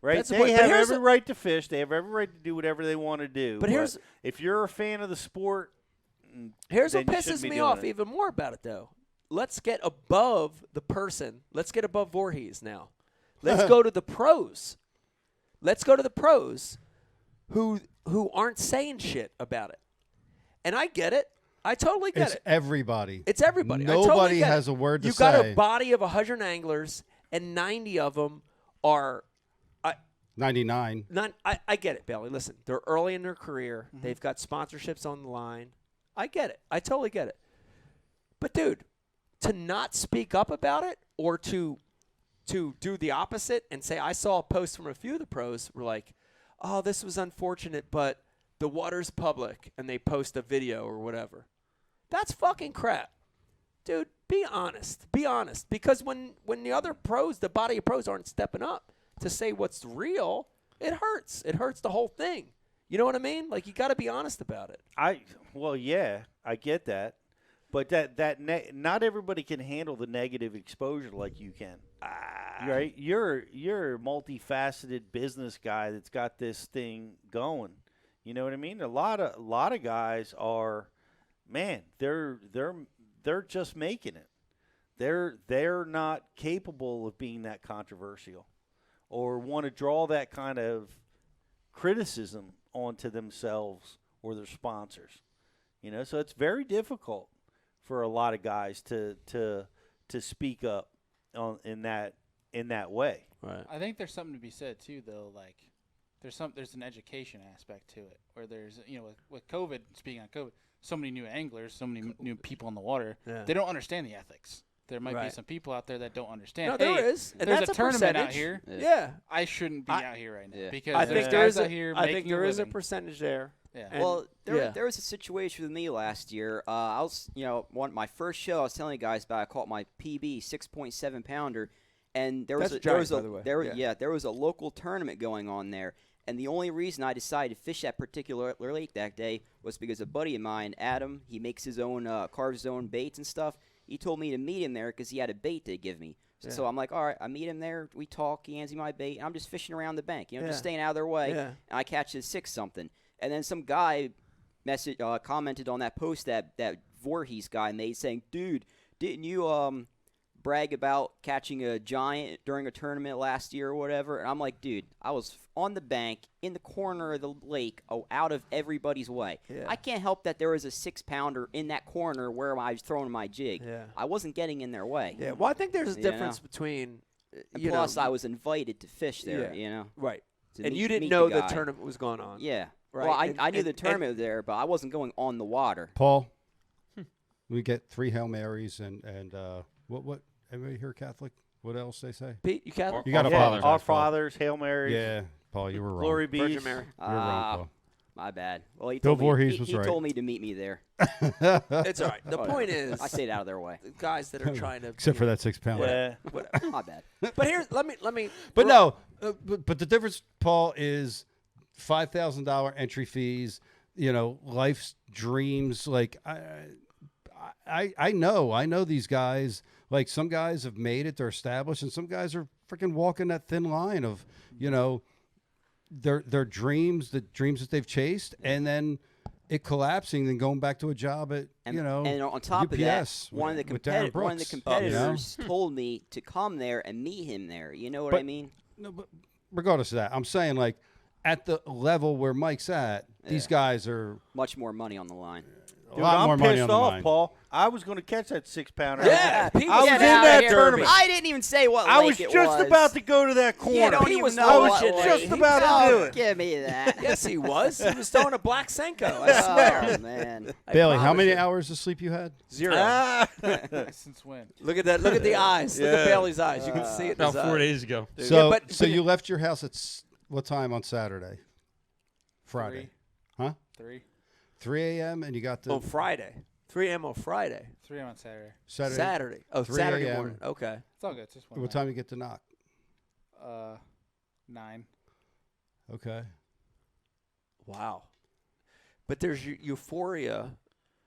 Right? That's the They point. But have here's every the- right to fish. They have every right to do whatever they want to do. But here's- if you're a fan of the sport, Here's then what you shouldn't pisses be me doing off it. even more about it, though. Let's get above the person. Let's get above Voorhees now. Let's go to the pros. Let's go to the pros who aren't saying shit about it. And I get it. I totally get It's it. everybody. It's everybody. I Nobody totally get has it. a word to you say. got a body of 100 anglers, and 90 of them are 99. I get it, Bailey. Listen, they're early in their career. They've got sponsorships on the line. I get it. I totally get it. But, dude, to not speak up about it or to do the opposite and say, I saw a post from a few of the pros were like, oh, this was unfortunate, but the water's public, and they post a video or whatever. That's fucking crap. Dude, be honest. Be honest. Because when the other pros, the body of pros aren't stepping up to say what's real, it hurts. It hurts the whole thing. You know what I mean? Like, you got to be honest about it. Well, yeah, I get that. But not everybody can handle the negative exposure like you can. Right? You're a multifaceted business guy that's got this thing going. You know what I mean? A lot of guys are, man, they're just making it. They're not capable of being that controversial or want to draw that kind of criticism onto themselves or their sponsors. You know, so it's very difficult for a lot of guys to speak up in that way. Right. I think there's something to be said too, though. Like, there's an education aspect to it, where there's with COVID. Speaking on COVID, so many new anglers, so many new people in the water. Yeah. They don't understand the ethics. There might be Right. some people out there that don't understand. No, there hey, is. And there's that's a tournament out percentage. here. Yeah. I shouldn't be out here right now because I there's think there guys is a, out here I making think there is a living. percentage there. Yeah. And- Well, yeah. there was a situation with me last year. I was, my first show I was telling you guys about. I caught my PB 6.7 pounder, and there was That's a, there giant, was by a the way. there Yeah. there was a local tournament going on there, and the only reason I decided to fish that particular lake that day was because a buddy of mine, Adam, he makes his own carves his own baits and stuff. He told me to meet him there because he had a bait to give me. So I'm like, all right, I meet him there. We talk. He hands me my bait. And I'm just fishing around the bank, just staying out of their way. Yeah. And I catch his 6-something. And then some guy commented on that post that Voorhees guy made saying, dude, didn't you brag about catching a giant during a tournament last year or whatever? And I'm like, dude, I was on the bank in the corner of the lake, out of everybody's way. Yeah. I can't help that there was a 6-pounder in that corner where I was throwing my jig. Yeah. I wasn't getting in their way. Yeah. Well, I think there's a You difference know? between, And plus, I was invited to fish there, Right. to And meet- you didn't meet know the the guy. tournament was going on. Yeah. Right. Well, And- I knew the and- tournament was there, but I wasn't going on the water. Paul, we get 3 Hail Marys and what? Everybody here Catholic? What else they say? Pete, you Catholic? You got a Yeah, father. Our Fathers, Hail Marys, Yeah, Paul, you were wrong. Glory be. Virgin Mary. You were wrong, Paul. My bad. Well, he Bill told me, Voorhees he, was he right. told me to meet me there. It's all right. The point is, I stayed out of their way. the guys that are trying to, Except for that 6-pounder. Yeah. whatever. My bad. But here's let me. But no, but the difference, Paul, is $5,000 entry fees. Life's dreams. Like I know these guys. Like some guys have made it, they're established, and some guys are freaking walking that thin line of their dreams, the dreams that they've chased, and then it collapsing, then going back to a job at And on top UPS of that, one of the with Darren competitors Brooks, told me to come there and meet him there. You know what But- I mean? No, but regardless of that, I'm saying like at the level where Mike's at, these guys are Much more money on the line. a Dude, lot I'm more money pissed on the off, line. Paul. I was going to catch that 6-pounder. Yeah, Pete I was was in out that here. tournament. I didn't even say what I lake was it just was. about to go to that corner. You don't He even was know I was what lake. just about to do it. Give me that. Yes, he was. He was throwing a black Senko. I swear. Oh, man. I Bailey, how promise many you. hours of sleep you had? 0. Ah. Since when? Look at that. Look at the eyes. Look at Yeah. Bailey's eyes. You can see it in About his 4 eyes. days ago. So, Yeah, but you left your house at what time on Saturday? Friday. 3. Huh? 3. 3 a.m. and you got to On Friday. 3 a.m. on Friday. 3 on Saturday. Saturday. Oh, 3 Saturday a.m. morning. Okay. It's all good. It's just one What night. time you get to knock? 9. Okay. Wow. But there's euphoria,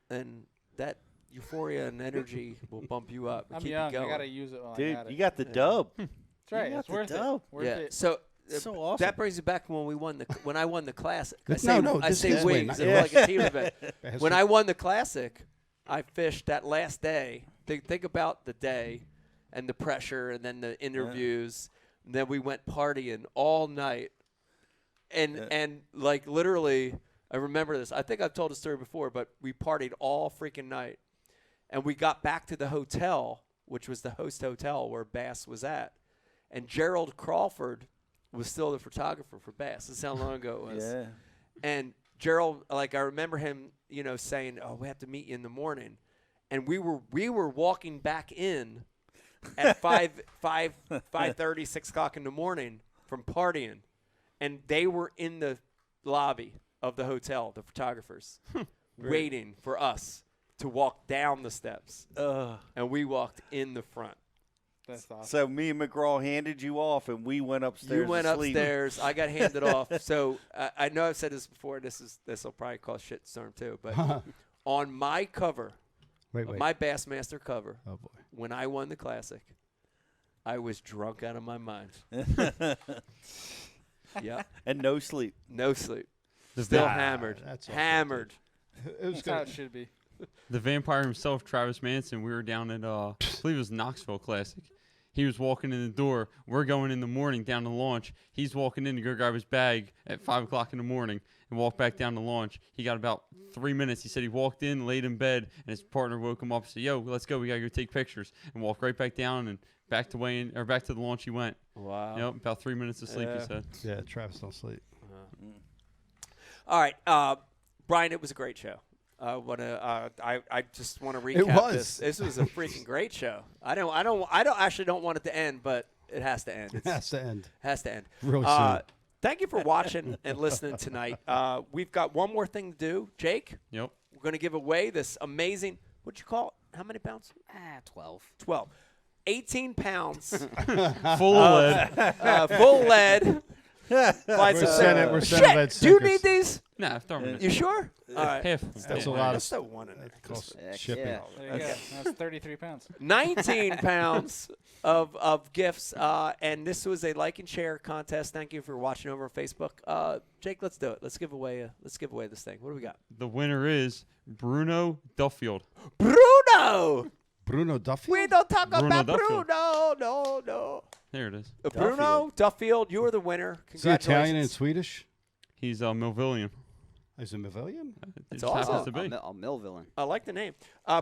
and that euphoria and energy will bump you up. and I'm keep young. You I going. gotta use it while I Dude, got it. you got the dub. That's right. got It's the worth it. dub. Worth Yeah. it. So So awesome. that brings me back when we won when I won the classic. I This- say, no, I this say is we win, 'cause not- it was like a team event. Has When to- I won the classic, I fished that last day. Think about the day and the pressure and then the interviews. And then we went partying all night. And like literally, I remember this. I think I've told the story before, but we partied all freaking night. And we got back to the hotel, which was the host hotel where Bass was at. And Gerald Crawford was still the photographer for Bass. This is how long ago it was. Yeah. And Gerald, like I remember him, saying, "Oh, we have to meet you in the morning." And we were walking back in at 5:30, 6 o'clock in the morning from partying. And they were in the lobby of the hotel, the photographers, waiting for us to walk down the steps. And we walked in the front. That's awesome. So me and McGraw handed you off, and we went upstairs. You went to sleep. upstairs. I got handed off. So I know I've said this before. This will probably cause shitstorm too. But on my cover, my Bassmaster cover, Oh boy. when I won the Classic, I was drunk out of my mind. Yeah. And no sleep. No sleep. Still Ah, hammered. that's all Hammered. It was That's how good. it should be. The vampire himself, Travis Manson, we were down at, I believe it was Knoxville Classic. He was walking in the door. We're going in the morning down the launch. He's walking in to go grab his bag at 5 o'clock in the morning and walk back down the launch. He got about 3 minutes. He said he walked in, laid in bed, and his partner woke him up and said, "Yo, let's go. We got to go take pictures." And walked right back down and back to the launch he went. Wow. Yep, about 3 minutes of sleep, he said. Yeah, Travis don't sleep. All right, Brian, it was a great show. I just want to recap It was. this. This was a freaking great show. I actually don't want it to end, but it has to end. It has to end. Has to end. Really soon. Thank you for watching and listening tonight. We've got one more thing to do. Jake, Yep. we're going to give away this amazing, what'd you call it? How many pounds? 12. 12. 18 pounds. Full of lead. Full lead. We're sending lead Shit, do you sinkers. need these? Nah, throw him in You sure? All right. half. That's a Yeah. lot of That's the one in there. cost Heck shipping. yeah. There you go. That's 33 pounds. 19 pounds of gifts, and this was a like and share contest. Thank you for watching over on Facebook. Jake, let's do it. Let's give away this thing. What do we got? The winner is Bruno Duffield. Bruno. Bruno Duffy. We don't talk Bruno about Duffield. Bruno. No. There it is. Bruno Duffield, you are the winner. Is he Italian and Congratulations. Swedish? He's Melvillian. Is it Mavillion? It That's just happens awesome. to be. A Millvillain. I like the name.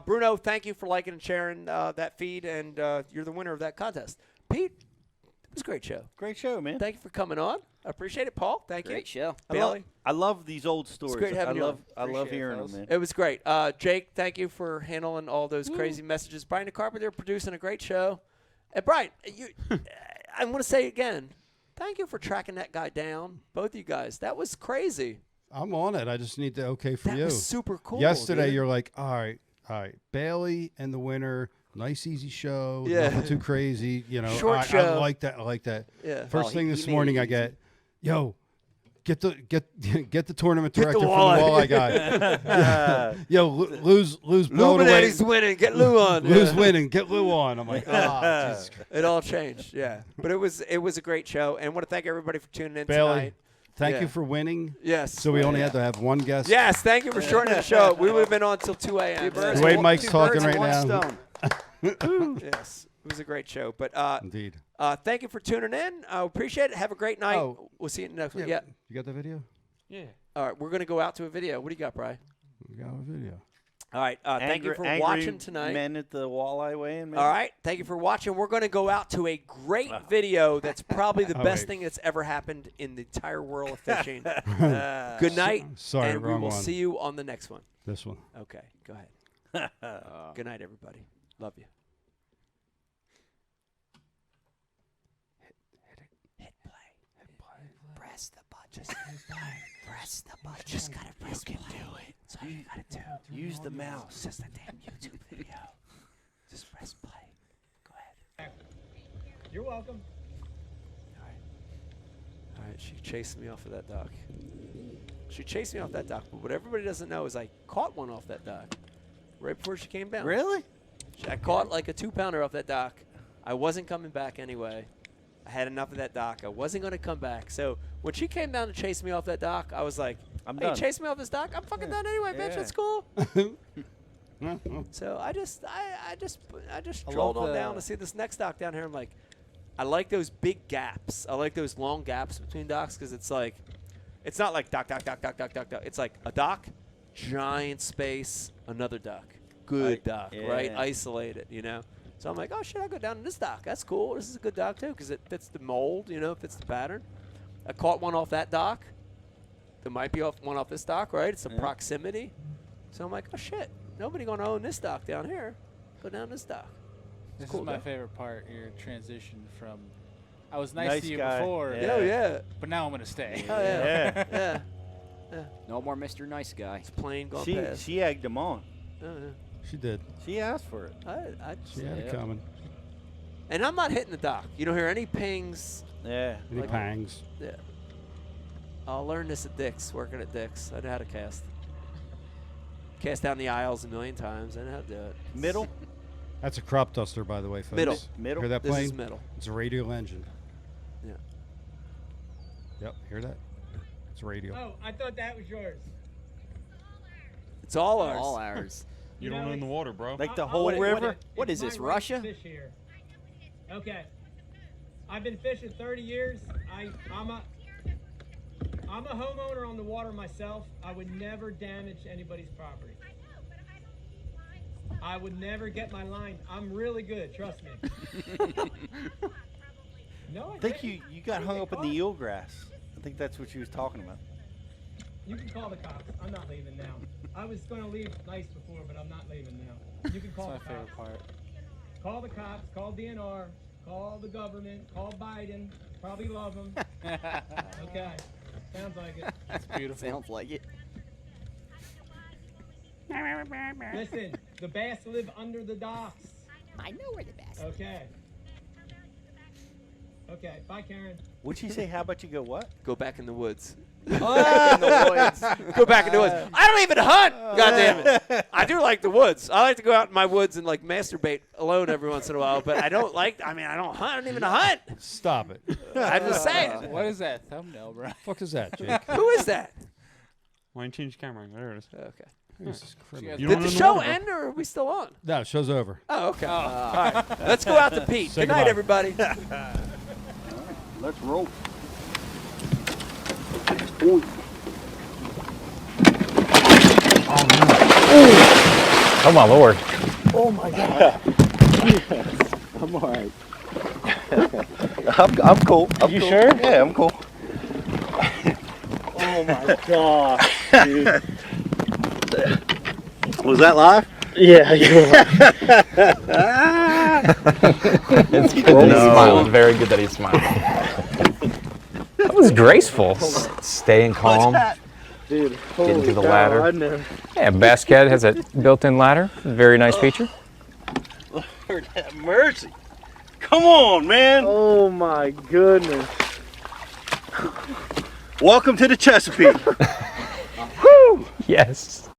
Bruno, thank you for liking and sharing that feed, and you're the winner of that contest. Pete, it was a great show. Great show, man. Thank you for coming on. I appreciate it, Paul. Thank Great you. show. Bailey. I love these old stories. great having you on. I love Appreciate it, hearing them, fellas. man. It was great. Jake, thank you for handling all those crazy messages. Brian the Carpenter producing a great show. And Brian, I want to say again, thank you for tracking that guy down. Both of you guys. That was crazy. I'm on it. I just need the okay for That you. was super cool. Yesterday, dude. you're like, all right. Bailey and the winner. Nice, easy show. Yeah. Nothing too crazy. Short I show. like that. I like that. Yeah. First Well, thing he this made it morning, I easy. get, yo, get the tournament Get the director from the walleye. walleye guy. Yo, Lou's blown away. Illuminati's winning. Get Lou on. Lou's Yeah. winning. Get Lou on. I'm like, Jesus Christ. It all changed. Yeah. But it was a great show. And I want to thank everybody for tuning in Bailey, tonight. thank Yeah. you for winning. Yes. So we only had to have one guest. Yes. Thank you for shortening the show. We would have been on till 2 a.m. The way Mike's talking right now. Stone. Yes. It was a great show. But Indeed. thank you for tuning in. I appreciate it. Have a great night. Oh. We'll see you next week. Yeah. You got the video? Yeah. All right. We're going to go out to a video. What do you got, Brian? We got a video. All right. Thank you for watching tonight. Men at the walleye weigh-in. man. All right. Thank you for watching. We're going to go out to a great video that's probably the Oh, best wait. thing that's ever happened in the entire world of fishing. Good night. Sorry, and we wrong will one. see you on the next one. This one. Okay. Go ahead. Good night, everybody. Love you. Hit play. Press the button. Press the button. Just gotta press play. Do it. That's all you gotta do. Use the mouse. It's just a damn YouTube video. Just press play. Go ahead. You're welcome. All right, she chased me off of that dock. She chased me off that dock, but what everybody doesn't know is I caught one off that dock right before she came down. Really? I caught like a 2-pounder off that dock. I wasn't coming back anyway. I had enough of that dock. I wasn't going to come back. So when she came down to chase me off that dock, I was like, I'm hey, done. chase me off this dock? I'm fucking done anyway, bitch. Yeah. That's cool. So I just I strolled love on down the- to see this next dock down here. I'm like, I like those big gaps. I like those long gaps between docks because it's like, it's not like dock. It's like a dock, giant space, another dock, good dock, right? Yeah. Isolated, you know. So I'm like, oh shit, I'll go down to this dock. That's cool. This is a good dock too because it fits the mold, you know, fits the pattern. I caught one off that dock. There might be one off this dock, right? It's a proximity. So I'm like, oh shit, nobody gonna own this dock down here. Go down this dock. This cool, is my though. favorite part. Your transition from I was nice Nice to you guy. before, Yeah. Oh yeah. but now I'm gonna stay. Oh yeah. Yeah. Yeah. No more Mr. Nice Guy. It's plane going She past. she egged him on. Oh, yeah. She did. She asked for it. I just, She had it Yeah. coming. and I'm not hitting the dock. You don't hear any pings. Yeah. Any Like- pangs? Yeah. I'll learn this at Dick's, working at Dick's. I know how to cast. Cast down the aisles a million times. I know how to do it. Middle. That's a crop duster, by the way, folks. Middle. Middle. Hear that This plane? is middle. It's a radial engine. Yeah. Yep. Hear that? It's radial. Oh, I thought that was yours. It's all ours. All ours. You You don't know, own the water, bro. Like the I'll- whole I'll- river. What it's is this, my right Russia? Fish here. Okay. I've been fishing 30 years. I'm a homeowner on the water myself. I would never damage anybody's property. I would never get my line. I'm really good, trust me. No, I I think didn't. you got hung up in the eelgrass. I think that's what she was talking about. You can call the cops. I'm not leaving now. I was going to leave nice before, but I'm not leaving now. You can That's call my the favorite cops. part. Call the cops. Call DNR. Call the government. Call Biden. Probably love him. Okay. Sounds like it. It's beautiful. Sounds like it. Listen, the bass live under the docks. I know where the best. Okay. Okay. Bye, Karen. What'd she say? How about you go what? Go back in the woods. In the woods. Go back in the woods. I don't even hunt. God damn it. I do like the woods. I like to go out in my woods and like masturbate alone every once in a while, but I don't like. I mean, I don't hunt. I don't even hunt. Stop it. I'm just saying. What is that thumbnail, bro? fuck is that, Jake? Who is that? Why don't you change the camera? There it is. Okay. This is criminal. You Did don't the own show water, bro. end or are we still on? No, show's over. Oh, okay. All right. Let's go out to Pete. Say Good night, goodbye. everybody. Let's roll. Oh my lord. I'm all right. I'm cool. You sure? Yeah, I'm cool. Oh my god. Dude. Was that live? Yeah, you were. It's good that he's smiling. Very good that he's smiling. That was graceful. Staying calm. Dude, Getting holy to the cow, ladder. I know. Yeah, Bass Cat has a built-in ladder. Very nice feature. Lord have mercy. Come on, man. Oh my goodness. Welcome to the Chesapeake. Yes.